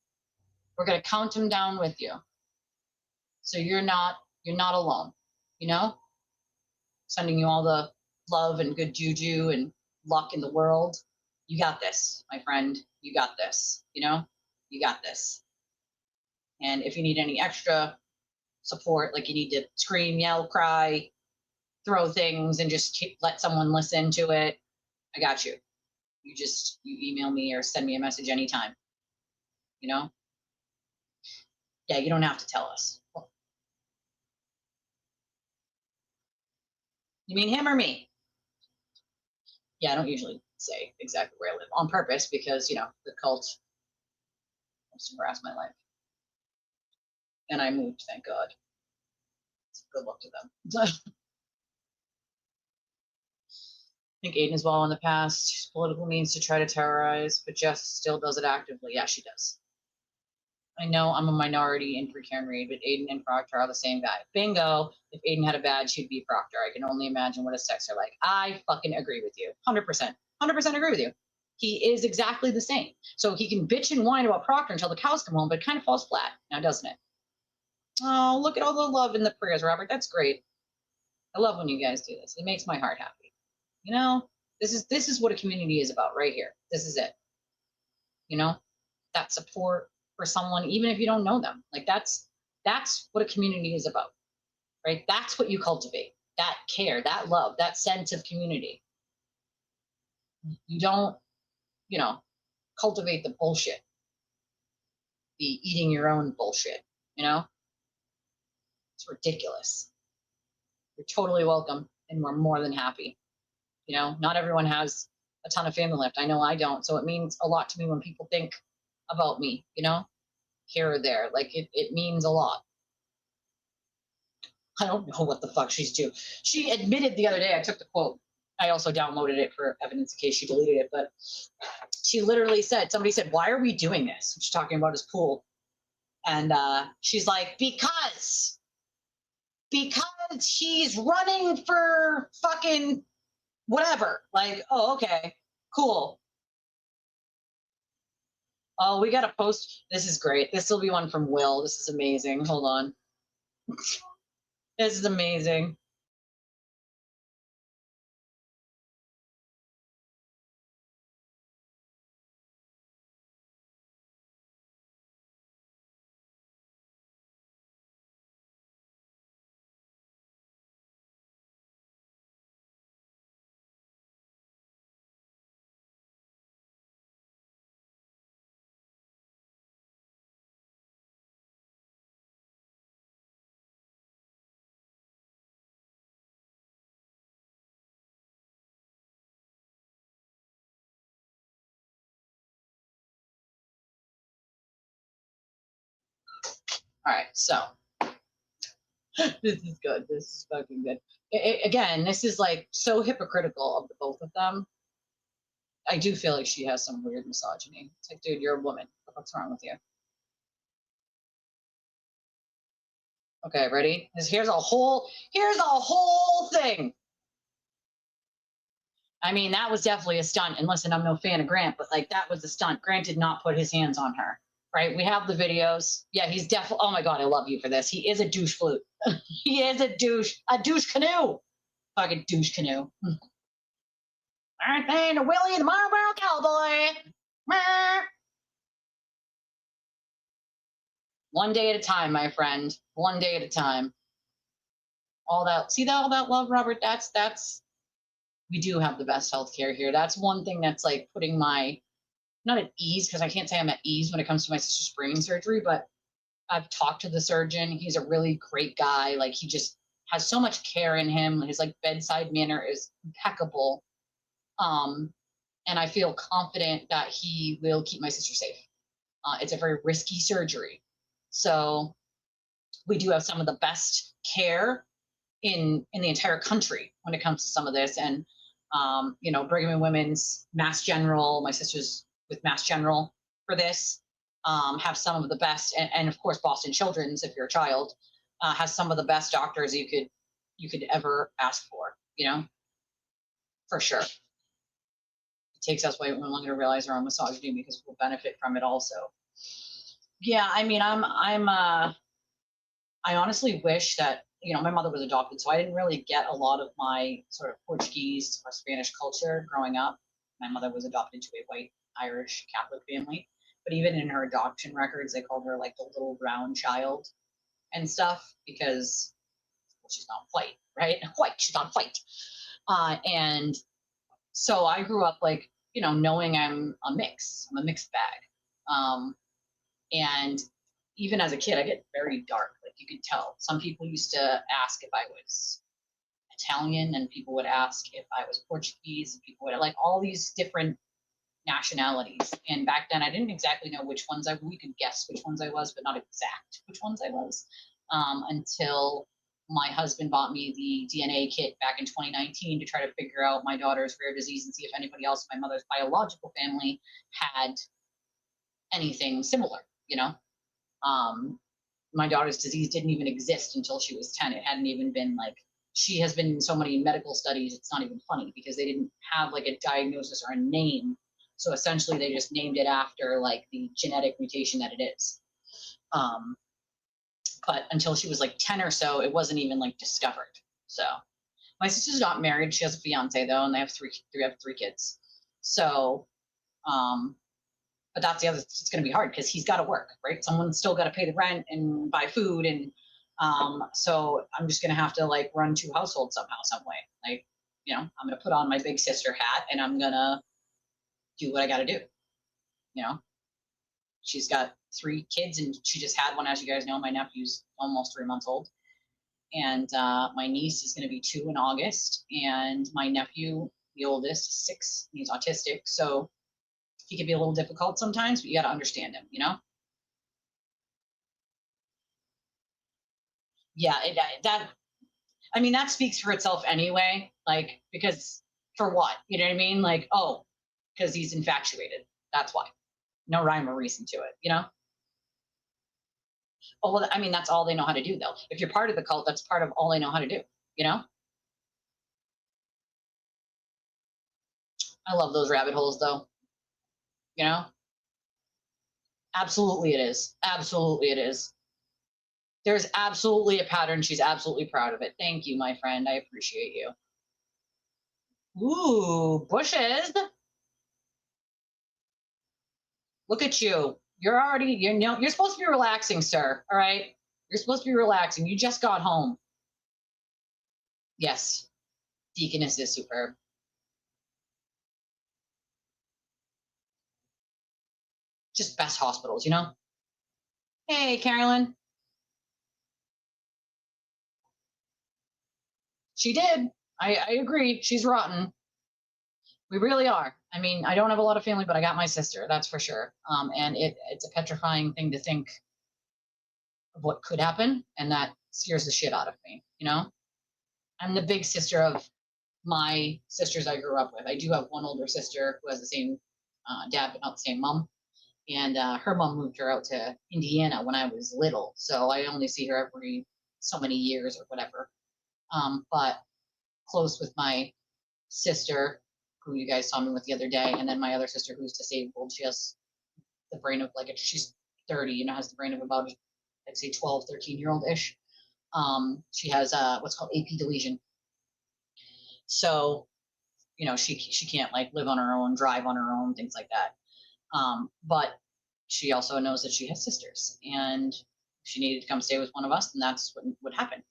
We're going to count them down with you. So you're not alone, you know? Sending you all the love and good juju and luck in the world. You got this, my friend. You got this, you know? You got this. And if you need any extra support, like you need to scream, yell, cry, throw things, and just let someone listen to it, I got you. You email me or send me a message anytime, you know? Yeah, you don't have to tell us. You mean him or me? Yeah, I don't usually say exactly where I live on purpose because, you know, the cult wants to harass my life. And I moved, thank God. Good luck to them. I think Aiden as well in the past, political means to try to terrorize, but Jess still does it actively. Yeah, she does. I know I'm a minority in pre-Karen Reed, but Aiden and Proctor are the same guy. Bingo. If Aiden had a badge, he'd be Proctor. I can only imagine what his texts are like. I fucking agree with you. 100%. 100% agree with you. He is exactly the same. So he can bitch and whine about Proctor until the cows come home, but it kind of falls flat now, doesn't it? Oh, look at all the love in the prayers, Robert. That's great. I love when you guys do this. It makes my heart happy. You know, this is what a community is about right here. This is it. You know, that support for someone, even if you don't know them. Like that's what a community is about, right? That's what you cultivate. That care, that love, that sense of community. You don't, you know, cultivate the bullshit. The eating your own bullshit, you know? It's ridiculous. You're totally welcome, and we're more than happy. You know, not everyone has a ton of family left. I know I don't. So it means a lot to me when people think about me, you know, here or there. Like it means a lot. I don't know what the fuck she's doing. She admitted the other day, I took the quote. I also downloaded it for evidence in case she deleted it, but she literally said, somebody said, why are we doing this? She's talking about his pool. And she's like, because he's running for fucking whatever. Like, oh, okay, cool. Oh, we got to post. This is great. This will be one from Will. This is amazing. Hold on. This is amazing. All right, so this is good. This is fucking good. Again, this is like so hypocritical of the both of them. I do feel like she has some weird misogyny. It's like, dude, you're a woman. What's wrong with you? Okay, ready? Here's a whole thing. I mean, that was definitely a stunt. And listen, I'm no fan of Grant, but like that was a stunt. Grant did not put his hands on her. Right? We have the videos. Yeah, he's definitely. Oh my God, I love you for this. He is a douche flute. He is a douche canoe. Fucking douche canoe. Aren't they the Willie the Marlboro Cowboy? One day at a time, my friend. One day at a time. All that. See that all that love, Robert? That's. We do have the best healthcare here. That's one thing that's like putting my. Not at ease, because I can't say I'm at ease when it comes to my sister's brain surgery, but I've talked to the surgeon. He's a really great guy. Like he just has so much care in him. His like bedside manner is impeccable. and I feel confident that he will keep my sister safe. It's a very risky surgery. So we do have some of the best care in the entire country when it comes to some of this. And, Brigham and Women's, Mass General, my sister's with Mass General for this, have some of the best. And of course, Boston Children's, if you're a child, has some of the best doctors you could ever ask for, for sure. It takes us way longer to realize our own misogyny because we'll benefit from it also. Yeah, I mean, I honestly wish that, my mother was adopted, so I didn't really get a lot of my sort of Portuguese or Spanish culture growing up. My mother was adopted into a white Irish Catholic family, but even in her adoption records, they called her like the little brown child and stuff because she's not white, right? White, she's not white. And so I grew up like, knowing I'm a mixed bag. And even as a kid, I get very dark. Like you could tell. Some people used to ask if I was Italian, and people would ask if I was Portuguese. And people would like all these different nationalities. And back then, I didn't exactly know which ones we could guess which ones I was, but not exact which ones I was, until my husband bought me the DNA kit back in 2019 to try to figure out my daughter's rare disease and see if anybody else in my mother's biological family had anything similar, my daughter's disease didn't even exist until she was 10. It hadn't even been like, she has been in so many medical studies, it's not even funny because they didn't have like a diagnosis or a name. So essentially they just named it after like the genetic mutation that it is. But until she was like 10 or so, it wasn't even like discovered. So my sister's not married. She has a fiance though, and they have three kids. So, but that's the other, it's going to be hard because he's got to work, right? Someone's still got to pay the rent and buy food. And so I'm just going to have to like run two households somehow, some way. Like, I'm going to put on my big sister hat and I'm going to do what I got to do. She's got 3 kids and she just had one, as you guys know. My nephew's almost 3 months old. And my niece is going to be 2 in August. And my nephew, the oldest, is 6. He's autistic. So he can be a little difficult sometimes, but you got to understand him, Yeah, that speaks for itself anyway. Like, because for what? You know what I mean? Like, oh, because he's infatuated. That's why. No rhyme or reason to it, Oh, well, I mean, that's all they know how to do, though. If you're part of the cult, that's part of all they know how to do, I love those rabbit holes, though. Absolutely it is. Absolutely it is. There's absolutely a pattern. She's absolutely proud of it. Thank you, my friend. I appreciate you. Ooh, bushes. Look at you. You're supposed to be relaxing, sir. All right. You're supposed to be relaxing. You just got home. Yes. Deaconess is superb. Just best hospitals, Hey, Carolyn. She did. I agree. She's rotten. We really are. I mean, I don't have a lot of family, but I got my sister. That's for sure. And it's a petrifying thing to think of what could happen, and that scares the shit out of me. I'm the big sister of my sisters I grew up with. I do have one older sister who has the same dad, but not the same mom. And her mom moved her out to Indiana when I was little, so I only see her every so many years or whatever. But close with my sister, who you guys saw me with the other day, and then my other sister who's disabled. She has the brain of she's 30, has the brain of about, I'd say 12, 13-year-old-ish. She has what's called AP deletion. So, she can't like live on her own, drive on her own, things like that. But she also knows that she has sisters, and if she needed to come stay with one of us, then that's what would happen,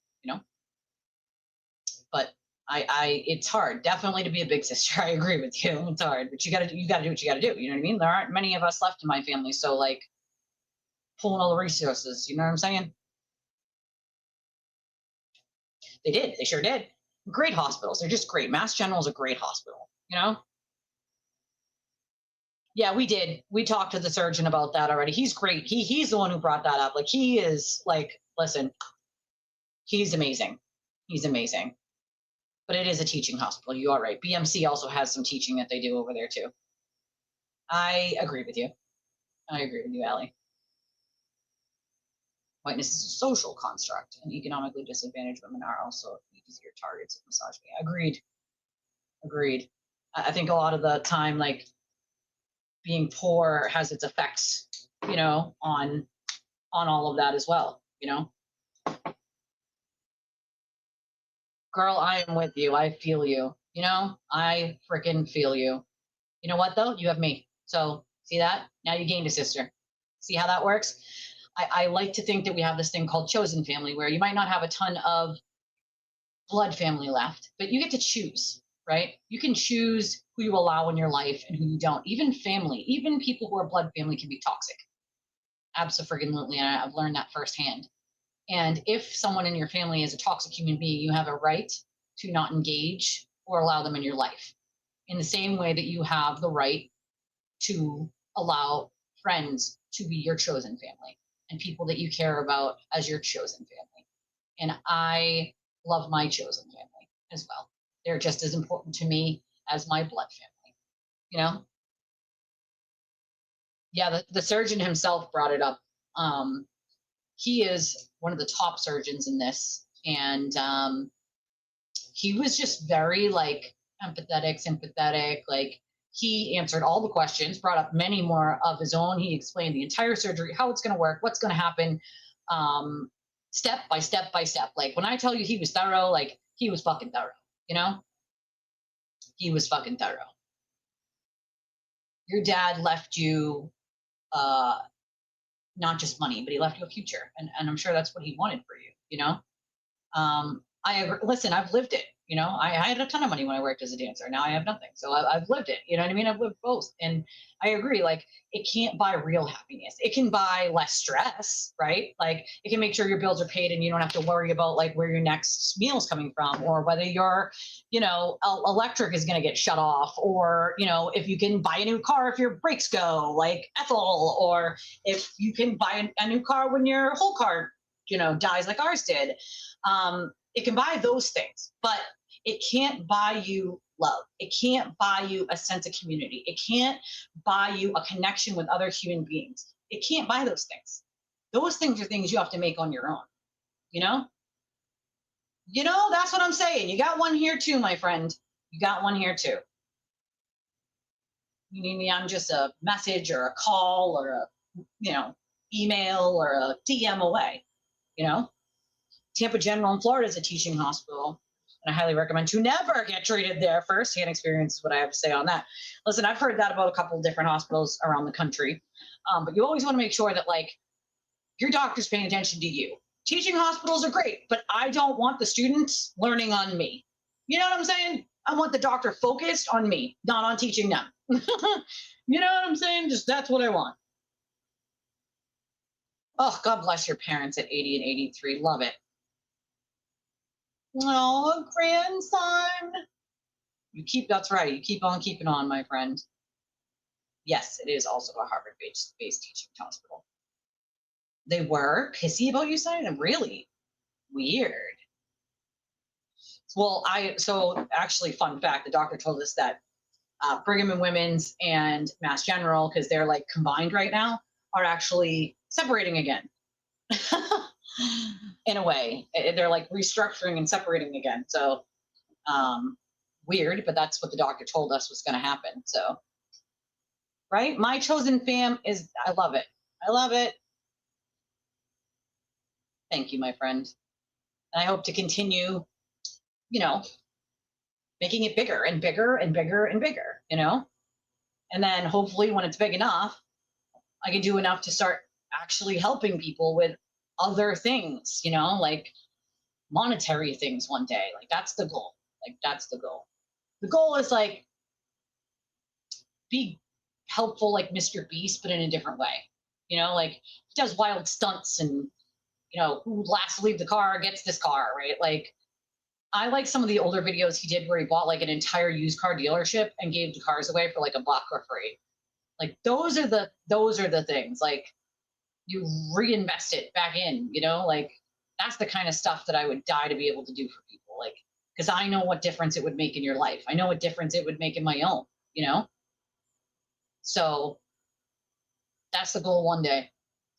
But it's hard, definitely, to be a big sister. I agree with you. It's hard, but you gotta do what you gotta do. You know what I mean? There aren't many of us left in my family, so like pulling all the resources. You know what I'm saying? They did. They sure did. Great hospitals. They're just great. Mass General is a great hospital. Yeah, we did. We talked to the surgeon about that already. He's great. He's the one who brought that up. Like he is like, listen, he's amazing. He's amazing. But it is a teaching hospital. You are right. BMC also has some teaching that they do over there too. I agree with you. I agree with you, Allie. Whiteness is a social construct, and economically disadvantaged women are also easier targets of misogyny. Agreed. Agreed. I think a lot of the time, like being poor has its effects, you know, on all of that as well, you know. Girl, I am with you. I feel you. You know, I freaking feel you. You know what though? You have me. So see that? Now you gained a sister. See how that works? I like to think that we have this thing called chosen family where you might not have a ton of blood family left, but you get to choose, right? You can choose who you allow in your life and who you don't. Even family, even people who are blood family can be toxic. Absolutely. And I've learned that firsthand. And if someone in your family is a toxic human being, you have a right to not engage or allow them in your life. In the same way that you have the right to allow friends to be your chosen family and people that you care about as your chosen family. And I love my chosen family as well. They're just as important to me as my blood family, you know? Yeah, the surgeon himself brought it up. He is one of the top surgeons in this. And he was just very like empathetic, sympathetic, like he answered all the questions, brought up many more of his own. He explained the entire surgery, how it's going to work, what's going to happen, step by step by step. Like when I tell you he was thorough, like he was fucking thorough, you know? He was fucking thorough. Your dad left you not just money, but he left you a future. And I'm sure that's what he wanted for you, you know? Listen, I've lived it. You know, I had a ton of money when I worked as a dancer. Now I have nothing. So I've lived it. You know what I mean? I've lived both. And I agree. Like it can't buy real happiness. It can buy less stress, right? Like it can make sure your bills are paid and you don't have to worry about like where your next meal's coming from or whether your, you know, electric is going to get shut off or, you know, if you can buy a new car if your brakes go like Ethel or if you can buy a new car when your whole car, you know, dies like ours did. It can buy those things, but it can't buy you love. It can't buy you a sense of community. It can't buy you a connection with other human beings. It can't buy those things. Those things are things you have to make on your own, you know? You know, that's what I'm saying. You got one here too, my friend. You got one here too. You need me on just a message or a call or a, you know, email or a DM away, you know? Tampa General in Florida is a teaching hospital, and I highly recommend to never get treated there. First-hand experience is what I have to say on that. Listen, I've heard that about a couple of different hospitals around the country, but you always want to make sure that, like, your doctor's paying attention to you. Teaching hospitals are great, but I don't want the students learning on me. You know what I'm saying? I want the doctor focused on me, not on teaching them. You know what I'm saying? Just that's what I want. Oh, God bless your parents at 80 and 83. Love it. Oh, grandson. That's right. You keep on keeping on, my friend. Yes, it is also a Harvard-based teaching hospital. They were pissy about you signing them? Really? Weird. Well, so actually, fun fact, the doctor told us that Brigham and Women's and Mass General, because they're like combined right now, are actually separating again. In a way, they're like restructuring and separating again. So weird, but that's what the doctor told us was going to happen. So, right, my chosen fam is, I love it. I love it. Thank you, my friend. And I hope to continue, you know, making it bigger and bigger and bigger and bigger, you know, and then hopefully when it's big enough, I can do enough to start actually helping people with other things, you know, like monetary things one day. Like that's the goal. Like that's the goal. The goal is like be helpful like Mr. Beast, but in a different way. You know, like he does wild stunts and, you know, who last to leave the car gets this car, right? Like I like some of the older videos he did where he bought like an entire used car dealership and gave the cars away for like $1 or free. Like those are the things. Like you reinvest it back in, you know, like that's the kind of stuff that I would die to be able to do for people. Like, because I know what difference it would make in your life. I know what difference it would make in my own, you know? So that's the goal one day.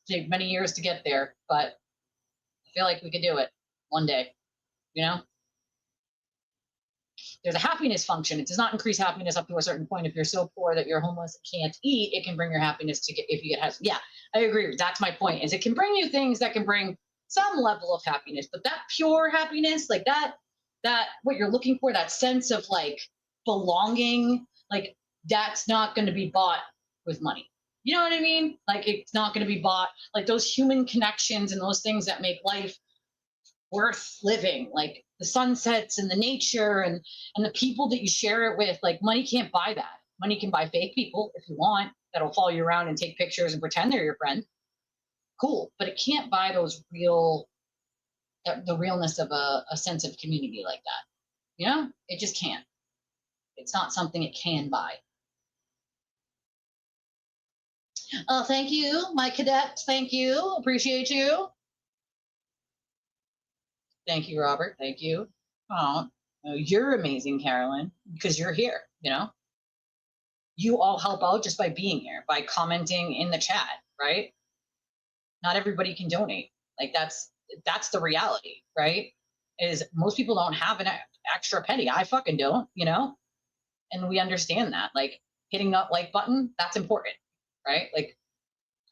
Take many years to get there, but I feel like we could do it one day, you know? There's a happiness function. It does not increase happiness up to a certain point. If you're so poor that you're homeless and can't eat, it can bring your happiness to get, if you get, yeah, I agree. That's my point, is it can bring you things that can bring some level of happiness, but that pure happiness, like that what you're looking for, that sense of like belonging, like that's not going to be bought with money. You know what I mean? Like it's not going to be bought, like those human connections and those things that make life worth living, like the sunsets and the nature and the people that you share it with. Like money can't buy that. Money can buy fake people if you want, that'll follow you around and take pictures and pretend they're your friend. Cool, but it can't buy those real, the realness of a sense of community like that. You know, it just can't. It's not something it can buy. Oh, thank you, my cadet. Thank you. Appreciate you. Thank you, Robert. Thank you. Oh, you're amazing, Carolyn, because you're here, you know? You all help out just by being here, by commenting in the chat, right? Not everybody can donate. Like that's the reality, right? Is most people don't have an extra penny. I fucking don't, you know? And we understand that. Like hitting that like button, that's important, right? Like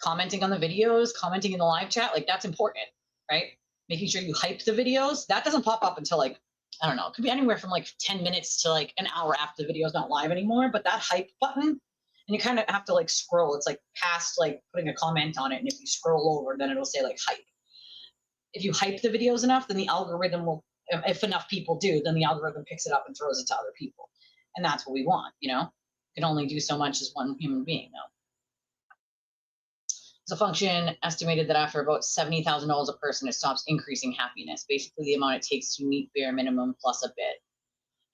commenting on the videos, commenting in the live chat, like that's important, right? Making sure you hype the videos. That doesn't pop up until like, I don't know, it could be anywhere from like 10 minutes to like an hour after the video's not live anymore. But that hype button, and you kind of have to like scroll. It's like past like putting a comment on it. And if you scroll over, then it'll say like hype. If you hype the videos enough, then the algorithm will, if enough people do, then the algorithm picks it up and throws it to other people. And that's what we want, you know? You can only do so much as one human being, though. There's a function estimated that after about $70,000 a person, it stops increasing happiness. Basically, the amount it takes to meet bare minimum plus a bit.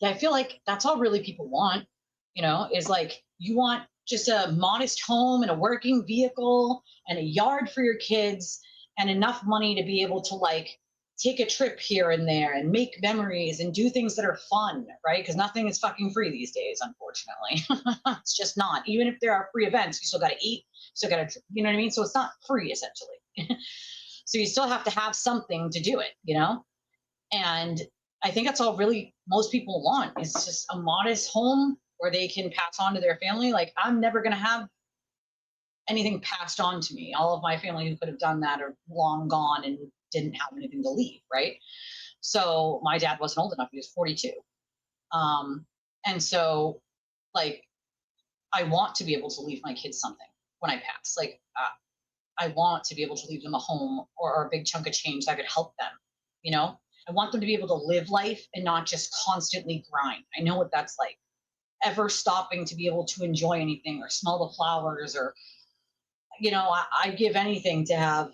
Yeah, I feel like that's all really people want, you know, is like you want just a modest home and a working vehicle and a yard for your kids and enough money to be able to like take a trip here and there and make memories and do things that are fun, right? Because nothing is fucking free these days, unfortunately. It's just not. Even if there are free events, you still got to eat, still got to, you know what I mean? So it's not free, essentially. So you still have to have something to do it, you know? And I think that's all really most people want, is just a modest home where they can pass on to their family. Like I'm never going to have anything passed on to me. All of my family who could have done that are long gone and didn't have anything to leave, right? So my dad wasn't old enough. He was 42. And so like, I want to be able to leave my kids something when I pass. Like I want to be able to leave them a home or a big chunk of change that could help them, you know? I want them to be able to live life and not just constantly grind. I know what that's like. Ever stopping to be able to enjoy anything or smell the flowers or, you know, I give anything to have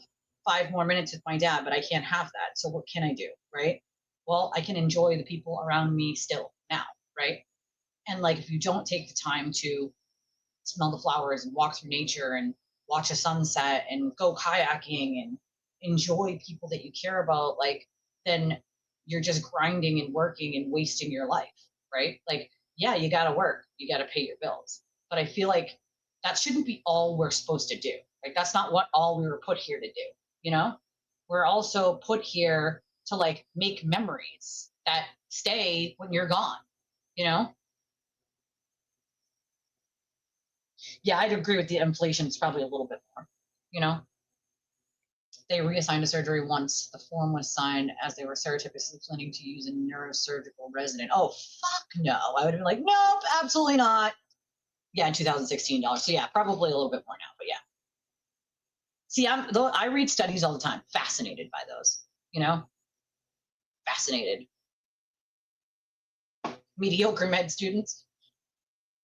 5 more minutes with my dad, but I can't have that. So what can I do, right? Well, I can enjoy the people around me still now, right? And like, if you don't take the time to smell the flowers and walk through nature and watch a sunset and go kayaking and enjoy people that you care about, like, then you're just grinding and working and wasting your life, right? Like, yeah, you got to work, you got to pay your bills. But I feel like that shouldn't be all we're supposed to do. Like, that's not what all we were put here to do, you know? We're also put here to like make memories that stay when you're gone, you know? Yeah, I'd agree with the inflation. It's probably a little bit more, you know? They reassigned a surgery once. The form was signed as they were surreptitiously planning to use a neurosurgical resident. Oh, fuck no. I would have been like, nope, absolutely not. Yeah, in 2016 dollars. So yeah, probably a little bit more now, but yeah. See, I read studies all the time. Fascinated by those, you know? Fascinated. Mediocre med students.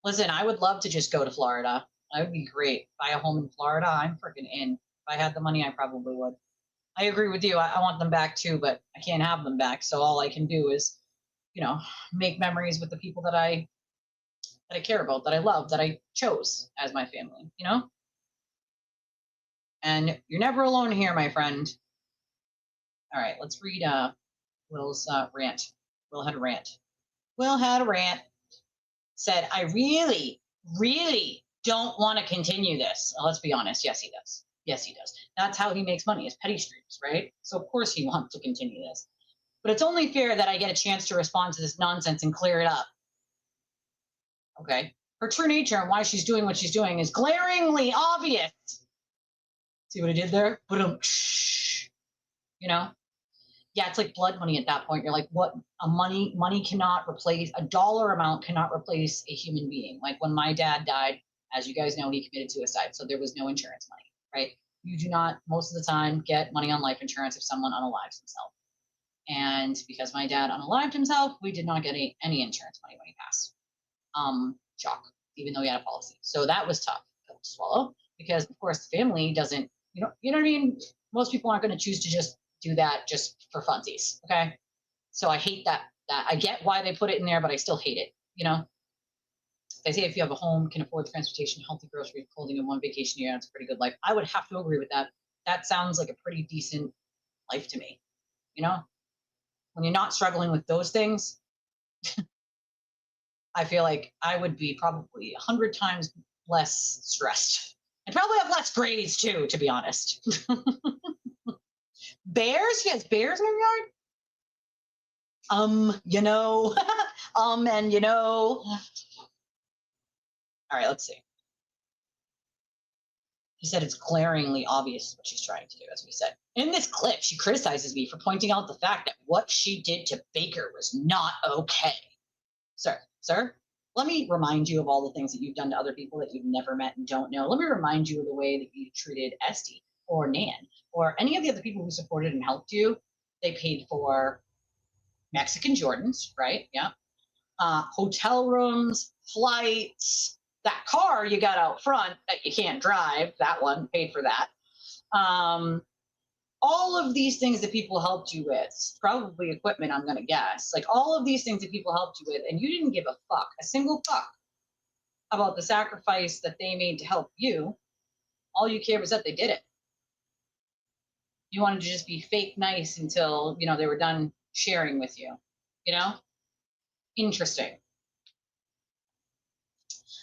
Listen, I would love to just go to Florida. That would be great. Buy a home in Florida. I'm freaking in. If I had the money, I probably would. I agree with you. I want them back too, but I can't have them back. So all I can do is, you know, make memories with the people that I that I care about, that I love, that I chose as my family, you know? And you're never alone here, my friend. All right, let's read Will's rant. Will had a rant. Will had a rant. Said, I really, really don't want to continue this. Let's be honest. Yes, he does. Yes, he does. That's how he makes money, is petty streams, right? So of course he wants to continue this. But it's only fair that I get a chance to respond to this nonsense and clear it up. Okay. Her true nature and why she's doing what she's doing is glaringly obvious. See what I did there? You know? Yeah, it's like blood money at that point. You're like, what? Money cannot replace, a dollar amount cannot replace a human being. Like when my dad died, as you guys know, he committed suicide. So there was no insurance money, right? You do not, most of the time, get money on life insurance if someone unalives himself. And because my dad unalived himself, we did not get any insurance money when he passed. Shock, even though he had a policy. So that was tough to swallow because, of course, the family doesn't, you know what I mean? Most people aren't going to choose to just do that just for funsies, okay? So I hate that. I get why they put it in there, but I still hate it, you know? They say if you have a home, can afford transportation, healthy groceries, clothing, and one vacation a year, it's a pretty good life. I would have to agree with that. That sounds like a pretty decent life to me, you know? When you're not struggling with those things, I feel like I would be probably 100 times less stressed and probably have less grades too, to be honest. Bears? She has bears in her yard? You know, and you know. All right, let's see. He said it's glaringly obvious what she's trying to do, as we said. In this clip, she criticizes me for pointing out the fact that what she did to Baker was not okay. Sir, let me remind you of all the things that you've done to other people that you've never met and don't know. Let me remind you of the way that you treated Esty or Nan or any of the other people who supported and helped you. They paid for Mexican Jordans, right? Yeah. Hotel rooms, flights, that car you got out front that you can't drive, that one paid for that. All of these things that people helped you with, probably equipment, I'm going to guess, like all of these things that people helped you with, and you didn't give a fuck, a single fuck about the sacrifice that they made to help you. All you cared was that they did it. You wanted to just be fake nice until, you know, they were done sharing with you, you know? Interesting.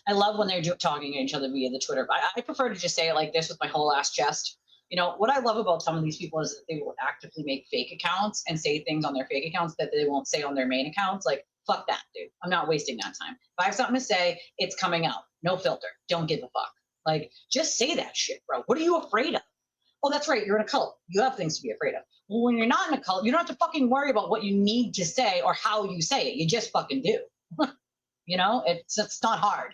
I love when they're talking to each other via the Twitter. I prefer to just say it like this with my whole ass chest. You know, what I love about some of these people is that they will actively make fake accounts and say things on their fake accounts that they won't say on their main accounts. Like, fuck that, dude. I'm not wasting that time. If I have something to say, it's coming out. No filter. Don't give a fuck. Like, just say that shit, bro. What are you afraid of? Oh, that's right. You're in a cult. You have things to be afraid of. Well, when you're not in a cult, you don't have to fucking worry about what you need to say or how you say it. You just fucking do. You know, it's not hard.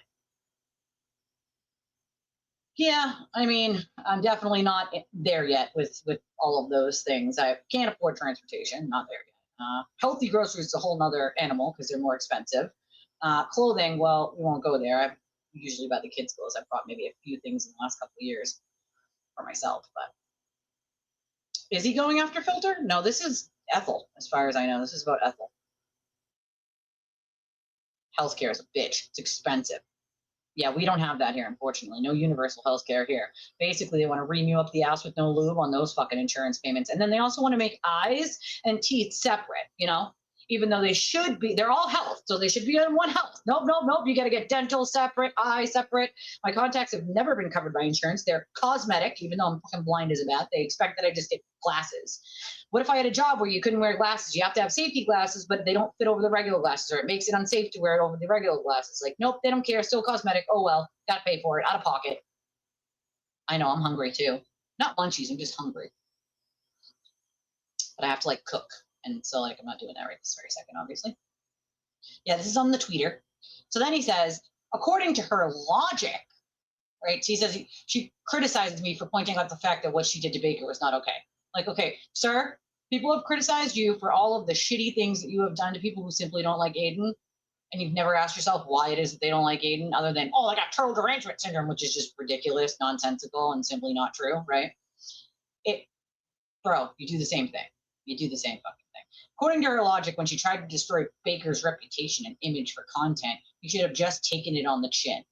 Yeah, I mean, I'm definitely not there yet with all of those things. I can't afford transportation, not there yet. Healthy groceries is a whole nother animal because they're more expensive. Clothing, well, we won't go there. I've usually buy the kids' clothes. I've bought maybe a few things in the last couple of years for myself. But is he going after Filter? No, this is Ethel, as far as I know. This is about Ethel. Healthcare is a bitch. It's expensive. Yeah, we don't have that here, unfortunately. No universal health care here. Basically, they want to ream you up the ass with no lube on those fucking insurance payments. And then they also want to make eyes and teeth separate, you know? Even though they should be, they're all health, so they should be in one health. Nope. You got to get dental separate, eye separate. My contacts have never been covered by insurance. They're cosmetic, even though I'm fucking blind as a bat. They expect that I just get glasses. What if I had a job where you couldn't wear glasses? You have to have safety glasses, but they don't fit over the regular glasses, or it makes it unsafe to wear it over the regular glasses. Like, nope, they don't care. Still cosmetic. Oh, well, got to pay for it out of pocket. I know, I'm hungry too. Not munchies, I'm just hungry. But I have to like cook. And so like, I'm not doing that right this very second, obviously. Yeah, this is on the tweeter. So then he says, according to her logic, right? She says she criticizes me for pointing out the fact that what she did to Baker was not okay. Like, okay, sir, people have criticized you for all of the shitty things that you have done to people who simply don't like Aiden. And you've never asked yourself why it is that they don't like Aiden, other than, oh, I got turtle derangement syndrome, which is just ridiculous, nonsensical, and simply not true, right? Bro, you do the same thing. You do the same fucking thing. According to her logic, when she tried to destroy Baker's reputation and image for content, You should have just taken it on the chin.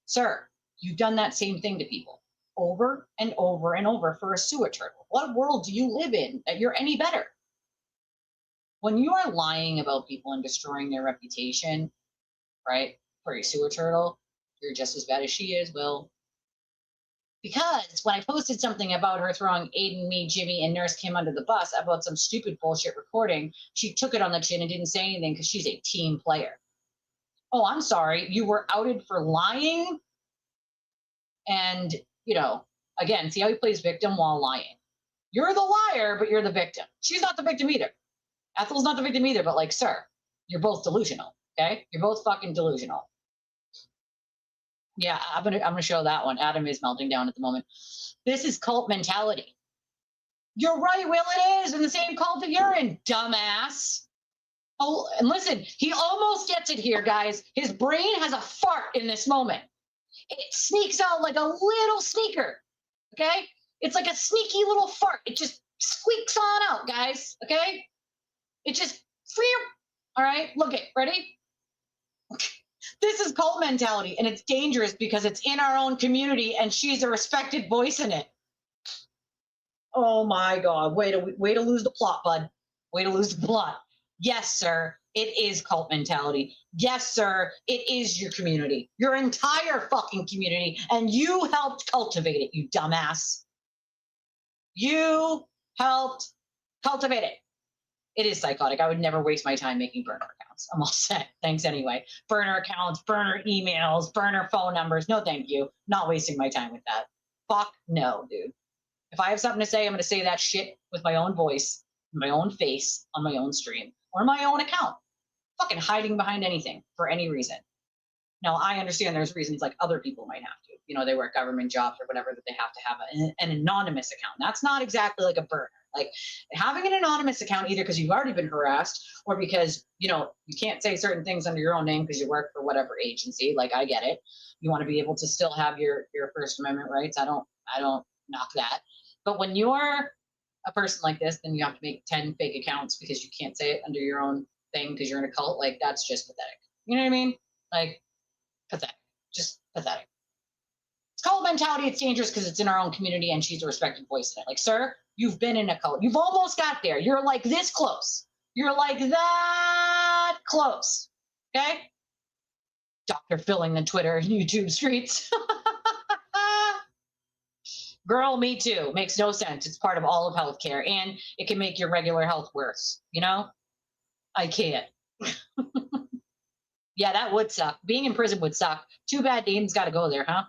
Sir, you've done that same thing to people over and over and over for a sewer turtle. What world do you live in that you're any better? When you are lying about people and destroying their reputation, right, for a sewer turtle, you're just as bad as she is, Will. Because when I posted something about her throwing Aiden, me, Jimmy, and Nurse Kim under the bus about some stupid bullshit recording, she took it on the chin and didn't say anything because she's a team player. Oh, I'm sorry. You were outed for lying? And, you know, again, see how he plays victim while lying. You're the liar, but you're the victim. She's not the victim either. Ethel's not the victim either, but like, sir, you're both delusional, okay? You're both fucking delusional. Yeah, I'm gonna show that one. Adam is melting down at the moment. This is cult mentality. You're right, Will, it is in the same cult that you're in, dumbass. Oh, and listen, he almost gets it here, guys. His brain has a fart in this moment. It sneaks out like a little sneaker, okay? It's like a sneaky little fart. It just squeaks on out, guys, okay? It just, all right, look it, ready? This is cult mentality, and it's dangerous because it's in our own community, and she's a respected voice in it. Oh my God, way to lose the plot, bud. Way to lose the plot. Yes, sir, it is cult mentality. Yes, sir, it is your community, your entire fucking community, and you helped cultivate it, you dumbass. You helped cultivate it. It is psychotic. I would never waste my time making burner accounts. I'm all set. Thanks anyway. Burner accounts, burner emails, burner phone numbers. No, thank you. Not wasting my time with that. Fuck no, dude. If I have something to say, I'm going to say that shit with my own voice, my own face, on my own stream, or my own account. Fucking hiding behind anything for any reason. Now, I understand there's reasons like other people might have to. You know, they work government jobs or whatever that they have to have an anonymous account. That's not exactly like a burner. Like having an anonymous account either because you've already been harassed or because, you know, you can't say certain things under your own name because you work for whatever agency. Like I get it. You want to be able to still have your First Amendment rights. I don't knock that. But when you're a person like this, then you have to make 10 fake accounts because you can't say it under your own thing because you're in a cult. Like that's just pathetic. You know what I mean? Like pathetic. Just pathetic. It's cult mentality. It's dangerous because it's in our own community and she's a respected voice in it. Like, sir, you've been in a cult. You've almost got there. You're like this close. You're like that close. Okay? Dr. filling the Twitter and YouTube streets. Girl, me too. Makes no sense. It's part of all of healthcare and it can make your regular health worse. You know? I can't. Yeah, that would suck. Being in prison would suck. Too bad Aiden's got to go there, huh?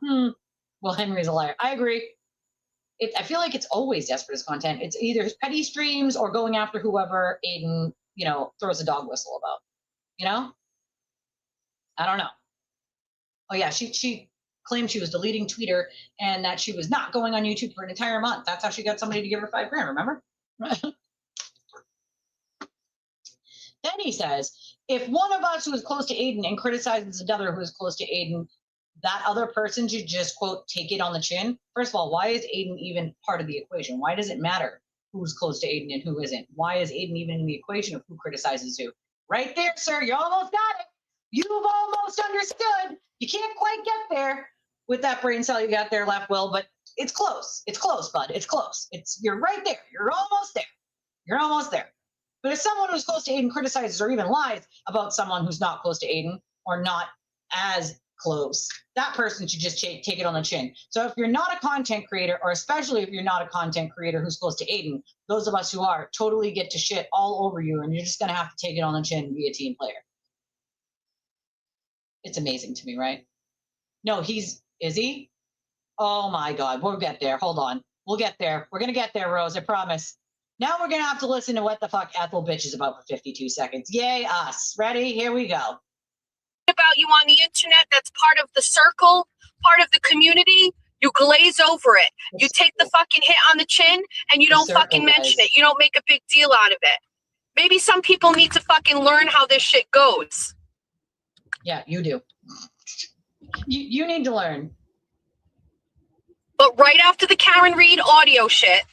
Well, Henry's a liar. I agree. I feel like it's always desperate as content. It's either petty streams or going after whoever Aiden, you know, throws a dog whistle about. You know? I don't know. Oh yeah, she claimed she was deleting Twitter and that she was not going on YouTube for an entire month. That's how she got somebody to give her $5,000, remember? Then he says, if one of us who is close to Aiden and criticizes another who is close to Aiden, that other person should just, quote, take it on the chin. First of all, why is Aiden even part of the equation? Why does it matter who's close to Aiden and who isn't? Why is Aiden even in the equation of who criticizes who? Right there, sir. You almost got it. You've almost understood. You can't quite get there with that brain cell you got there left, Will, but it's close. It's close, bud. It's close. You're right there. You're almost there. You're almost there. But if someone who's close to Aiden criticizes or even lies about someone who's not close to Aiden or not as close, that person should just take it on the chin. So if you're not a content creator, or especially if you're not a content creator who's close to Aiden, those of us who are totally get to shit all over you, and you're just going to have to take it on the chin and be a team player. It's amazing to me, right? No, is he? Oh my God, we'll get there. Hold on. We'll get there. We're going to get there, Rose, I promise. Now we're going to have to listen to what the fuck Ethel bitches about for 52 seconds. Yay, us. Ready? Here we go. About you on the internet, that's part of the circle, part of the community, you glaze over it. You take the fucking hit on the chin and you don't fucking mention it. You don't make a big deal out of it. Maybe some people need to fucking learn how this shit goes. Yeah, you do. You need to learn. But right after the Karen Reed audio shit,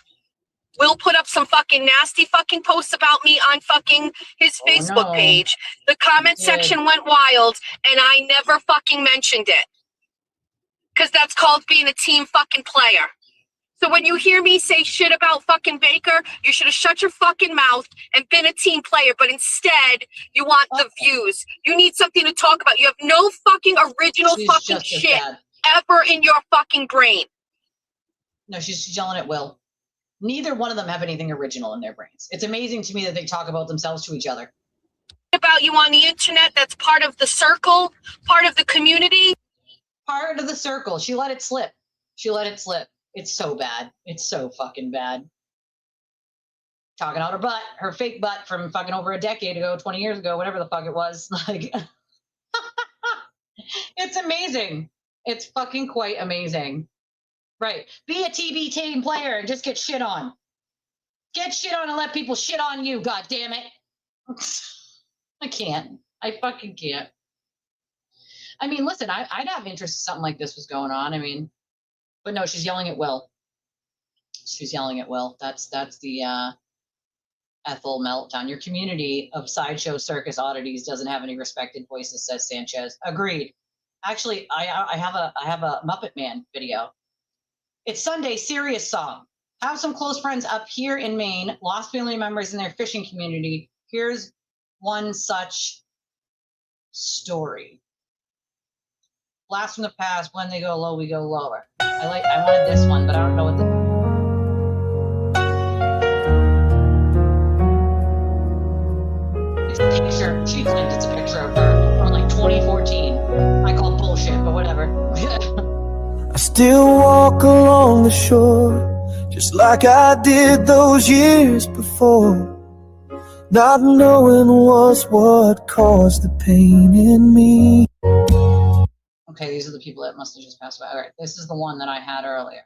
Will put up some fucking nasty fucking posts about me on fucking his Facebook page. The comment section went wild, and I never fucking mentioned it. Because that's called being a team fucking player. So when you hear me say shit about fucking Baker, you should have shut your fucking mouth and been a team player. But instead, you want the views. You need something to talk about. You have no fucking original fucking shit ever in your fucking brain. No, she's yelling at Will. Neither one of them have anything original in their brains. It's amazing to me that they talk about themselves to each other. About you on the internet, that's part of the circle, part of the community. Part of the circle. She let it slip. She let it slip. It's so bad. It's so fucking bad. Talking out her butt, her fake butt from fucking over a decade ago, 20 years ago, whatever the fuck it was. Like, it's amazing. It's fucking quite amazing. Right. Be a TV team player and just get shit on. Get shit on and let people shit on you, god damn it. I can't. I fucking can't. I mean, listen, I'd have interest if something like this was going on. I mean, but no, she's yelling at Will. She's yelling at Will. That's the Ethel meltdown. Your community of sideshow circus oddities doesn't have any respected voices, says Sanchez. Agreed. Actually, I have a Muppet Man video. It's Sunday, serious song. Have some close friends up here in Maine, lost family members in their fishing community. Here's one such story. Blast from the past, when they go low, we go lower. I wanted this one, but I don't know what it's a picture. She claimed it's a picture of her from like 2014. I call bullshit, but whatever. I still walk along the shore, just like I did those years before, not knowing was what caused the pain in me. Okay, these are the people that must have just passed by. All right, this is the one that I had earlier.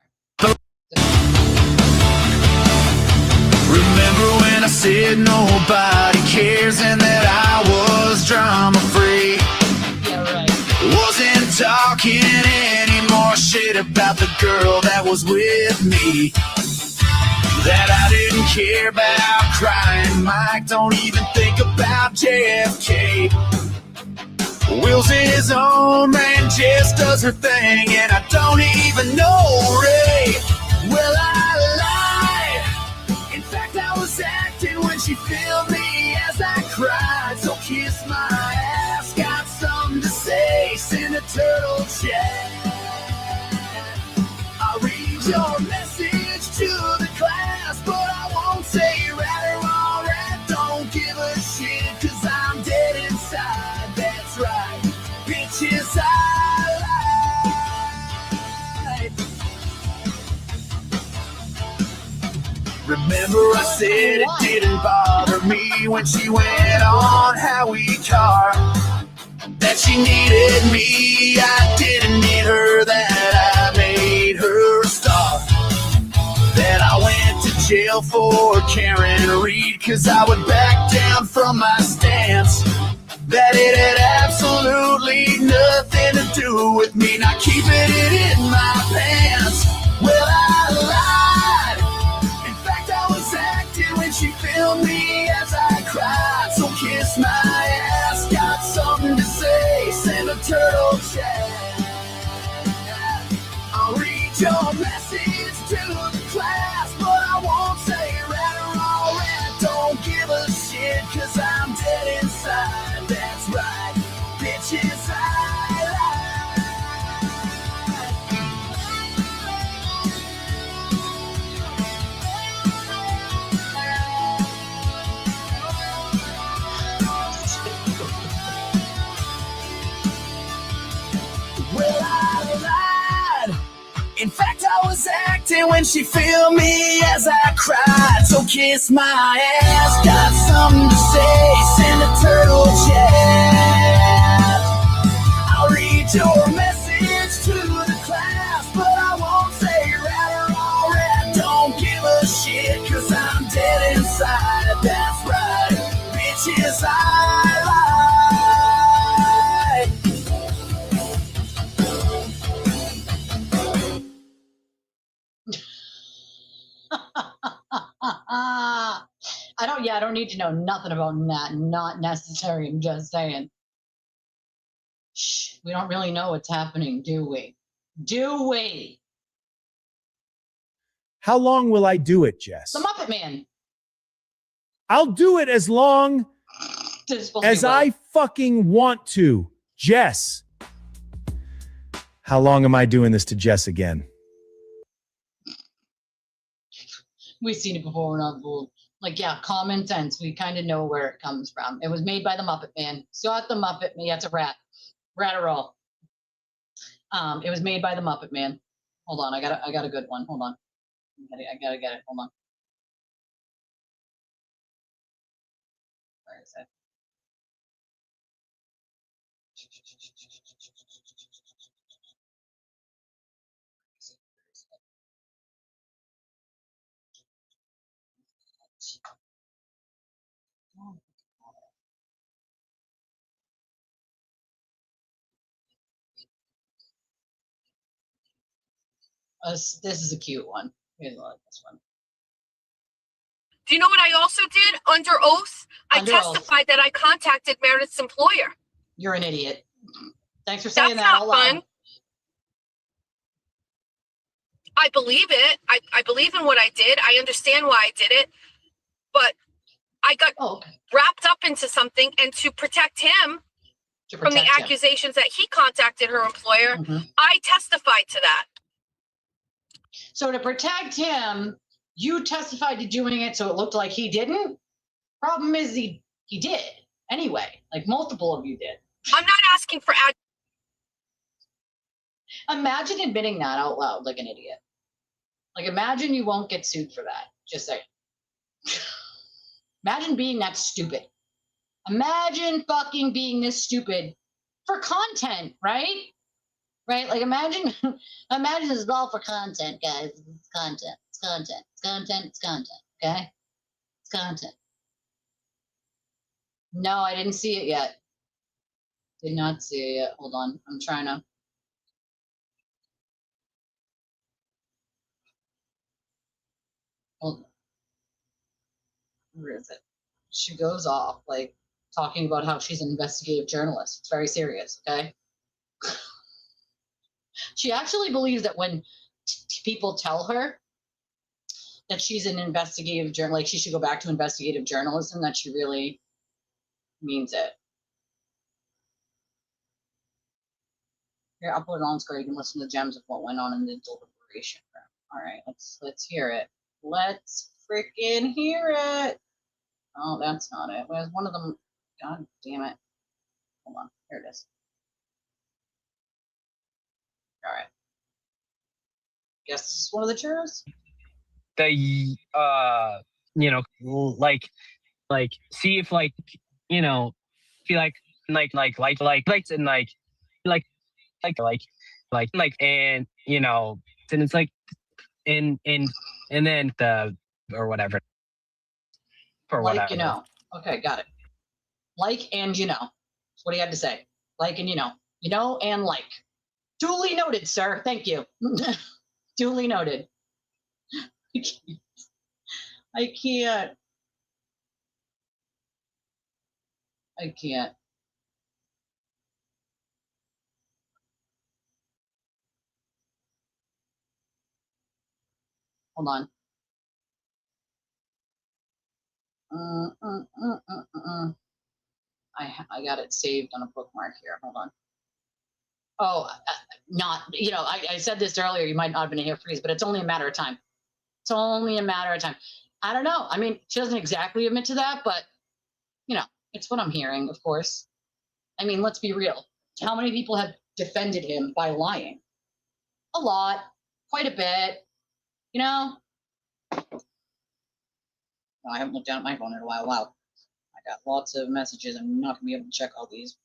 Remember when I said nobody cares and that I was drama free? Yeah, right. Wasn't talking any more shit about the girl that was with me, that I didn't care about crying Mike, don't even think about JFK. Will's his own man, Jess does her thing, and I don't even know Ray. Well, I lied. In fact, I was acting when she filmed me as I cried. So kiss my ass, got something to say, send a turtle chat. I'll read your message to the class, but I won't say right or wrong, right. Don't give a shit, cause I'm dead inside. That's right, bitches, I lied. Remember I said it didn't bother me when she went on Howie Carr, that she needed me, I didn't need her, that I made her a star, that I went to jail for Karen Reed, cause I would back down from my stance, that it had absolutely nothing to do with me not keeping it in my pants. Well, I lied. In fact, I was acting when she filmed me as I cried. So kiss my ass, got something to say, send a turtle chat. I'll read your message to the class, but I won't say right or wrong, right. Don't give a shit, cause I'm dead inside. That's right, bitches, I Well, I lied. In fact, I was acting when she filmed me as I cried. So kiss my ass, got something to say, send a turtle chat. I'll read your message to the class, but I won't say right or wrong, right. Don't give a shit, cause I'm dead inside. That's right, bitches, I lied. don't need to know nothing about that. Not necessary. I'm just saying. Shh, we don't really know what's happening, do we? Do we? How long will I do it, Jess? The Muppet Man. I'll do it as long as I fucking want to. Jess. How long am I doing this to Jess again? We've seen it before. We're not fooled. Like, yeah, common sense. We kind of know where it comes from. It was made by the Muppet Man. Got the Muppet Man. Yeah, it's a rat. Ratterall. It was made by the Muppet Man. Hold on, I got a good one. Hold on. I gotta get it. Hold on. Where is it? This is a cute one. Here's this one. Do you know what I also did under oath? I testified that I contacted Meredith's employer. You're an idiot. Thanks for saying That's that. not fun. I believe it. I believe in what I did. I understand why I did it. But I got wrapped up into something, and to protect him from the accusations that he contacted her employer, I testified to that. So to protect him, you testified to doing it so it looked like he didn't? Problem is he did anyway. Like multiple of you did. I'm not asking for Imagine admitting that out loud like an idiot. Like imagine you won't get sued for that. Just say. Imagine being that stupid. Imagine fucking being this stupid for content, right? Right? Like imagine this is all for content, guys. It's content. It's content. It's content. It's content. Okay? It's content. No, I didn't see it yet. Did not see it yet. Hold on. I'm trying to. Hold on. Where is it? She goes off, like, talking about how she's an investigative journalist. It's very serious, okay? She actually believes that when people tell her that she's an investigative journalist, like she should go back to investigative journalism, that she really means it. Here, I'll put it on screen and listen to the gems of what went on in the deliberation room. All right, let's hear it. Let's freaking hear it. Oh, that's not it. Where's one of them? God damn it. Hold on. Here it is. All right. Guess this is one of the jurors. They, you know, like, see if like, you know, feel like, and you know, and it's like, and then the or whatever. For like, whatever. you know. Okay, got it. Like and you know. What do you have to say? Like and you know. You know and like. Duly noted, sir. Thank you. Duly noted. I can't. I can't. Hold on. I got it saved on a bookmark here. Hold on. Oh, not, you know, I said this earlier, you might not have been here freeze, but it's only a matter of time. It's only a matter of time. I don't know. I mean, she doesn't exactly admit to that, but, you know, it's what I'm hearing, of course. I mean, let's be real. How many people have defended him by lying? A lot. Quite a bit. You know? No, I haven't looked down at my phone in a while. Wow. I got lots of messages. I'm not going to be able to check all these.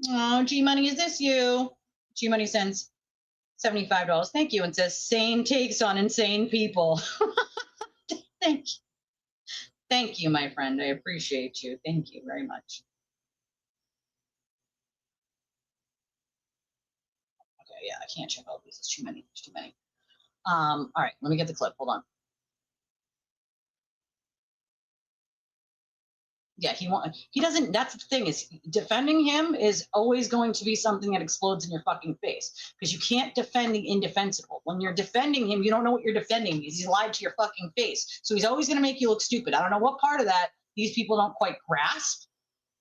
Oh, G-Money, is this you? G-Money sends $75. Thank you. And says, sane takes on insane people. Thank you. Thank you, my friend. I appreciate you. Thank you very much. Okay, yeah, I can't check all these. It's too many. It's too many. All right, let me get the clip. Hold on. Yeah, he doesn't, that's the thing, is defending him is always going to be something that explodes in your fucking face, because you can't defend the indefensible. When you're defending him, you don't know what you're defending, because he's lied to your fucking face. So he's always going to make you look stupid. I don't know what part of that these people don't quite grasp,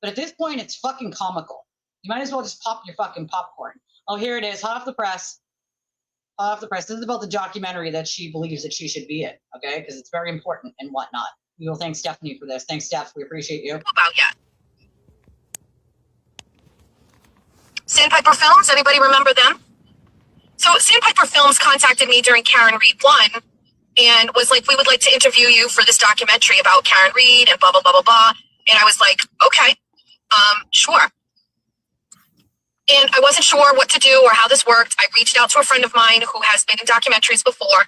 but at this point, it's fucking comical. You might as well just pop your fucking popcorn. Oh, here it is, hot off the press. Hot off the press. This is about the documentary that she believes that she should be in, okay? Because it's very important and whatnot. We will thank Stephanie for this. Thanks, Steph. We appreciate you. About yet. Sandpiper Films, anybody remember them? So Sandpiper Films contacted me during Karen Reed 1 and was like, we would like to interview you for this documentary about Karen Reed and blah, blah, blah, blah, blah. And I was like, okay, sure. And I wasn't sure what to do or how this worked. I reached out to a friend of mine who has been in documentaries before,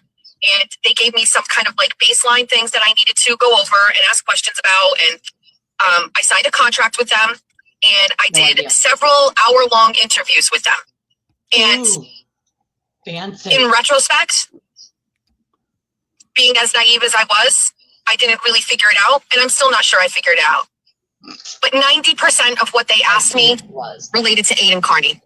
and they gave me some kind of like baseline things that I needed to go over and ask questions about. And I signed a contract with them, and I did several hour-long interviews with them. And fancy. In retrospect, being as naive as I was, I didn't really figure it out, and I'm still not sure I figured it out. But 90% of what they asked me related to Aiden Carney.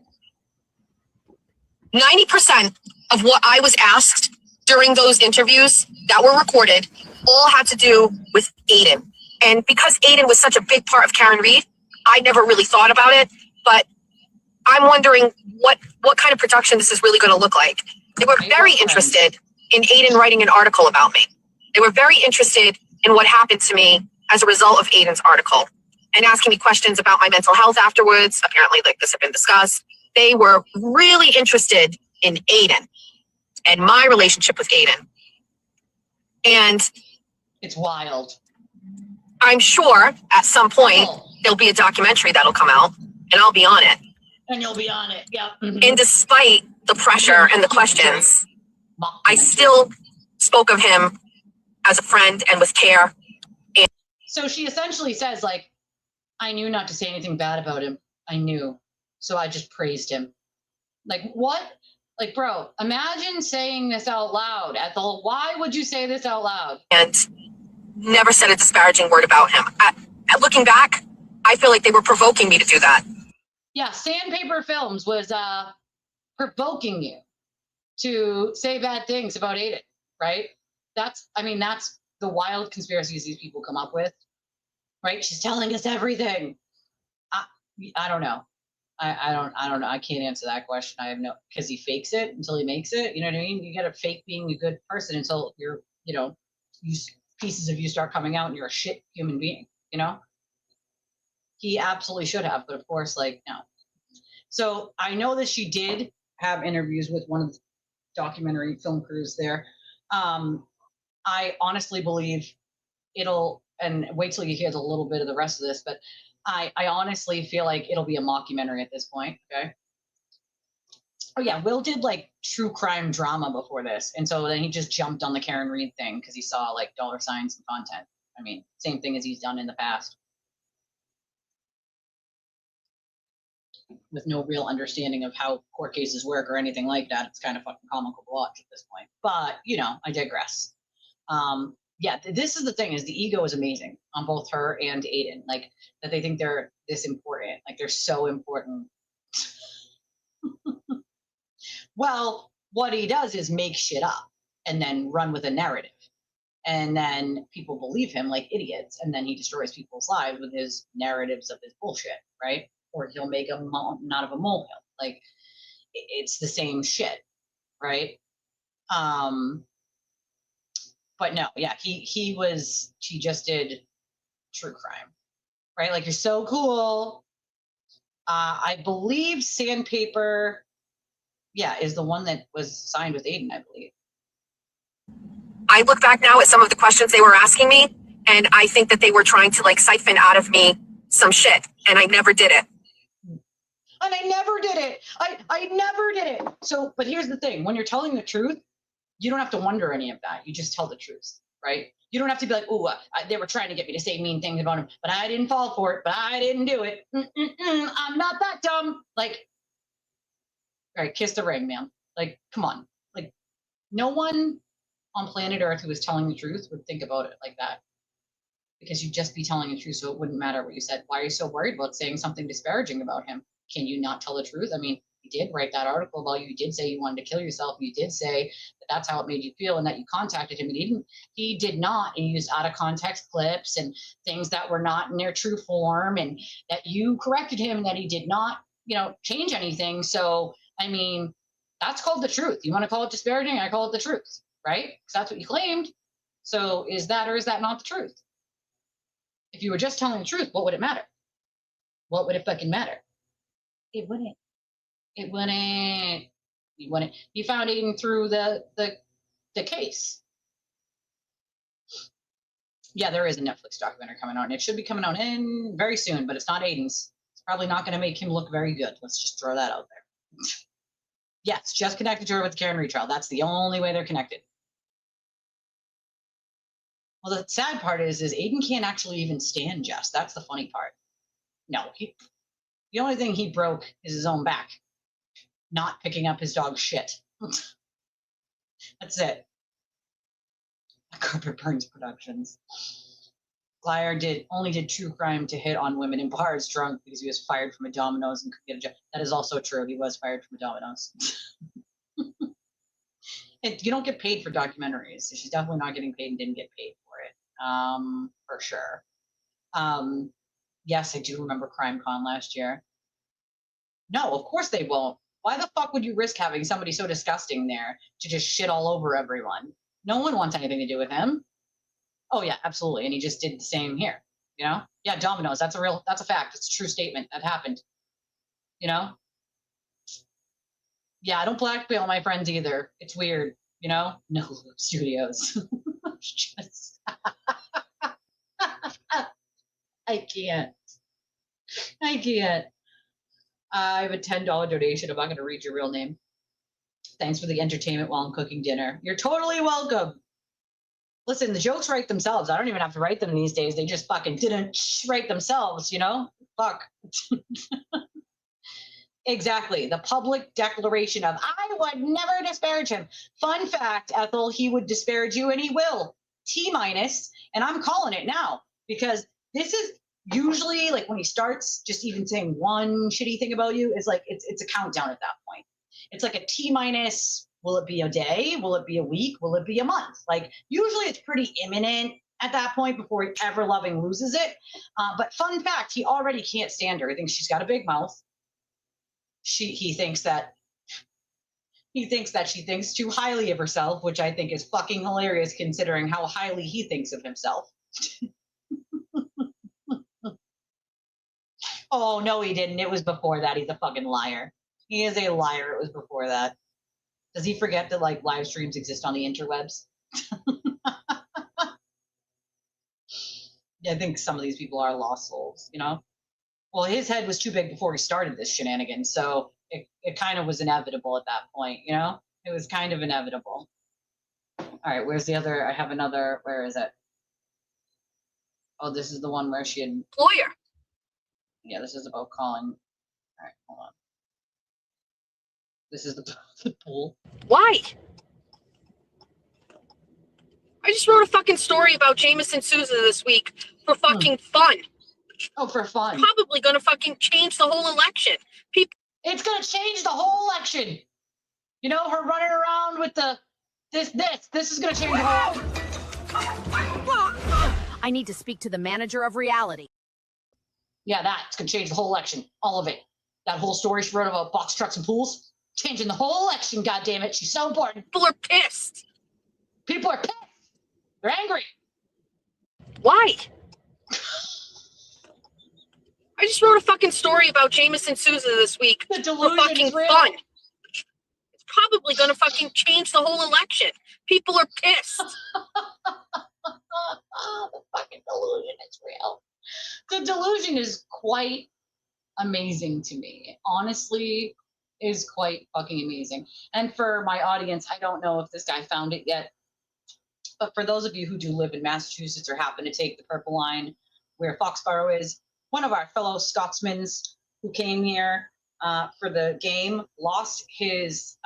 90% of what I was asked during those interviews that were recorded all had to do with Aiden. And because Aiden was such a big part of Karen Reed, I never really thought about it, but I'm wondering what kind of production this is really going to look like. They were very interested in Aiden writing an article about me. They were very interested in what happened to me as a result of Aiden's article and asking me questions about my mental health afterwards. Apparently, like this had been discussed. They were really interested in Aiden and my relationship with Aiden. And it's wild. I'm sure at some point there'll be a documentary that'll come out and I'll be on it. And you'll be on it, yeah. Mm-hmm. And despite the pressure and the questions, I still spoke of him as a friend and with care. And so she essentially says, like, I knew not to say anything bad about him. I knew. So I just praised him. Like, what? Like, bro, imagine saying this out loud at the whole, why would you say this out loud? And never said a disparaging word about him. Looking back, I feel like they were provoking me to do that. Yeah, Sandpaper Films was provoking you to say bad things about Aiden, right? That's the wild conspiracies these people come up with, right? She's telling us everything. I don't know. I don't know. I can't answer that question. I have no, because he fakes it until he makes it. You know what I mean? You got to fake being a good person until you're, pieces of you start coming out and you're a shit human being, He absolutely should have, but of course, like, no. So I know that she did have interviews with one of the documentary film crews there. I honestly believe and wait till you hear a little bit of the rest of this, but I honestly feel like it'll be a mockumentary at this point, okay? Oh yeah, Will did like true crime drama before this, and so then he just jumped on the Karen Reed thing because he saw like dollar signs and content. I mean, same thing as he's done in the past. With no real understanding of how court cases work or anything like that. It's kind of fucking comical to watch at this point. But, I digress. Yeah, this is the thing, is the ego is amazing on both her and Aiden. Like, that they think they're this important. Like, they're so important. Well, what he does is make shit up and then run with a narrative. And then people believe him like idiots. And then he destroys people's lives with his narratives of his bullshit, right? Or he'll make a mountain out of a molehill. Like, it's the same shit, right? But no, yeah, he just did true crime, right? Like, you're so cool. I believe Sandpaper, is the one that was signed with Aiden, I believe. I look back now at some of the questions they were asking me, and I think that they were trying to like siphon out of me some shit, and I never did it. And I never did it. I never did it. So, but here's the thing. When you're telling the truth, you don't have to wonder any of that. You just tell the truth, right? You don't have to be like, oh, they were trying to get me to say mean things about him, but I didn't fall for it, but I didn't do it. I'm not that dumb. Like, all right, kiss the ring, man. Like, come on. Like, no one on planet Earth who is telling the truth would think about it like that. because you'd just be telling the truth, so it wouldn't matter what you said. Why are you so worried about saying something disparaging about him? Can you not tell the truth? I mean, you did write that article about you. You did say you wanted to kill yourself. You did say that that's how it made you feel and that you contacted him. And he did not. He used out of context clips and things that were not in their true form, and that you corrected him and that he did not, change anything. So, I mean, that's called the truth. You want to call it disparaging? I call it the truth, right? Because that's what you claimed. So is that or is that not the truth? If you were just telling the truth, what would it matter? What would it fucking matter? It wouldn't. It wouldn't. You wouldn't. You found Aiden through the case. Yeah, there is a Netflix documentary coming out, and it should be coming out in very soon, but it's not Aiden's. It's probably not going to make him look very good. Let's just throw that out there. Yes, just connected to her with the Karen retrial. That's the only way they're connected. Well, the sad part is Aiden can't actually even stand Jess. That's the funny part. No, the only thing he broke is his own back. Not picking up his dog's shit. That's it. Carpet Burns Productions. Liar only did true crime to hit on women in bars drunk because he was fired from a Domino's and could get a job. That is also true. He was fired from a Domino's. You don't get paid for documentaries. So she's definitely not getting paid and didn't get paid for it. For sure. Yes, I do remember CrimeCon last year. No, of course they won't. Why the fuck would you risk having somebody so disgusting there to just shit all over everyone? No one wants anything to do with him. Oh yeah, absolutely. And he just did the same here. Yeah, Domino's. That's a fact. It's a true statement. That happened. Yeah, I don't blackmail my friends either. It's weird, No studios. Just I can't. I have a $10 donation. I'm not going to read your real name. Thanks for the entertainment while I'm cooking dinner. You're totally welcome. Listen, the jokes write themselves. I don't even have to write them these days. They just fucking didn't write themselves, Fuck. Exactly. The public declaration of, I would never disparage him. Fun fact, Ethel, he would disparage you and he will. T-, and I'm calling it now because this is usually like when he starts just even saying one shitty thing about you, it's like it's a countdown at that point. It's like a T-. Will it be a day? Will it be a week? Will it be a month? Like usually it's pretty imminent at that point before Ever Loving loses it. But fun fact, he already can't stand her. He thinks she's got a big mouth. He thinks that she thinks too highly of herself, which I think is fucking hilarious considering how highly he thinks of himself. Oh, no, he didn't. It was before that. He's a fucking liar. He is a liar. It was before that. Does he forget that live streams exist on the interwebs? Yeah, I think some of these people are lost souls, Well, his head was too big before he started this shenanigans, so it kind of was inevitable at that point, It was kind of inevitable. All right, where's the other? I have another. Where is it? Oh, this is the one where she had... Lawyer. Yeah, this is about calling. All right, hold on. This is the pool. Why? I just wrote a fucking story about Jameson Sousa this week for fucking fun. Oh, for fun. Probably gonna fucking change the whole election. It's gonna change the whole election. Her running around with this is gonna change the whole... I need to speak to the manager of reality. Yeah, that's gonna change the whole election. All of it. That whole story she wrote about box trucks and pools. Changing the whole election, goddammit. She's so important. People are pissed. People are pissed. They're angry. Why? I just wrote a fucking story about Jameson Sousa this week for fucking fun. It's probably gonna fucking change the whole election. People are pissed. The fucking delusion is real. The delusion is quite amazing to me. It honestly is quite fucking amazing. And for my audience, I don't know if this guy found it yet, but for those of you who do live in Massachusetts or happen to take the Purple Line where Foxborough is, one of our fellow Scotsmen who came here for the game lost his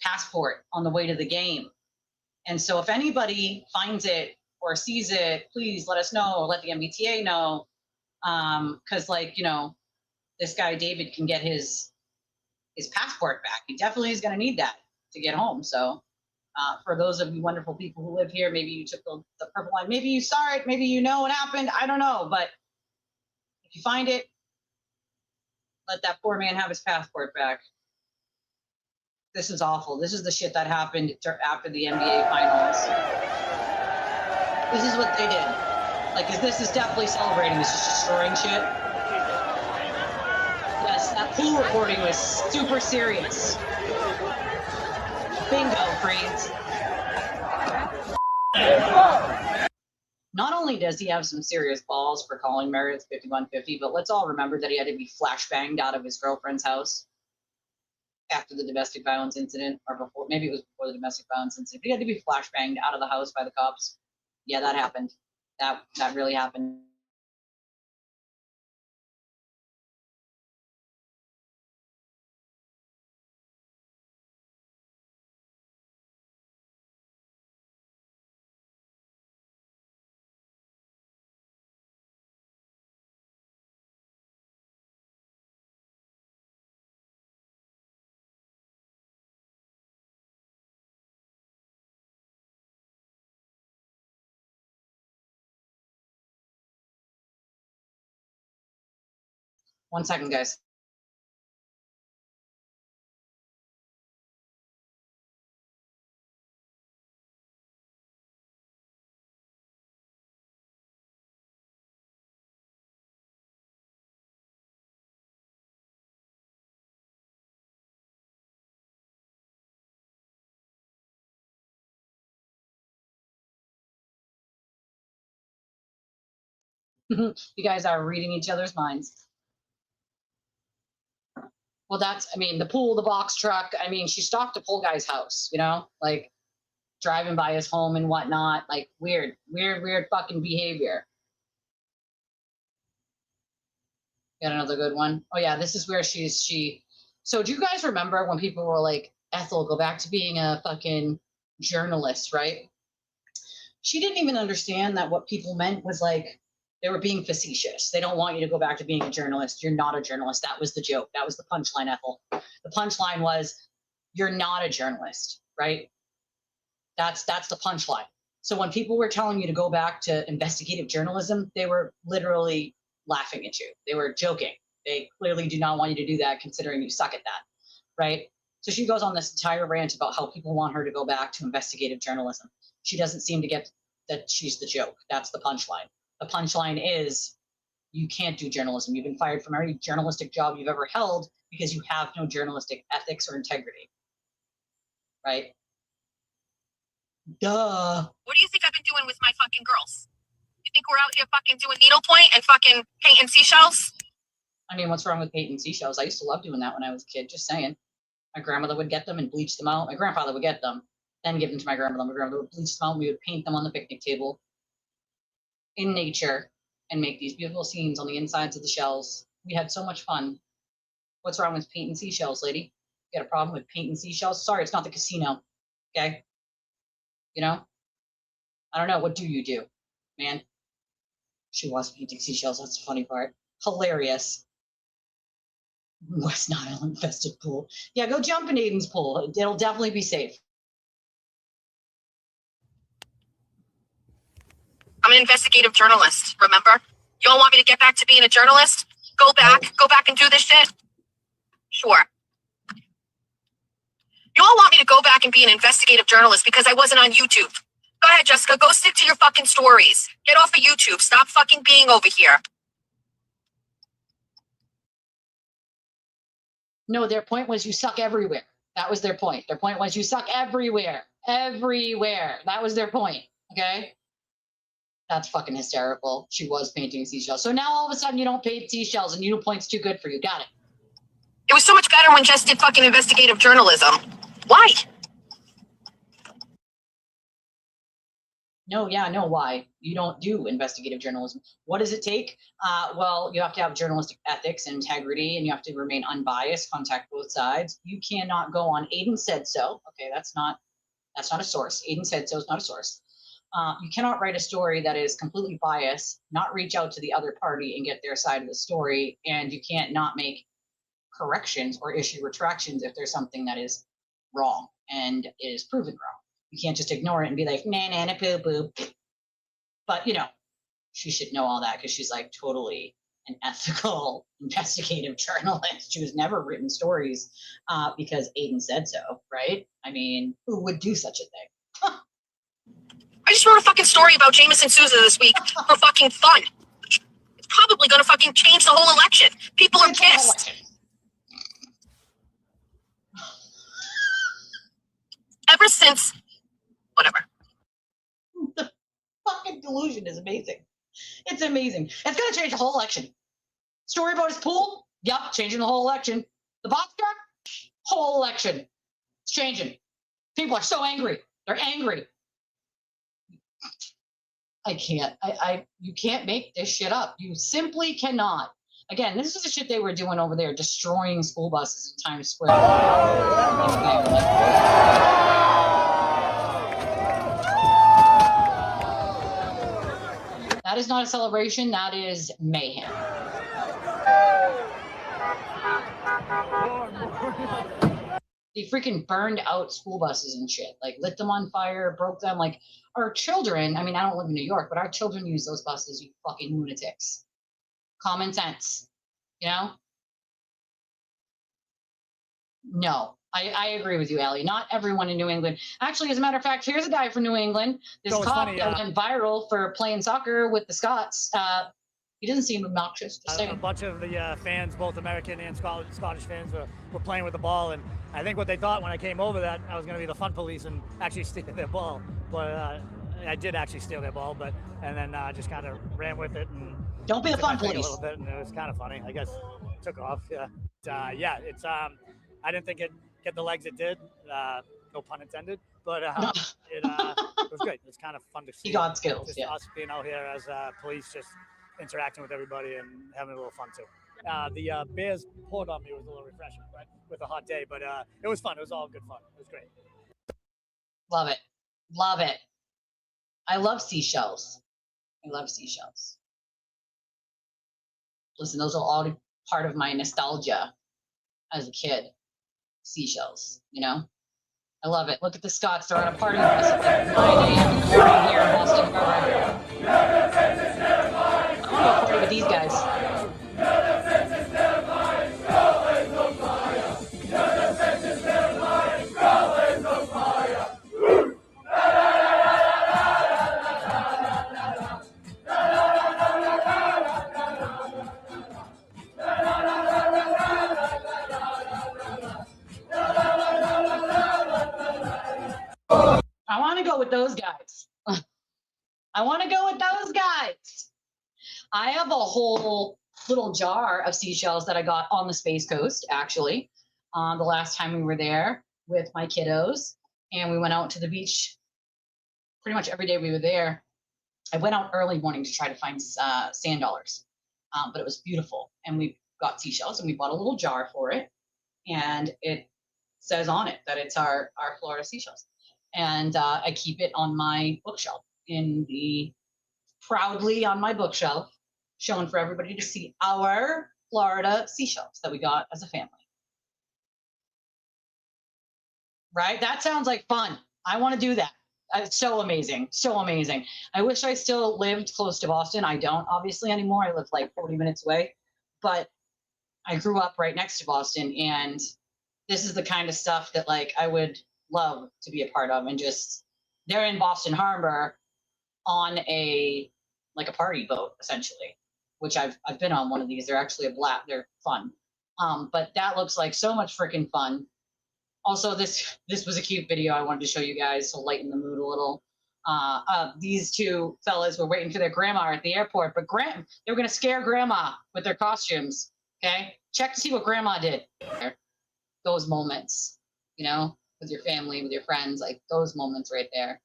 passport on the way to the game. And so if anybody finds it or sees it, please let us know, or let the MBTA know. Because like, you know, this guy David can get his passport back. He definitely is going to need that to get home. So for those of you wonderful people who live here, maybe you took the purple line, maybe you saw it, maybe you know what happened, I don't know. But if you find it, let that poor man have his passport back. This is awful. This is the shit that happened after the NBA finals. This is what they did. Like, this is definitely celebrating. This is destroying shit. Yes, that pool recording was super serious. Bingo, Freeds. Not only does he have some serious balls for calling Meredith 5150, but let's all remember that he had to be flashbanged out of his girlfriend's house after the domestic violence incident, or before, maybe it was before the domestic violence incident. He had to be flashbanged out of the house by the cops. Yeah, that happened. That really happened. One second, guys. You guys are reading each other's minds. Well, I mean, the pool, the box truck. I mean, she stalked a pool guy's house, you know, like driving by his home and whatnot. Like weird fucking behavior. Got another good one. Oh yeah, this is where she. So do you guys remember when people were like, Ethel, go back to being a fucking journalist, right? She didn't even understand that what people meant was like, they were being facetious. They don't want you to go back to being a journalist. You're not a journalist. That was the joke. That was the punchline, Ethel. The punchline was, you're not a journalist, right? That's the punchline. So when people were telling you to go back to investigative journalism, they were literally laughing at you. They were joking. They clearly do not want you to do that, considering you suck at that, right? So she goes on this entire rant about how people want her to go back to investigative journalism. She doesn't seem to get that she's the joke. That's the punchline. The punchline is, you can't do journalism. You've been fired from every journalistic job you've ever held because you have no journalistic ethics or integrity, right? Duh. What do you think I've been doing with my fucking girls? You think we're out here fucking doing needlepoint and fucking painting seashells? I mean, what's wrong with painting seashells? I used to love doing that when I was a kid, just saying. My grandmother would get them and bleach them out. My grandfather would get them, then give them to my grandmother. My grandmother would bleach them out, and we would paint them on the picnic table in nature and make these beautiful scenes on the insides of the shells. We had so much fun. What's wrong with painting seashells, lady? You got a problem with painting seashells? Sorry, it's not the casino, okay? You know? I don't know. What do you do, man? She was painting seashells. That's the funny part. Hilarious. West Nile infested pool. Yeah, go jump in Aiden's pool. It'll definitely be safe. I'm an investigative journalist, remember? You all want me to get back to being a journalist? Go back and do this shit? Sure. You all want me to go back and be an investigative journalist because I wasn't on YouTube. Go ahead, Jessica, go stick to your fucking stories. Get off of YouTube. Stop fucking being over here. No, their point was you suck everywhere. That was their point. Their point was you suck everywhere. Everywhere. That was their point. Okay? That's fucking hysterical. She was painting seashells. So now all of a sudden you don't paint seashells and needlepoint's too good for you. Got it. It was so much better when Jess did fucking investigative journalism. Why? No, yeah, no, why? You don't do investigative journalism. What does it take? Well, you have to have journalistic ethics and integrity, and you have to remain unbiased, contact both sides. You cannot go on Aiden said so. Okay, that's not a source. Aiden said so is not a source. You cannot write a story that is completely biased, not reach out to the other party and get their side of the story, and you can't not make corrections or issue retractions if there's something that is wrong and is proven wrong. You can't just ignore it and be like, nah, nah, nah, boo, boo. But, you know, she should know all that because she's like totally an ethical investigative journalist. She was never written stories because Aiden said so, right? I mean, who would do such a thing? I just wrote a fucking story about Jameson Sousa this week for fucking fun. It's probably gonna fucking change the whole election. People are pissed. Ever since, whatever. The fucking delusion is amazing. It's amazing. It's gonna change the whole election. Story about his pool? Yup, changing the whole election. The box truck? Whole election. It's changing. People are so angry. They're angry. I can't. You can't make this shit up. You simply cannot. Again, this is the shit they were doing over there, destroying school buses in Times Square. That is not a celebration. That is mayhem. They freaking burned out school buses and shit, like lit them on fire, broke them. Like our children, I mean, I don't live in New York, but our children use those buses, you fucking lunatics. Common sense, you know? No, I agree with you, Allie. Not everyone in New England. Actually, as a matter of fact, here's a guy from New England. This cop that went viral for playing soccer with the Scots. He doesn't seem obnoxious. Just saying. A bunch of the fans, both American and Scottish fans, were playing with the ball, and I think what they thought when I came over that I was going to be the fun police and actually steal their ball. But I did actually steal their ball, and then just kind of ran with it and don't be the fun police a little bit, and it was kind of funny. I guess it took off. Yeah, it's I didn't think it get the legs it did. No pun intended, but it was good. It's kind of fun to see. He got skills. Just us being out here as police, just interacting with everybody and having a little fun too. The beers poured on me was a little refreshing, right, with a hot day, but it was fun. It was all good fun. It was great. Love it. Love it. I love seashells. I love seashells. Listen, those are all part of my nostalgia as a kid. Seashells, you know? I love it. Look at the Scots. They're on a party bus at 9 a.m. in the morning here in Boston Harbor. I'm going to go party with these guys. I want to go with those guys. I want to go with those guys. I have a whole little jar of seashells that I got on the Space Coast, actually, the last time we were there with my kiddos. And we went out to the beach pretty much every day we were there. I went out early morning to try to find sand dollars, but it was beautiful. And we got seashells and we bought a little jar for it. And it says on it that it's our Florida seashells. And I keep it on my bookshelf proudly on my bookshelf, showing for everybody to see our Florida seashells that we got as a family. Right? That sounds like fun. I want to do that. It's so amazing. So amazing. I wish I still lived close to Boston. I don't obviously anymore. I live like 40 minutes away, but I grew up right next to Boston, and this is the kind of stuff that like I would love to be a part of. And just they're in Boston Harbor on a party boat essentially, which I've been on one of these. They're actually they're fun. But that looks like so much freaking fun. Also, this was a cute video I wanted to show you guys to lighten the mood a little. These two fellas were waiting for their grandma at the airport, but they were going to scare grandma with their costumes. Okay, check to see what grandma did. Those moments, you know, with your family, with your friends, like those moments right there.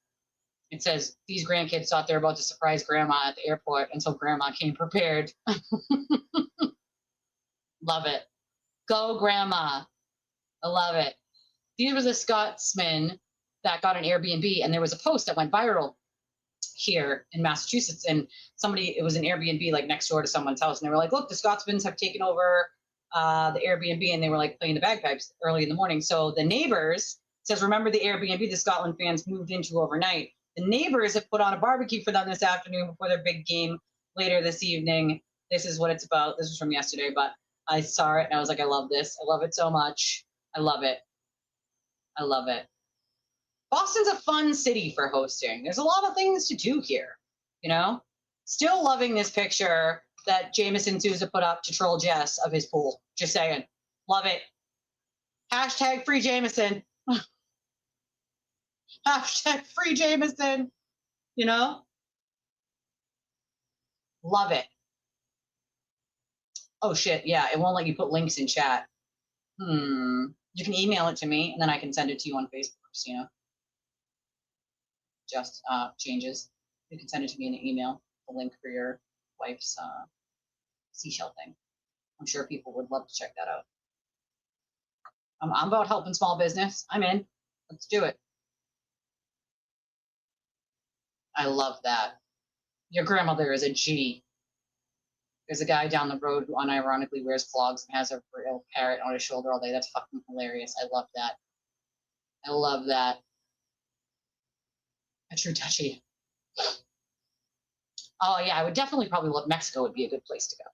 It says these grandkids thought they were about to surprise grandma at the airport until grandma came prepared. Love it. Go grandma. I love it. These were the Scotsmen that got an Airbnb, and there was a post that went viral here in Massachusetts, and it was an Airbnb like next door to someone's house, and they were like, look, the Scotsmans have taken over the Airbnb, and they were like playing the bagpipes early in the morning. So the neighbors says, remember the Airbnb the Scotland fans moved into overnight? The neighbors have put on a barbecue for them this afternoon before their big game later this evening. This is what it's about. This was from yesterday, but I saw it and I was like, I love this. I love it so much. I love it. I love it. Boston's a fun city for hosting. There's a lot of things to do here, you know? Still loving this picture that Jameson Sousa put up to troll Jess of his pool. Just saying. Love it. Hashtag free Jameson. Hashtag free Jameson. You know? Love it. Oh, shit. Yeah, it won't let you put links in chat. You can email it to me, and then I can send it to you on Facebook, you know? Just changes. You can send it to me in an email, the link for your wife's seashell thing. I'm sure people would love to check that out. I'm about helping small business. I'm in. Let's do it. I love that. Your grandmother is a G. There's a guy down the road who unironically wears clogs and has a real parrot on his shoulder all day. That's fucking hilarious. I love that. I love that. A true touchy. Oh yeah, I would definitely probably love Mexico would be a good place to go.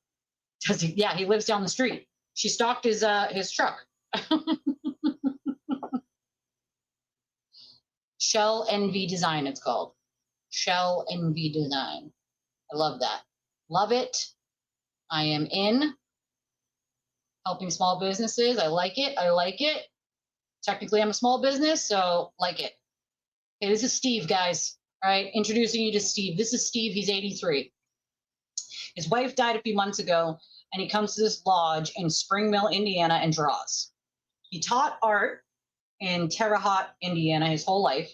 Does he? Yeah, he lives down the street. She stalked his truck. Shell NV Design, it's called. Shell NV Design. I love that. Love it. I am in. Helping small businesses. I like it. I like it. Technically, I'm a small business, so like it. Okay, this is Steve, guys. All right, introducing you to Steve. This is Steve. He's 83. His wife died a few months ago, and he comes to this lodge in Spring Mill, Indiana, and draws. He taught art in Terre Haute, Indiana, his whole life.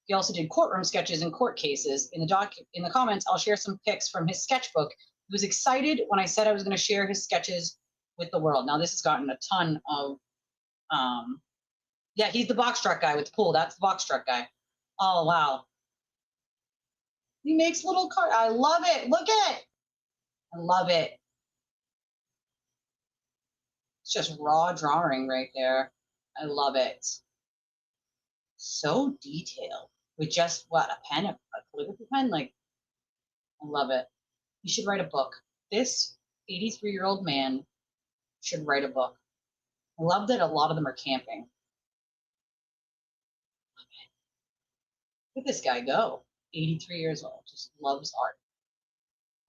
He also did courtroom sketches and court cases. In the comments, I'll share some pics from his sketchbook. He was excited when I said I was going to share his sketches with the world. Now, this has gotten a ton of, yeah, he's the box truck guy with the pool. That's the box truck guy. Oh, wow. He makes little cards. I love it. Look at it. I love it. It's just raw drawing right there. I love it. So detailed. With just, what, a pen, a calligraphy pen? Like, I love it. You should write a book. This 83-year-old man should write a book. I love that a lot of them are camping. Look at this guy go. 83 years old. Just loves art.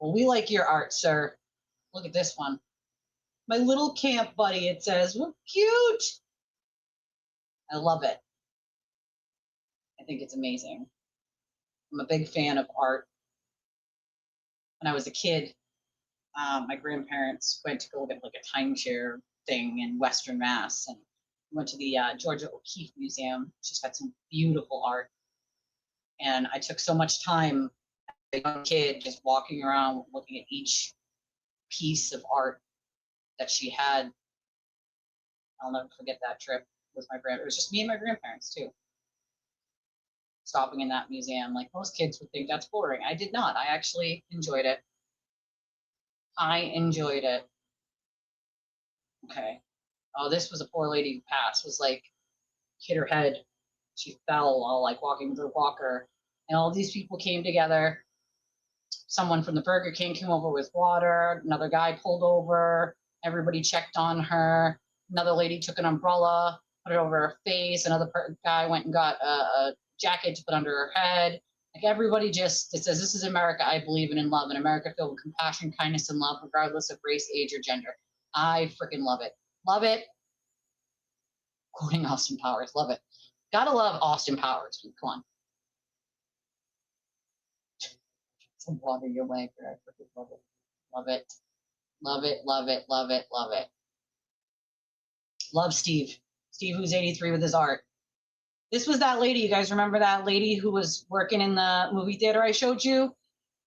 Well, we like your art, sir. Look at this one. My little camp buddy, it says. Well, cute. I love it. I think it's amazing. I'm a big fan of art. When I was a kid, my grandparents went to go look at like a timeshare thing in Western Mass, and went to the Georgia O'Keeffe Museum. She's got some beautiful art. And I took so much time as a young kid just walking around looking at each piece of art that she had. I'll never forget that trip with my grandparents. It was just me and my grandparents too. Stopping in that museum. Like most kids would think that's boring. I did not. I actually enjoyed it. I enjoyed it. Okay. Oh, this was a poor lady who passed. Was like hit her head. She fell while like walking with her walker, and all these people came together. Someone from the Burger King came over with water. Another guy pulled over. Everybody checked on her. Another lady took an umbrella, put it over her face. Another guy went and got a jacket to put under her head. Like everybody just, it says, this is America I believe in love, an America filled with compassion, kindness, and love, regardless of race, age, or gender. I freaking love it. Love it. Quoting Austin Powers. Love it. Gotta love Austin Powers. Come on. Some water your way. I freaking love it. Love it. Love it. Love it. Love it. Love it. Love Steve. Steve, who's 83 with his art. This was that lady. You guys remember that lady who was working in the movie theater I showed you?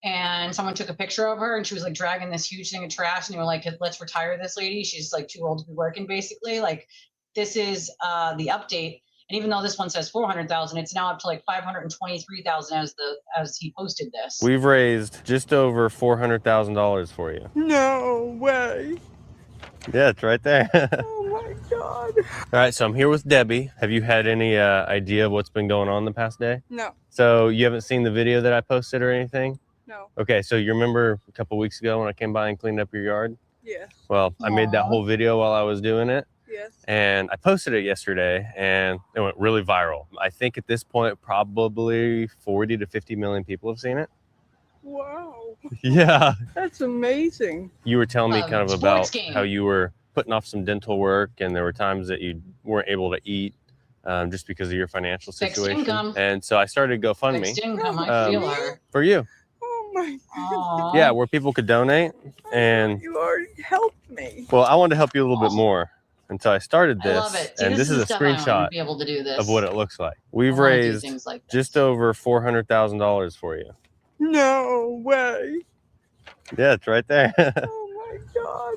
And someone took a picture of her and she was like dragging this huge thing of trash. And they were like, let's retire this lady. She's like too old to be working, basically. Like, this is the update. And even though this one says 400,000, it's now up to like 523,000 as he posted this. We've raised just over $400,000 for you. No way. Yeah, it's right there. Oh my God. All right, so I'm here with Debbie. Have you had any idea of what's been going on the past day? No. So you haven't seen the video that I posted or anything? No. Okay, so you remember a couple weeks ago when I came by and cleaned up your yard? Yes. Well, I made that whole video while I was doing it. Yes. And I posted it yesterday and it went really viral. I think at this point, probably 40 to 50 million people have seen it. Wow. Yeah. That's amazing. You were telling me kind of about game. how you were putting off some dental work and there were times that you weren't able to eat just because of your financial situation. Fixed income. And so I started GoFundMe. Fixed income, I feel her. For you. Oh my Aww. Yeah, where people could donate. And You already helped me. well, I wanted to help you a little bit more. And so I started I this, love it. See, and this is a the stuff I wanna screenshot be able to do this. of what it looks like. We've I wanna do raised things like this. just over $400,000 for you. No way. Yeah, it's right there. Oh my God.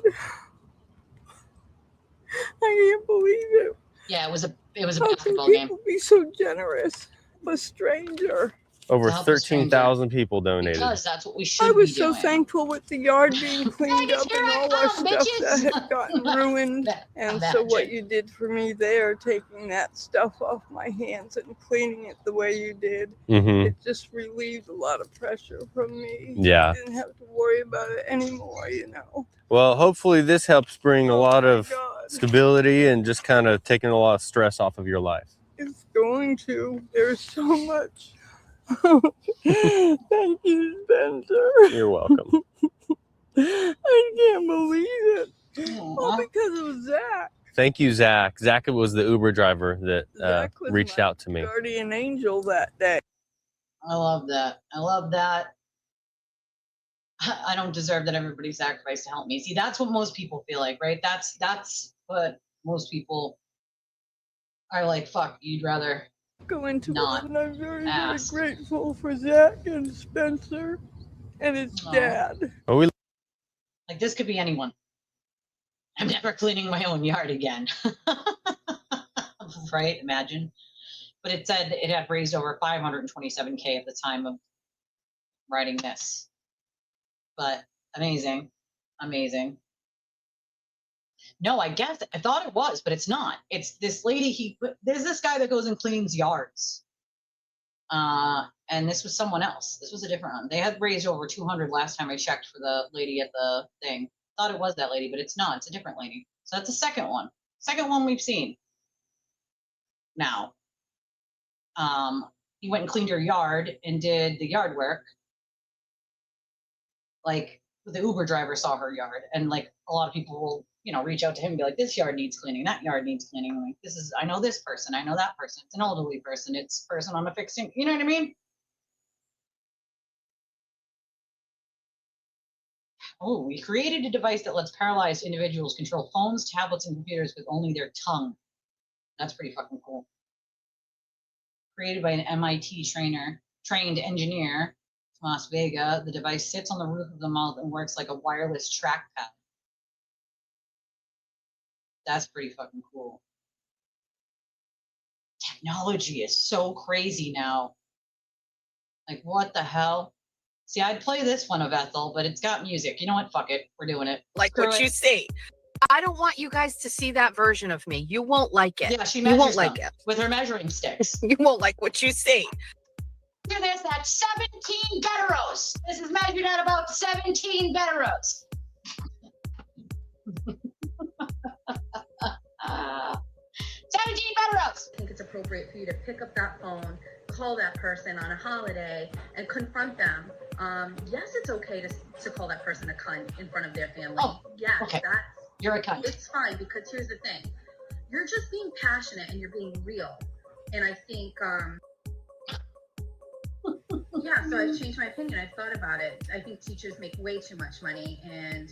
I can't believe it. Yeah, it was a How can basketball game. people be so generous? A stranger. Over To help a stranger. 13,000 people donated. Because that's what we should I was be so doing. thankful with the yard being cleaned up and all our stuff that had gotten ruined. And so what you did for me there, taking that stuff off my hands and cleaning it the way you did, it just relieved a lot of pressure from me. Yeah. I didn't have to worry about it anymore, you know. Well, hopefully this helps bring a lot of God. stability and just kind of taking a lot of stress off of your life. It's going to. There's so much. Thank you, Spencer. You're welcome. I can't believe it. All because of Zach. Thank you, Zach. Zach was the Uber driver that Zach was reached my out to me. guardian angel that day. I love that. I love that. I don't deserve that everybody sacrificed to help me. See, that's what most people feel like, right? That's what most people are like, fuck, you'd rather Go into not it, and I'm very, very ask. grateful for Zach and Spencer and his dad. Oh, we Like, this could be anyone. I'm never cleaning my own yard again. Right? Imagine. But it said it had raised over 527K at the time of writing this. But amazing. Amazing. No, I thought it was, but it's not. It's this lady. There's this guy that goes and cleans yards. And this was someone else. This was a different one. They had raised over 200 last time I checked for the lady at the thing. Thought it was that lady, but it's not. It's a different lady. So that's the second one. Second one we've seen. Now, he went and cleaned her yard and did the yard work. Like the Uber driver saw her yard, and like a lot of people will, reach out to him and be like, this yard needs cleaning, that yard needs cleaning. I'm like, I know this person, I know that person. It's an elderly person, it's a person on a fixed income. You know what I mean? Oh, we created a device that lets paralyzed individuals control phones, tablets, and computers with only their tongue. That's pretty fucking cool. Created by an MIT trained engineer, Las Vegas. The device sits on the roof of the mouth and works like a wireless trackpad. That's pretty fucking cool. Technology is so crazy now. Like, what the hell? See, I'd play this one of Ethel, but it's got music. You know what? Fuck it. We're doing it. Like Screw what it. you say. I don't want you guys to see that version of me. You won't like it. Yeah, she you measures won't like them it. with her measuring sticks. You won't like what you see. Here, there's that 17 betteros. This is measured at about 17 betteros. 17 betteros. I think it's appropriate for you to pick up that phone, call that person on a holiday, and confront them. Yes, it's okay to call that person a cunt in front of their family. Oh, yes, okay. that's You're a cunt. It's fine, because here's the thing. You're just being passionate and you're being real. And I think, yeah, so I've changed my opinion. I've thought about it. I think teachers make way too much money, and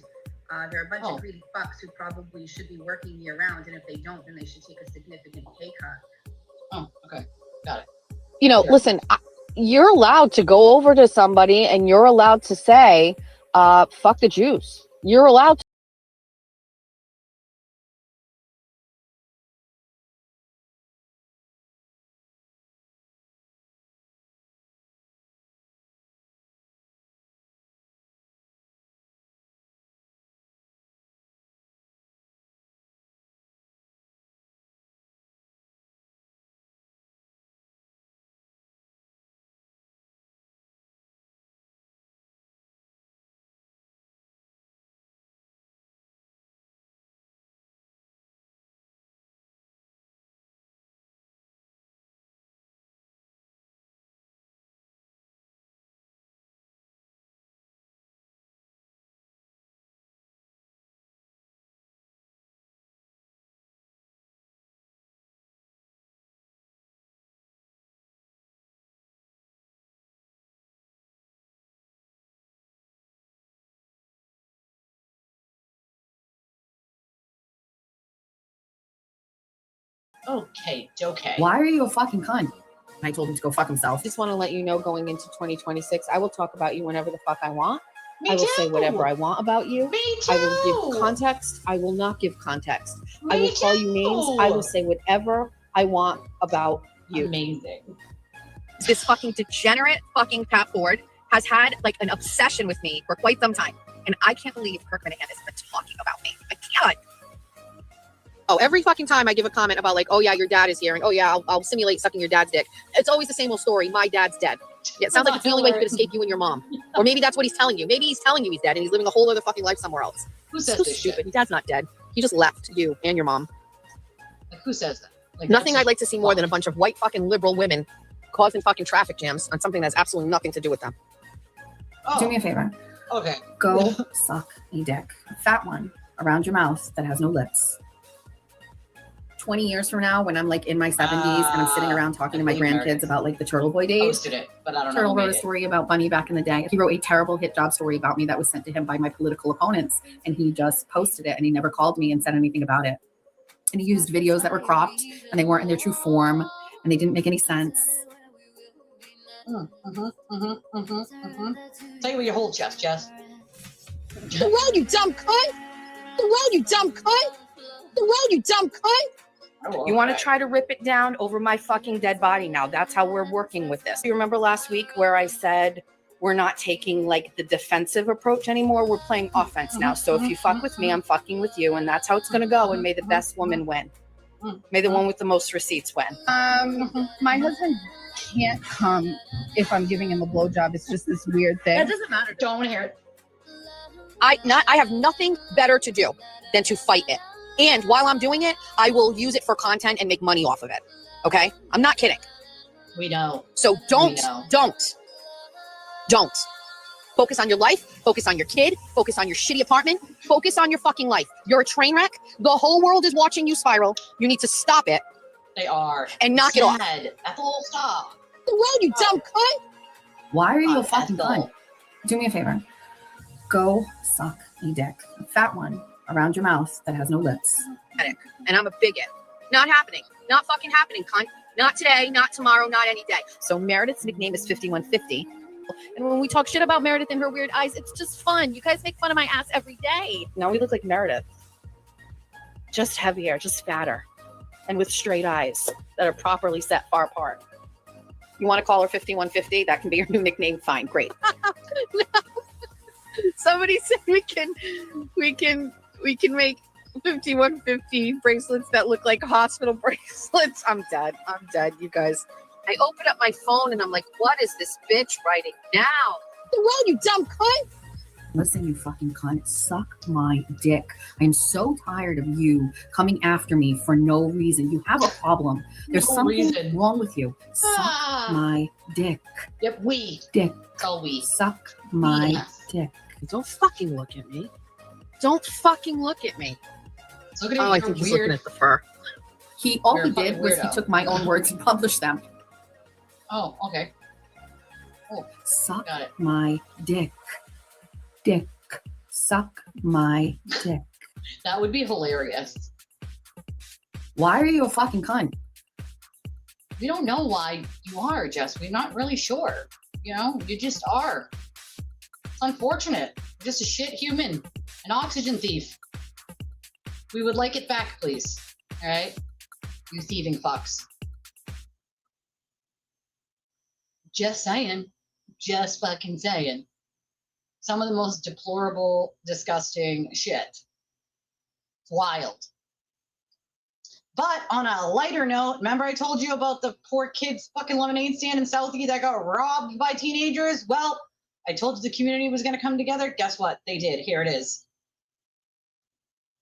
there are a bunch of greedy fucks who probably should be working year round, and if they don't, then they should take a significant pay cut. Oh, okay. Got it. Listen, you're allowed to go over to somebody and you're allowed to say, fuck the Jews. You're allowed to. Okay. Why are you a fucking cunt? I told him to go fuck himself. Just want to let you know, going into 2026, I will talk about you whenever the fuck I want. Me I will say too. whatever I want about you. Me too. I will give context. I will not give context. I will call you names. I will say whatever I want about you. Amazing. This fucking degenerate fucking Pat Ford has had like an obsession with me for quite some time. And I can't believe Kirk Minahan has been talking about me. I can't. Oh, every fucking time I give a comment about like, oh yeah, your dad is here, and oh yeah, I'll simulate sucking your dad's dick. It's always the same old story. My dad's dead. Yeah, it sounds like it's the only way he could escape you and your mom. Or maybe that's what he's telling you. Maybe he's telling you he's dead and he's living a whole other fucking life somewhere else. Who says So this stupid. shit? Your dad's not dead. He just left you and your mom. Like, who says that? Like, Nothing I'd like to see more than a bunch of white fucking liberal women causing fucking traffic jams on something that's absolutely nothing to do with them. Do me a favor. Okay. Go suck a dick. A fat one around your mouth that has no lips. 20 years from now, when I'm like in my 70s and I'm sitting around talking to my grandkids about like the Turtle Boy days. Posted it, but I don't know. Turtle who wrote made a it. story about Bunny back in the day. He wrote a terrible hit job story about me that was sent to him by my political opponents, and he just posted it and he never called me and said anything about it. And he used videos that were cropped and they weren't in their true form and they didn't make any sense. Tell you with your whole chest, Jess. The road, you dumb cunt! The road, you dumb cunt! The road, you dumb cunt! You want to try to rip it down over my fucking dead body now. That's how we're working with this. You remember last week where I said we're not taking like the defensive approach anymore? We're playing offense now. So if you fuck with me, I'm fucking with you. And that's how it's going to go. And may the best woman win. May the one with the most receipts win. My husband can't come if I'm giving him a blowjob. It's just this weird thing. That doesn't matter. Don't want to hear it. I have nothing better to do than to fight it. And while I'm doing it, I will use it for content and make money off of it. Okay? I'm not kidding. We know. So don't. Focus on your life. Focus on your kid. Focus on your shitty apartment. Focus on your fucking life. You're a train wreck. The whole world is watching you spiral. You need to stop it. They are. And knock it off. Ethel, stop. The road, you dumb cunt. Why are you a fucking cunt? Do me a favor. Go suck a dick. A fat one around your mouth that has no lips. And I'm a bigot. Not happening. Not fucking happening, cunt. Not today, not tomorrow, not any day. So Meredith's nickname is 5150. And when we talk shit about Meredith and her weird eyes, it's just fun. You guys make fun of my ass every day. Now we look like Meredith. Just heavier, just fatter. And with straight eyes that are properly set far apart. You want to call her 5150? That can be your new nickname. Fine, great. No. Somebody said we can make 5150 bracelets that look like hospital bracelets. I'm dead, you guys. I open up my phone and I'm like, what is this bitch writing now? The road, you dumb cunt. Listen, you fucking cunt. Suck my dick. I'm so tired of you coming after me for no reason. You have a problem. There's something wrong with you. Suck my dick. Yep, we. Dick. Oh, we. Suck my dick. Don't fucking look at me. Don't fucking look at me. Look at oh, I think he's looking at the fur. All he did was he took my own words and published them. Oh, okay. Oh, suck my dick. Dick. Suck my dick. That would be hilarious. Why are you a fucking cunt? We don't know why you are, Jess. We're not really sure. You know, you just are. It's unfortunate. You're just a shit human. An oxygen thief. We would like it back, please. All right? You thieving fucks. Just saying. Just fucking saying. Some of the most deplorable, disgusting shit. It's wild. But on a lighter note, remember I told you about the poor kid's fucking lemonade stand in Southie that got robbed by teenagers? Well, I told you the community was going to come together. Guess what? They did. Here it is.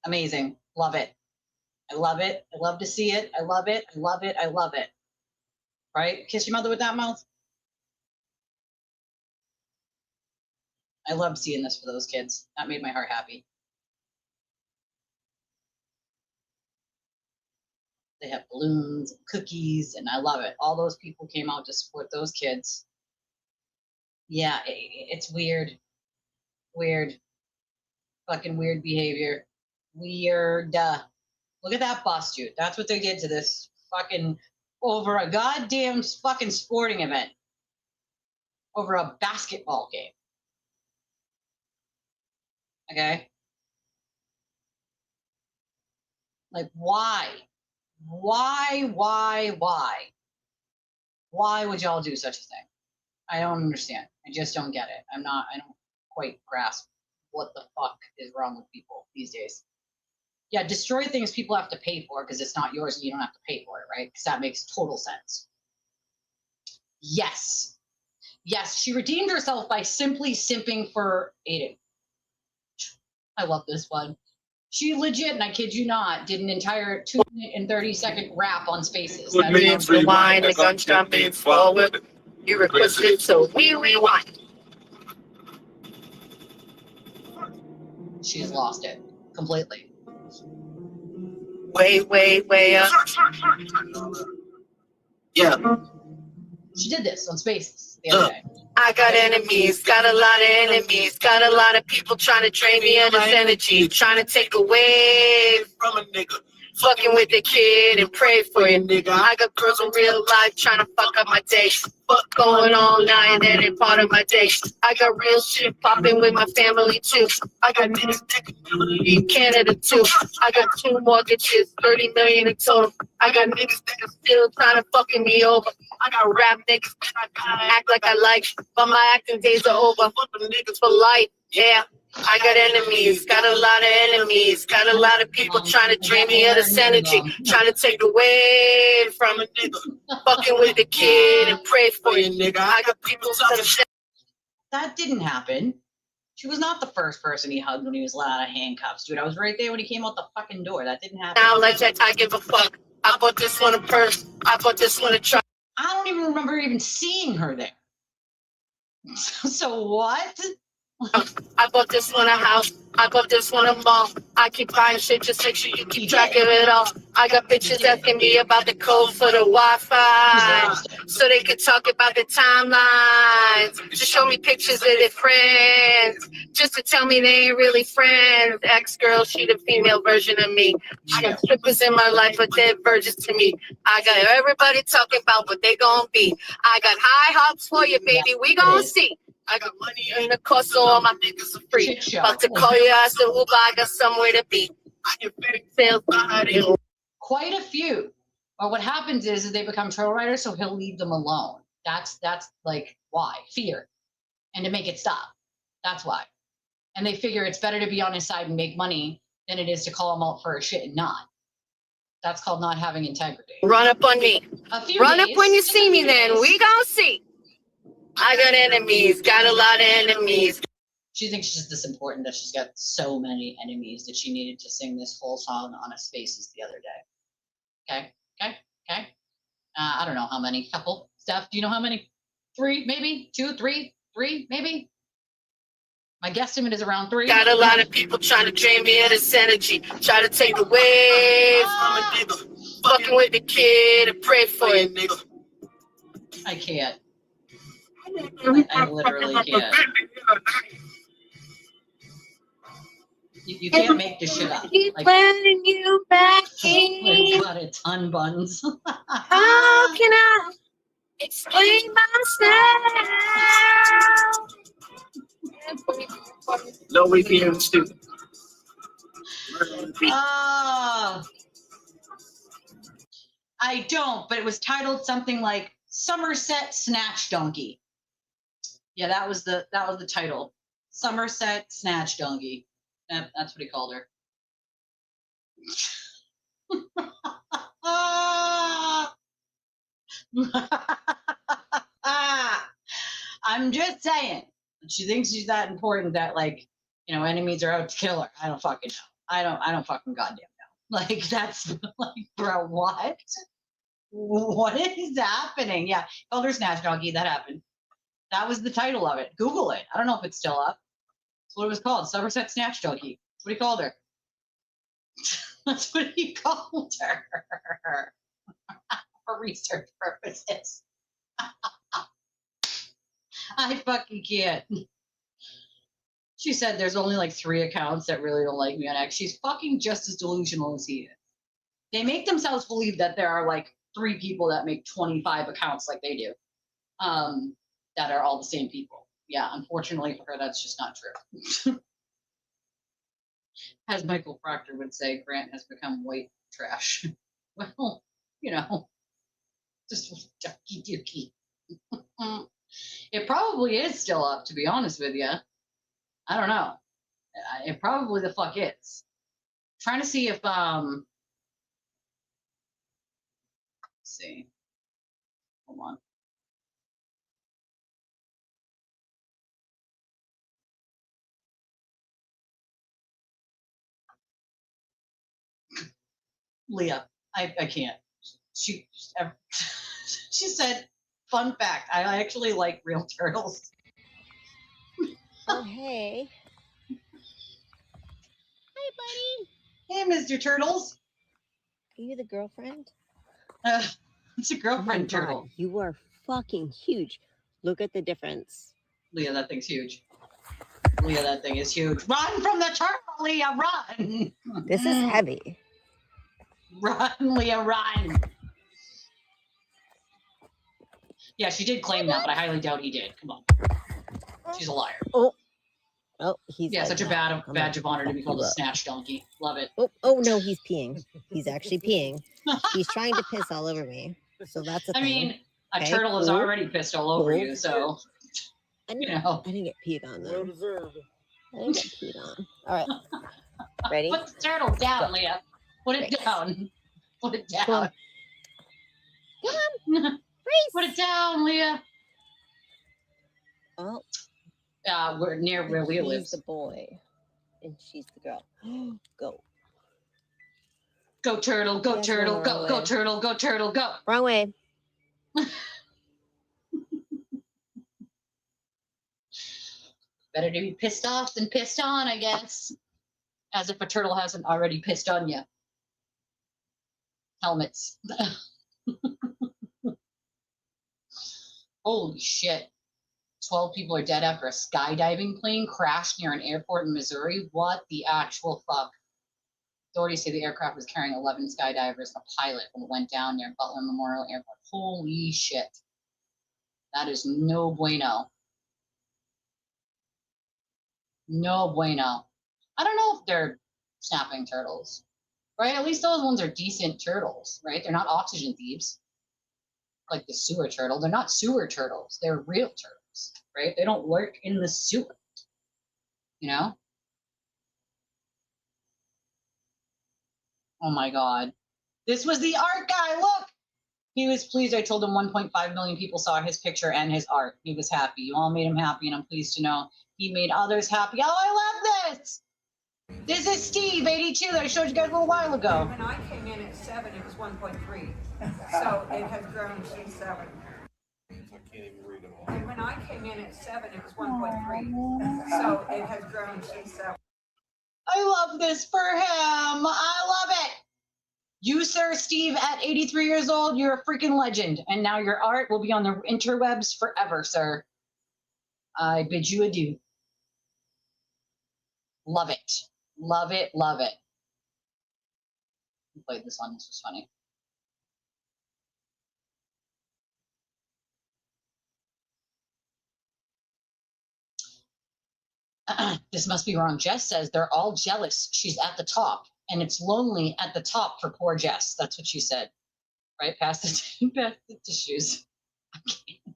Amazing. Love it. I love it. I love to see it. I love it. I love it. I love it. Right? Kiss your mother with that mouth. I loved seeing this for those kids. That made my heart happy. They have balloons, and cookies, and I love it. All those people came out to support those kids. Yeah, it's weird. Weird. Fucking weird behavior. Weird. Look at that bus, dude. That's what they did to this fucking over a goddamn fucking sporting event, over a basketball game. Okay? Like, why? Why would y'all do such a thing? I don't understand. I just don't get it. I don't quite grasp what the fuck is wrong with people these days. Yeah, destroy things people have to pay for because it's not yours and you don't have to pay for it, right? Because that makes total sense. Yes. Yes, she redeemed herself by simply simping for Aiden. I love this one. She legit, and I kid you not, did an entire 2-minute and 30-second rap on Spaces. Good means rewind, the gun jumping forward. You requested, so we rewind. She's lost it completely. Way up. Yeah. She did this on Spaces the other day. I got enemies, got a lot of enemies, got a lot of people trying to drain me of this energy, trying to take away from a nigga. Fucking with the kid and pray for you, nigga. I got girls in real life trying to fuck up my day. Fuck going all night and that ain't part of my day. I got real shit popping with my family too. I got niggas in Canada too. I got 2 mortgages, 30 million in total. I got niggas that are still trying to fucking me over. I got rap niggas that I gotta act like I like, but my acting days are over. Niggas for life, yeah. I got enemies, got a lot of enemies, got a lot of people trying to drain me of this energy, trying to take away from a nigga. Fucking with the kid and pray for you, nigga. I got people talking shit. That didn't happen. She was not the first person he hugged when he was let out of handcuffs, dude. I was right there when he came out the fucking door. That didn't happen. Now let's say I give a fuck. I bought this one a purse. I bought this one a truck. I don't even remember even seeing her there. So what? I bought this one a house. I bought this one a mall. I keep buying shit, just make sure you keep track of it all. I got bitches asking me about the code for the Wi-Fi, so they could talk about the timelines. Just show me pictures of their friends, just to tell me they ain't really friends. Ex-girl, she the female version of me. I got strippers in my life, but they're virgins to me. I got everybody talking about what they gonna be. I got high hopes for you, baby. We gonna see. I got money in the car, so all my niggas are free. About to call you out, so Uber, I got somewhere to be. I get fake sales behind it. Quite a few. But what happens is they become trail riders, so he'll leave them alone. That's like why. Fear. And to make it stop. That's why. And they figure it's better to be on his side and make money than it is to call him out for a shit and not. That's called not having integrity. Run up on me. Run up when you see me then. We gon' see. I got enemies, got a lot of enemies. She thinks she's this important that she's got so many enemies that she needed to sing this whole song on a Spaces the other day. Okay. I don't know how many. Couple. Steph, do you know how many? 3, maybe? 2, 3, maybe? My guesstimate is around 3. Got a lot of people trying to drain me of this energy, try to take away from a nigga. Fucking with the kid and pray for you, nigga. I can't. I literally can't. You can't make this shit up. Keep letting you back in. Got a ton buns. How can I explain myself? No, we can't stupid. I don't, but it was titled something like Somerset Snatch Donkey. Yeah, that was the title. Somerset Snatch Donkey. That's what he called her. I'm just saying. She thinks she's that important that, like, enemies are out to kill her. I don't fucking know. I don't fucking goddamn know. Like, that's like, bro, what? What is happening? Yeah, called her Snatch Donkey. That happened. That was the title of it. Google it. I don't know if it's still up. That's what it was called. Somerset Snatch Donkey. That's what he called her. That's what he called her. For research purposes. I fucking can't. She said there's only like 3 accounts that really don't like me on X. She's fucking just as delusional as he is. They make themselves believe that there are like 3 people that make 25 accounts like they do, that are all the same people. Yeah, unfortunately for her, that's just not true. As Michael Proctor would say, Grant has become white trash. Well, you know, just ducky dookie. It probably is still up, to be honest with you. I don't know. It probably the fuck is. Trying to see if let's see. Hold on. Leah, I can't. She she said, fun fact, I actually like real turtles. Oh, hey. Hi, buddy. Hey, Mr. Turtles. Are you the girlfriend? It's a girlfriend turtle. God, you are fucking huge. Look at the difference. Leah, that thing's huge. Leah, that thing is huge. Run from the turtle, Leah, run. This is heavy. Run, Leah, run. Yeah, she did claim that, but I highly doubt he did. Come on. She's a liar. Oh, he's Yeah, like, such a no, badge of honor to be called a up. snatch donkey. Love it. Oh no, he's peeing. He's actually peeing. He's trying to piss all over me. So that's a thing. I mean, a Okay, turtle is cool. already pissed all over Cool. you, so you know. I didn't get peed on though. Well deserved. I didn't get peed on. All right. Ready? Put the turtle down, Leah. Put it down. Put it down. Come on. Put it down, Leah. Oh. We're near where Leah He's lives. the boy, and she's the girl. Go. Go turtle, go Yes, turtle, we're go, on go the way. turtle, go turtle, go. Wrong way. Better to be pissed off than pissed on, I guess. As if a turtle hasn't already pissed on you. Helmets. Holy shit. 12 people are dead after a skydiving plane crashed near an airport in Missouri. What the actual fuck? Authorities say the aircraft was carrying 11 skydivers and a pilot when it went down near Butler Memorial Airport. Holy shit. That is no bueno. No bueno. I don't know if they're snapping turtles, right? At least those ones are decent turtles, right? They're not oxygen thieves like the sewer turtle. They're not sewer turtles. They're real turtles, right? They don't lurk in the sewer, you know? Oh my God. This was the art guy. Look. He was pleased. I told him 1.5 million people saw his picture and his art. He was happy. You all made him happy, and I'm pleased to know he made others happy. Oh, I love this. This is Steve, 82, that I showed you guys a little while ago. When I came in at 7, it was 1.3. So it has grown to 7. I can't even read them all. And when I came in at 7, it was 1.3. So it has grown to 7. I love this for him. I love it. You, sir, Steve, at 83 years old, you're a freaking legend. And now your art will be on the interwebs forever, sir. I bid you adieu. Love it. Love it. Love it. I played this one. This was funny. This must be wrong. Jess says they're all jealous. She's at the top. And it's lonely at the top for poor Jess. That's what she said. Right? Past the tissues. I can't.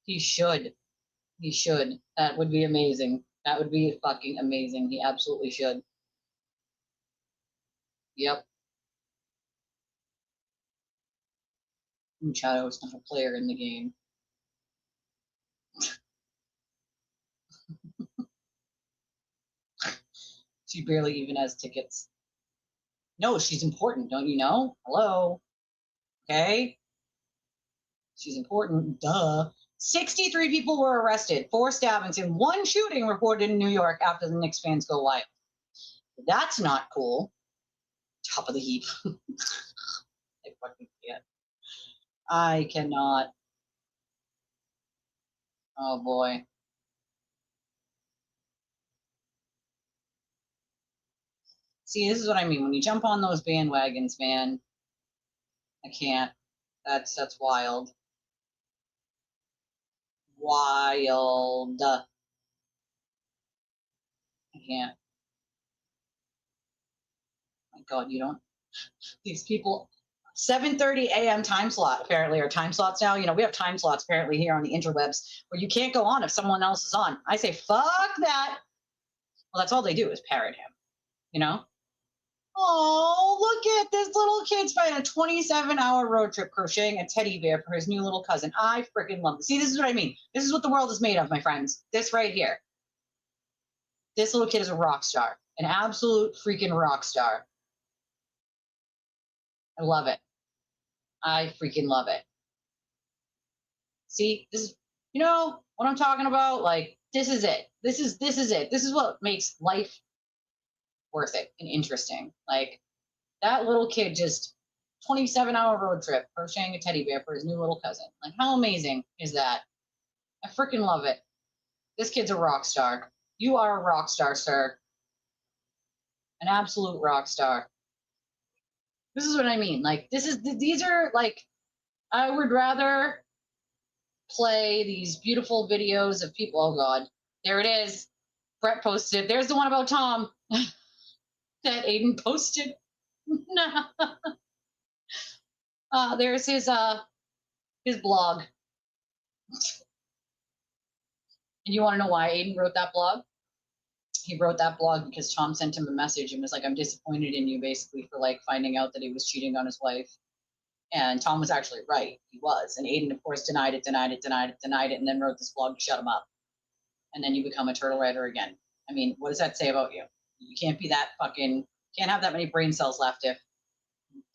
He should. He should. That would be amazing. That would be fucking amazing. He absolutely should. Yep. Machado is not a player in the game. She barely even has tickets. No, she's important, don't you know? Hello? Okay? She's important. Duh. 63 people were arrested, 4 stabbings, and 1 shooting reported in New York after the Knicks fans go wild. That's not cool. Top of the heap. I fucking can't. I cannot. Oh boy. See, this is what I mean. When you jump on those bandwagons, man, I can't. That's wild. Wild. I can't. My God, you don't. These people. 7:30 a.m. time slot apparently, or time slots now. You know, we have time slots apparently here on the interwebs where you can't go on if someone else is on. I say, fuck that. Well, that's all they do is parrot him, you know? Oh, look at this little kid spending a 27-hour road trip crocheting a teddy bear for his new little cousin. I freaking love this. See, this is what I mean. This is what the world is made of, my friends. This right here. This little kid is a rock star, an absolute freaking rock star. I love it. I freaking love it. See, this is, you know what I'm talking about? Like, this is it. This is it. This is what makes life worth it and interesting. Like, that little kid just 27-hour road trip crocheting a teddy bear for his new little cousin. Like, how amazing is that? I freaking love it. This kid's a rock star. You are a rock star, sir. An absolute rock star. This is what I mean. Like, these are like, I would rather play these beautiful videos of people. Oh God, there it is. Brett posted. There's the one about Tom that Aiden posted. There's his blog. And you want to know why Aiden wrote that blog? He wrote that blog because Tom sent him a message and was like, I'm disappointed in you, basically, for like finding out that he was cheating on his wife. And Tom was actually right. He was. And Aiden, of course, denied it, and then wrote this blog to shut him up. And then you become a turtle writer again. I mean, what does that say about you? You can't be that fucking, can't have that many brain cells left if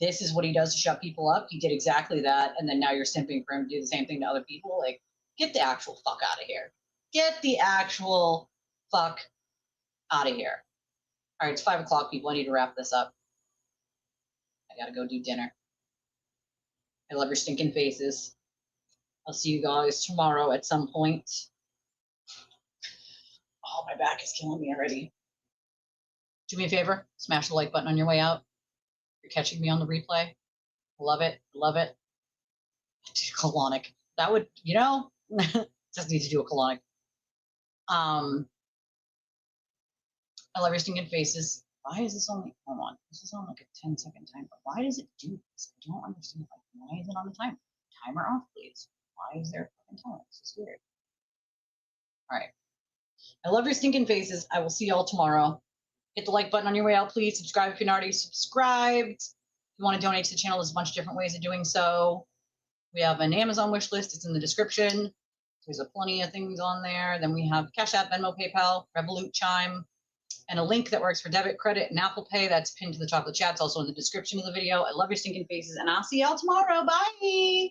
this is what he does to shut people up. He did exactly that. And then now you're simping for him to do the same thing to other people. Like, get the actual fuck out of here. Get the actual fuck out of here. All right, it's 5 o'clock, people. I need to wrap this up. I gotta go do dinner. I love your stinking faces. I'll see you guys tomorrow at some point. Oh, my back is killing me already. Do me a favor, smash the like button on your way out. You're catching me on the replay. Love it, love it. Colonic. That would, you know, just need to do a colonic. I love your stinking faces. Why is this only, hold on, this is on like a 10-second timer. Why does it do this? I don't understand. Like, why is it on the timer? Timer off, please. Why is there a fucking timer? This is weird. All right. I love your stinking faces. I will see y'all tomorrow. Hit the like button on your way out, please. Subscribe if you're not already subscribed. If you want to donate to the channel, there's a bunch of different ways of doing so. We have an Amazon wish list. It's in the description. There's plenty of things on there. Then we have Cash App, Venmo, PayPal, Revolut, Chime, and a link that works for debit, credit, and Apple Pay. That's pinned to the top of the chat. It's also in the description of the video. I love your stinking faces, and I'll see y'all tomorrow. Bye.